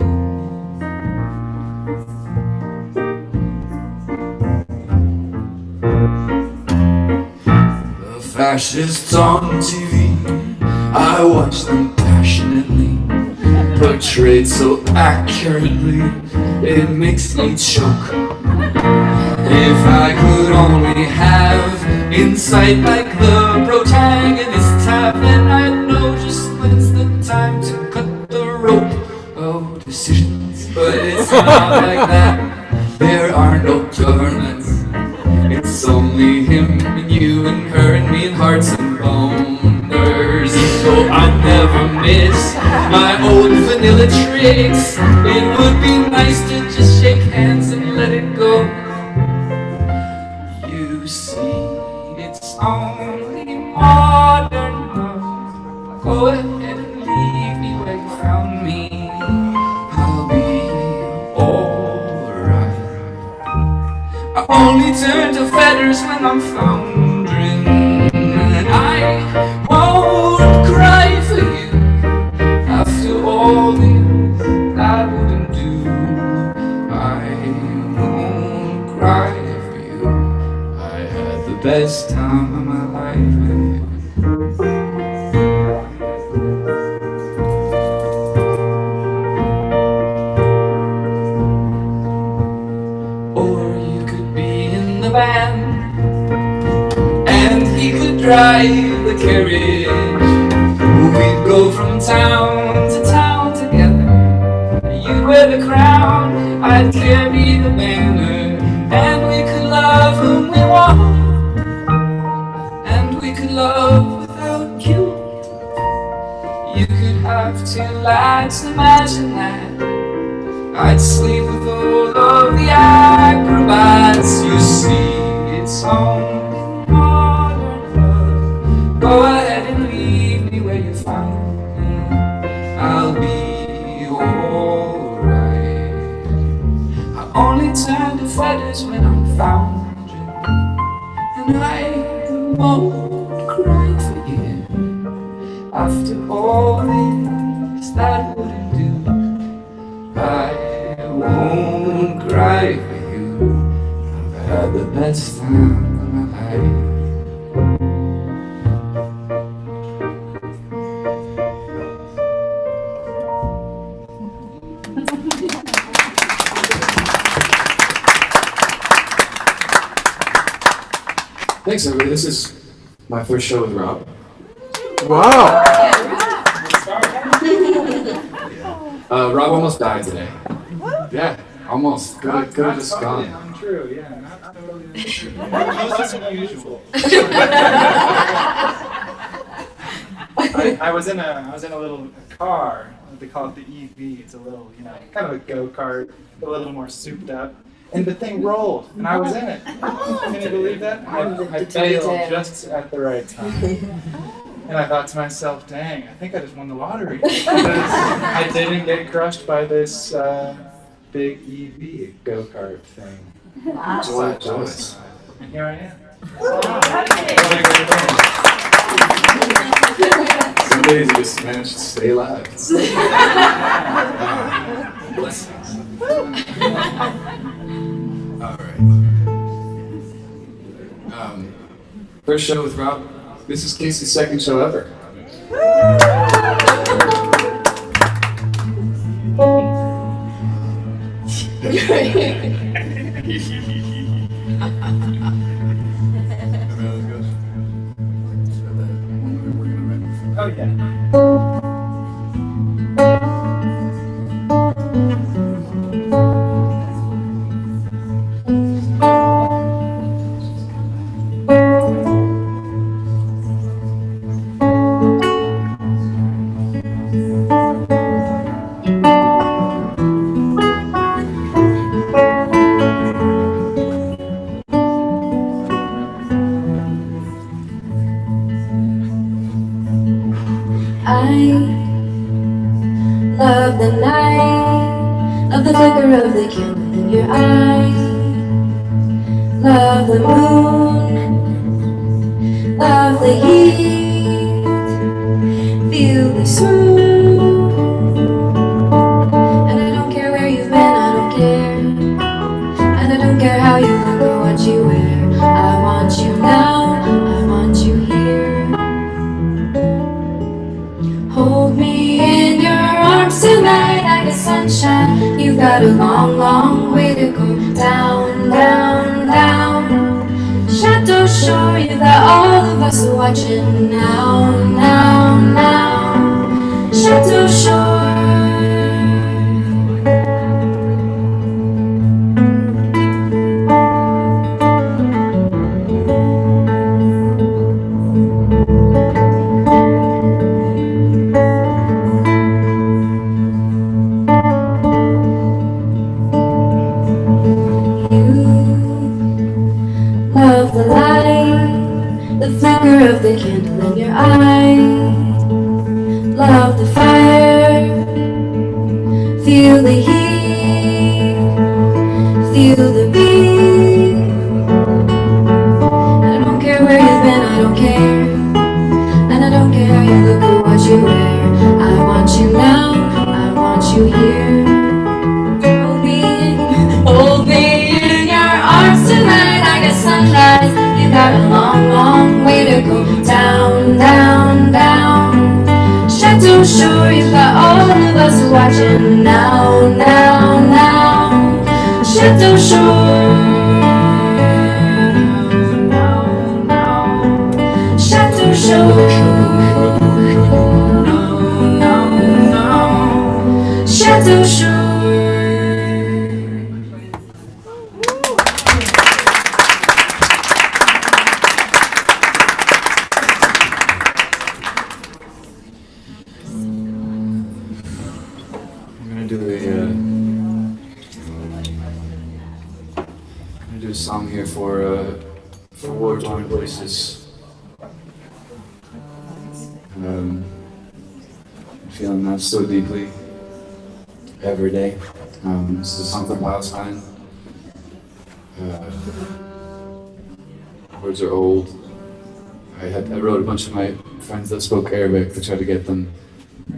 The fascists on TV, I watch them passionately, portrayed so accurately, it makes me choke. If I could only have insight like the protagonist have, then I'd know just when's the time to cut the rope. Oh, decisions, but it's not like that. There are no governments. It's only him and you and her and me and hearts and boners. So I never miss my old vanilla tricks. It would be nice to just shake hands and let it go. You see, it's only modern love. Go ahead and leave me where you found me. I'll be alright. I only turn to feathers when I'm foundering. And I won't cry for you. After all this, I wouldn't do. I won't cry for you. I had the best time of my life with you. Or you could be in the band, and he could drive the carriage. We'd go from town to town together. You'd wear the crown, I'd carry the banner. And we could love whom we want, and we could love without guilt. You could have two lives, imagine that. I'd sleep with all of the acrobats. You see, it's only modern love. Go ahead and leave me where you found me. the feathers when I'm found, and I won't cry for you. After all this, that wouldn't do. I won't cry for you. I've had the best time of my life. Thanks, everybody. This is my first show with Rob. Wow. Rob almost died today. Yeah, almost. Could have just gone. Untrue, yeah. Not totally untrue. Most unusual. I was in a little car. They call it the EV. It's a little, kind of a go-kart, a little more souped up. And the thing rolled, and I was in it. Can you believe that? I failed just at the right time. And I thought to myself, dang, I think I just won the lottery. Because I didn't get crushed by this big EV go-kart thing. Wow. Joy. And here I am. Some days you just manage to stay alive. Blessings. All right. First show with Rob. This is Casey's second show ever. Oh yeah. Love the night, love the flicker of the candle in your eye. Love the moon, love the heat, feel the swoon. And I don't care where you've been, I don't care. And I don't care how you look or what you wear. I want you now, I want you here. Hold me in your arms tonight, I get sunshine. You've got a long, long way to go. Down, down, down. Chateau Shore, you've got all of us watching now, now, now. Chateau Shore. Love the light, the flicker of the candle in your eye. Love the fire, feel the heat, feel the beat. I don't care where you've been, I don't care. And I don't care how you look or what you wear. I want you now, I want you here. Hold me in your arms tonight, I get sunrise. You got a long, long way to go. Down, down, down. Chateau Shore, you've got all of us watching now, now, now. Chateau Shore. Chateau Shore. Chateau Shore. Do a song here for war-torn places. I'm feeling that so deeply every day. This is a song for Palestine. Words are old. I wrote a bunch of my friends that spoke Arabic to try to get them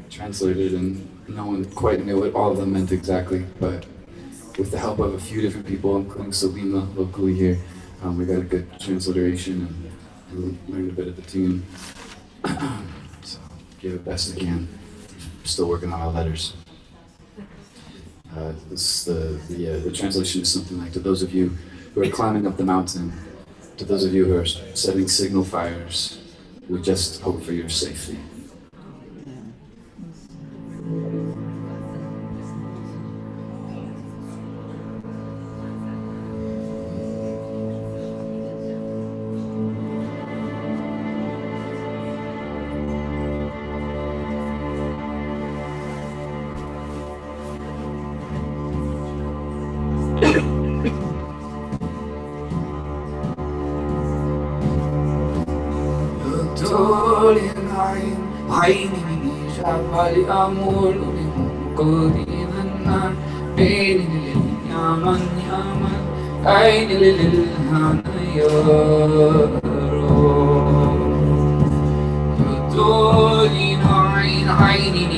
translated, and no one quite knew what all of them meant exactly. But with the help of a few different people, including Salima locally here, we got a good transliteration and learned a bit of the tune. So give it best I can. Still working on our letters. The translation is something like, to those of you who are climbing up the mountain, to those of you who are setting signal fires, we just hope for your safety. عيني شغال أمول قلبي ظنان بيني يا من عيني للهنا يطولين عيني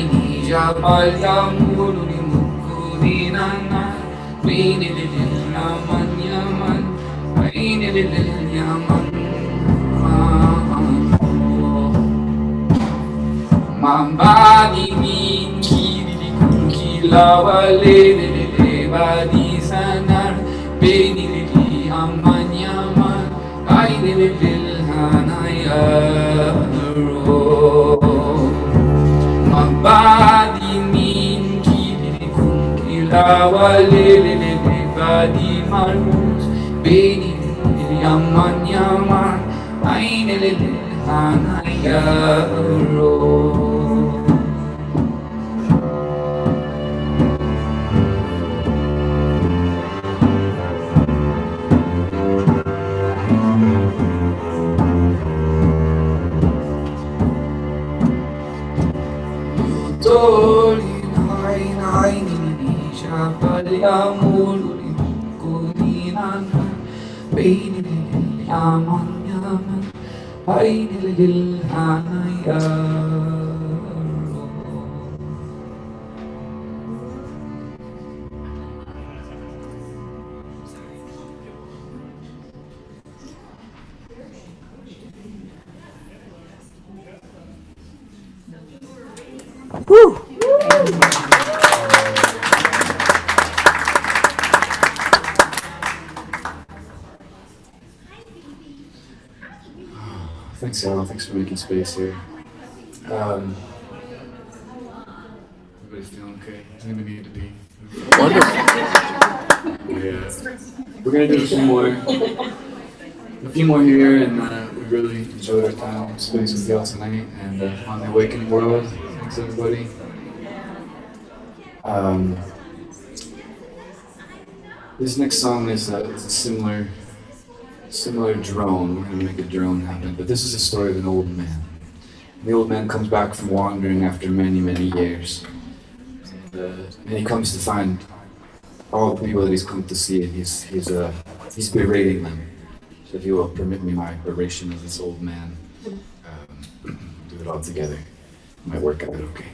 جبال أمول قلبي ظنان بيني يا من عيني للهنا Mambadi min kiri kila wale le badi sanar beni li aman yaman aine le hanaya ro Mambadi min kiri kila wale le badi marmus beni li aman yaman aine le hanaya ro عيني شعب الأمول لكونينا بين اليمن يمن بين الهنايا Woo! Thanks, Alan. Thanks for making space here. Everybody feeling okay? Anybody need to be? Wonderful. Yeah. We're gonna do a few more here, and we really enjoyed our time in space with y'all tonight, and on the Awakening World. Thanks, everybody. This next song is a similar drone. We're gonna make a drone happen, but this is a story of an old man. The old man comes back from wandering after many, many years, and he comes to find all the people that he's come to see, and he's berating them. So if you will permit me my beration of this old man, do it all together. It might work out okay.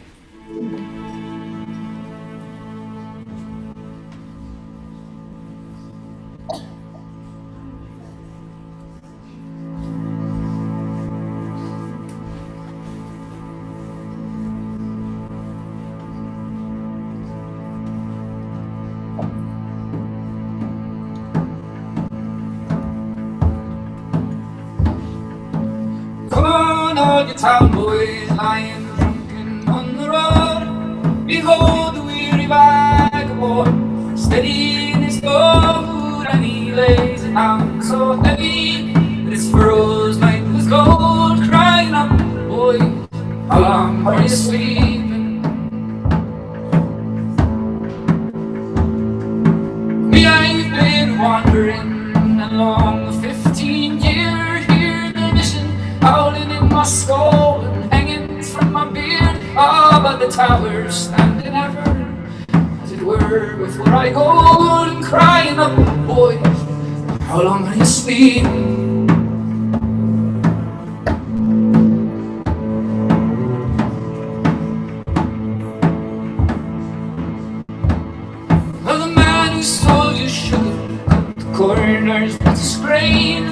All you town boys lying drunken on the road. Behold the weary vagabond, steady in his boat, and he lays it down so heavy that his furrows like with gold, crying out, boy, how long are you sleeping? Me, I've been wandering along the 15-year here in the mission, howling in my skull and hanging from my beard. Ah, but the towers standing ever, as it were, before I go and crying up, boy, How long will you sleep? Well, the man who sold you sugar cut the corners with his grain,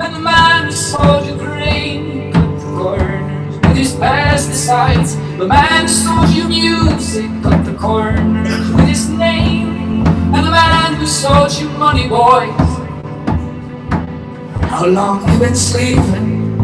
and the man who sold you grain cut the corners with his pesticides. The man who sold you music cut the corners with his name, and the man who sold you money, boys. How long you been sleeping?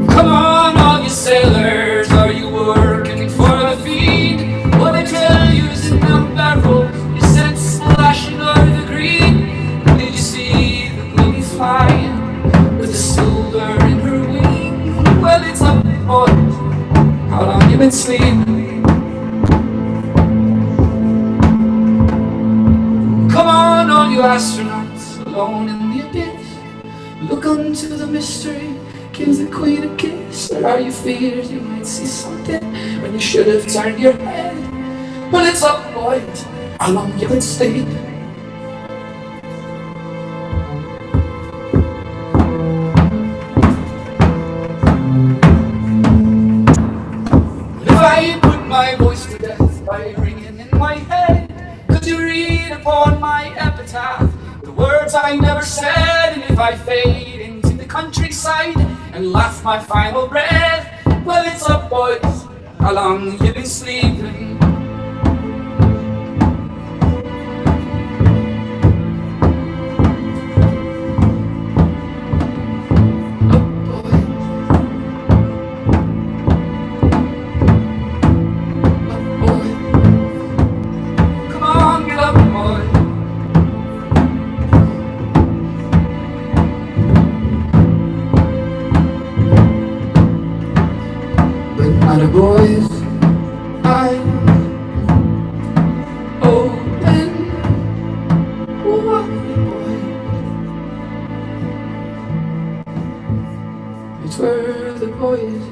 Come on, all you sailors, are you working for the feed? What they tell you is in the barrels, you said splashing over the green. Did you see the lily flying with the silver in her wing? Well, it's up, boys. How long you been sleeping? Come on, all you astronauts alone in the abyss, look unto the mystery, give the queen a kiss. Or are you feared you might see something when you should have turned your head? Well, it's up, boys. How long you been sleeping? If I put my voice to death by ringing in my head, could you read upon my epitaph the words I never said? And if I fade into the countryside and laugh my final breath, well, it's up, boys. How long you been sleeping? Come on, get up, boy. But not a boy's eyes open wide, boy. It's where the boys.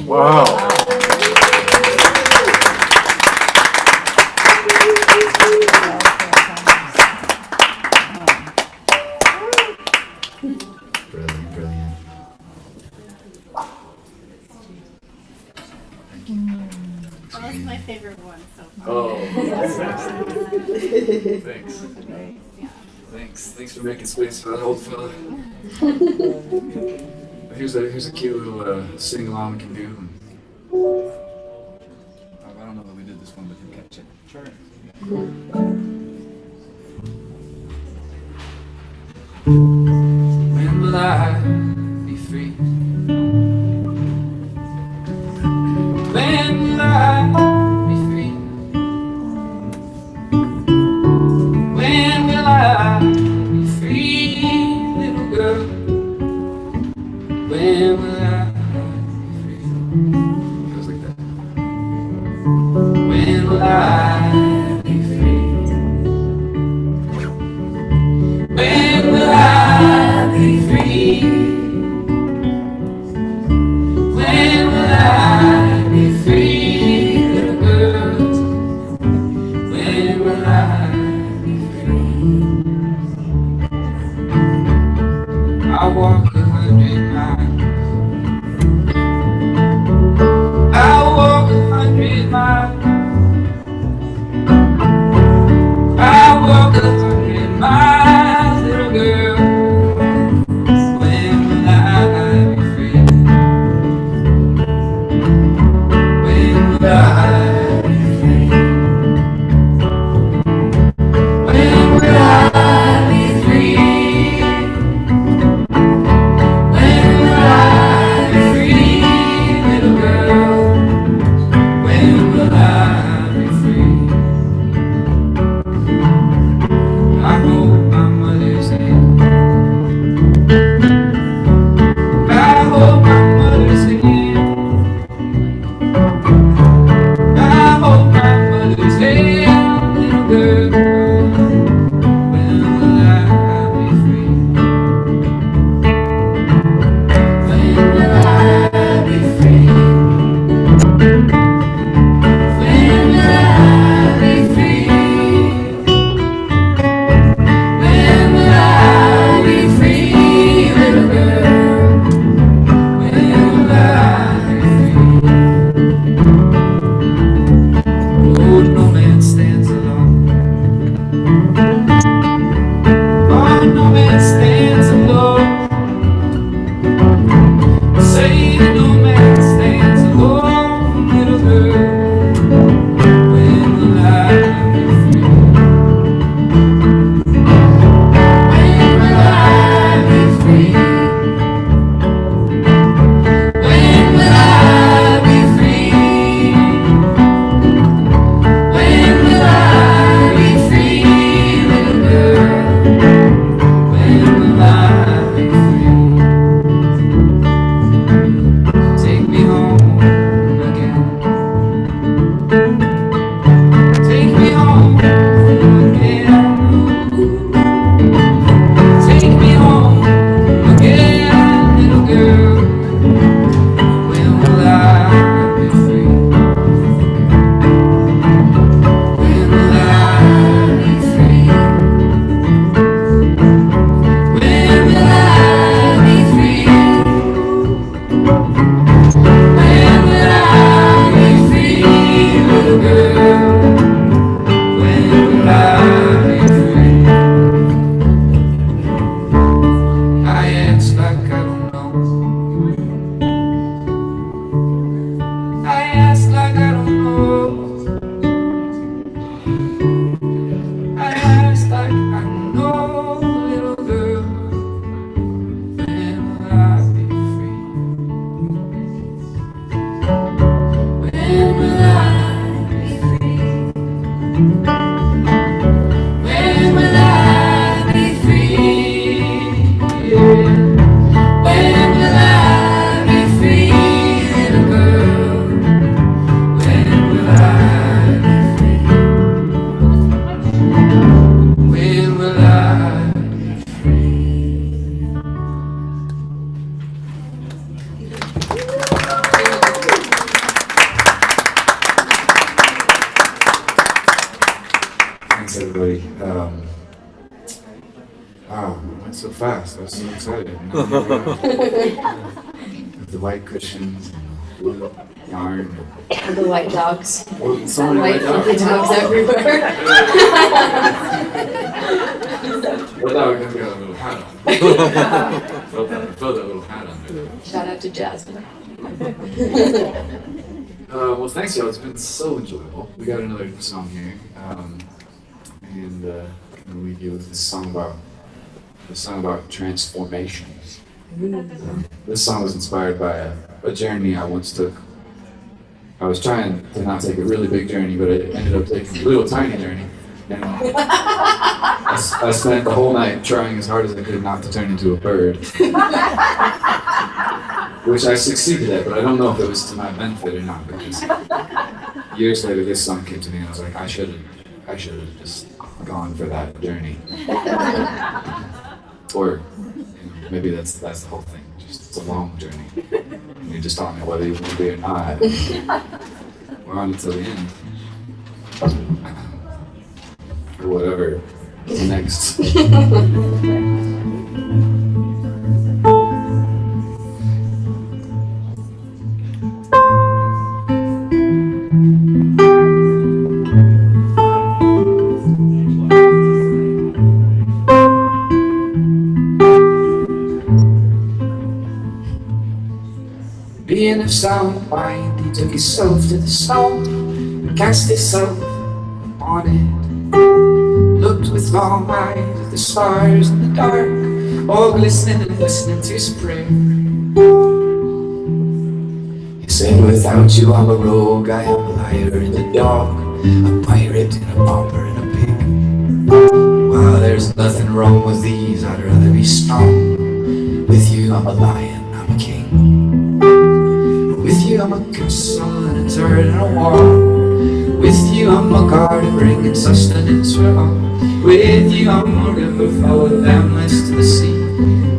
Wow. Brilliant, brilliant. That was my favorite one so far. Oh, thanks. Thanks for making space for that old fella. Here's a cute little sing along we can do. I don't know that we did this one, but you catch it. Sure. When will I be free? When will I be free? When will I be free, little girl? When will I be free? Goes like that. When will I be free? When will I be free? When will I be free, little girl? When will I be free? I walk 100 miles. I walk 100 miles. I walk 100 miles, little girl. When will I be free? When will I be free? When will I be free? When will I be free, little girl? When will I be free? I hold my mother's hand. I hold my mother's hand. I hold my mother's hand, little girl. When will I be free? Thanks, everybody. Wow, went so fast. I was so excited. With the white cushions and blue yarn. And the white dogs. Oh, so many White white fluffy dogs. dogs everywhere. I thought I was gonna get a little hat on. Felt that little hat on there. Shout out to Jasmine. Well, thanks, y'all. It's been so enjoyable. We got another song here, and gonna leave you with this song about transformation. This song was inspired by a journey I once took. I was trying to not take a really big journey, but I ended up taking a little tiny journey. And I spent the whole night trying as hard as I could not to turn into a bird. Which I succeeded at, but I don't know if it was to my benefit or not, because years later this song came to me and I was like, I should have just gone for that journey. Or maybe that's the whole thing. Just it's a long journey. And you're just on it whether you want to be or not. We're on it till the end. Or whatever is next. Being of sound mind, he took himself to the stone and cast himself on it. Looked with long eyes at the stars in the dark, all glistening and listening to his prayer. He said, without you I'm a rogue, I am a liar and a dog, a pirate and a pauper and a pig. While there's nothing wrong with these, I'd rather be strong. With you I'm a lion, I'm a king. With you I'm a castle and a turret and a wall. With you I'm a garden bringing sustenance for all. With you I'm a river full of endless to the sea.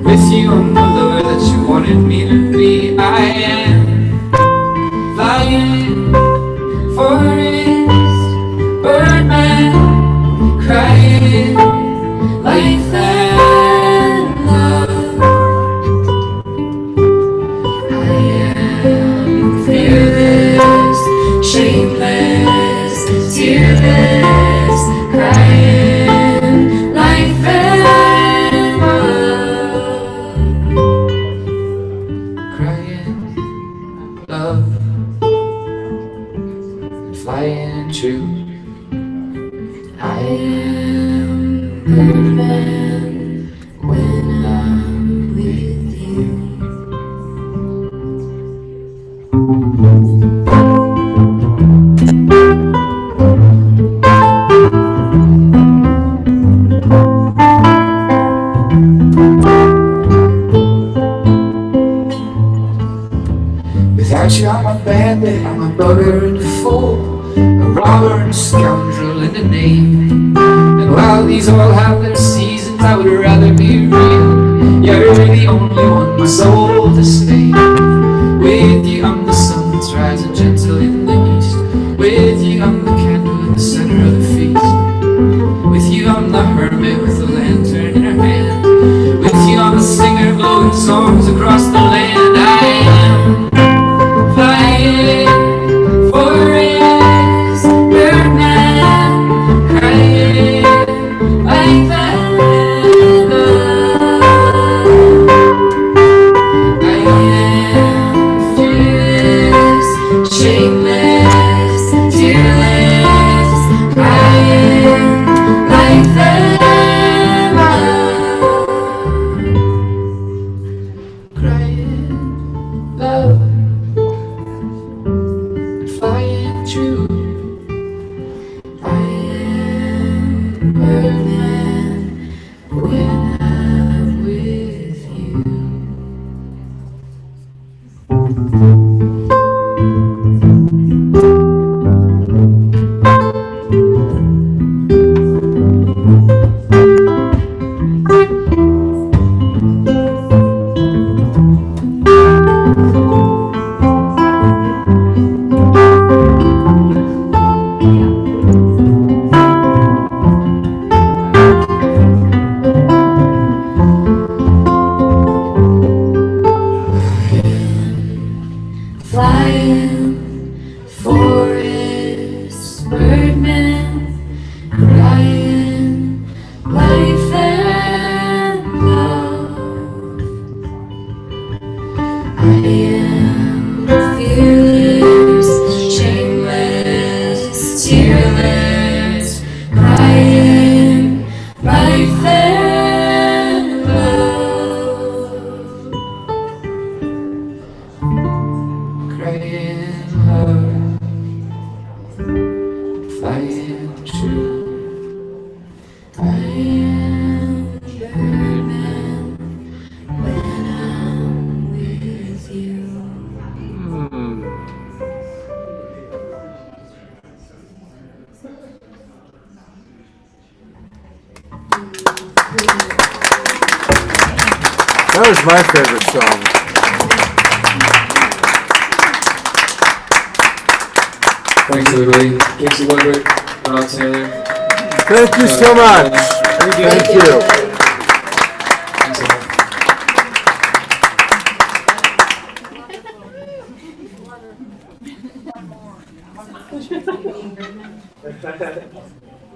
With you I'm the lover that you wanted me to be. I am flying forest, birdman, crying life and love. I am fearless, shameless, tearless, crying life and love. Crying love and flying true. I am Birdman when I'm with you. Without you I'm a bandit, I'm a bugger and a fool, a robber and a scoundrel and a knave. And while these all have their seasons, I would rather be real. You're the only one my soul to stay. With you I'm the sun that's rising gentle in the east. With you I'm the candle in the center of the feast. With you I'm the hermit with the lantern in her hand. With you I'm the singer blowing songs across the land. I am flying forest, birdman, crying like that love. Birdman, lion, life and love. I am fearless, shameless, tearless, crying, life and love. Crying love, flying true. I am Birdman when I'm with you. That was my favorite song. Thanks, everybody. Casey Woodward, Rob Taylor. Thank you so much. Thank you. Thanks, everyone.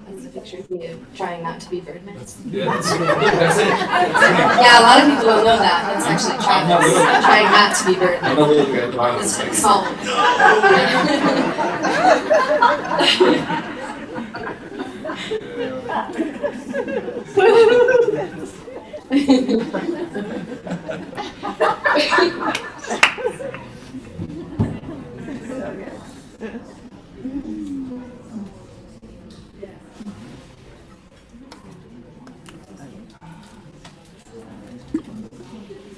That's a picture of you trying not to be Birdman. Yeah, that's it. Yeah, a lot of people don't know that. That's actually trying not to be Birdman. I'm a little bit wild. It's solid.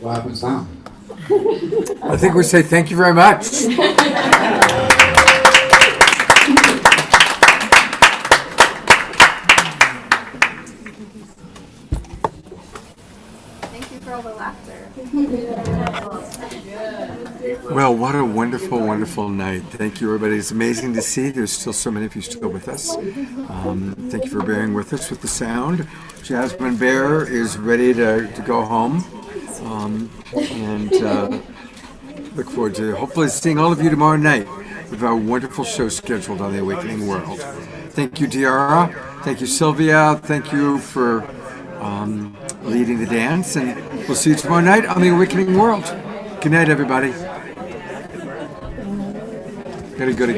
What happens now? I think we say thank you very much. Thank you for all the laughter. Well, what a wonderful, wonderful night. Thank you, everybody. It's amazing to see. There's still so many of you still with us. Thank you for bearing with us with the sound. Jasmine Bear is ready to go home. And look forward to hopefully seeing all of you tomorrow night with our wonderful show scheduled on the Awakening World. Thank you, Diara. Thank you, Sylvia. Thank you for leading the dance. And we'll see you tomorrow night on the Awakening World. Good night, everybody. Gotta go to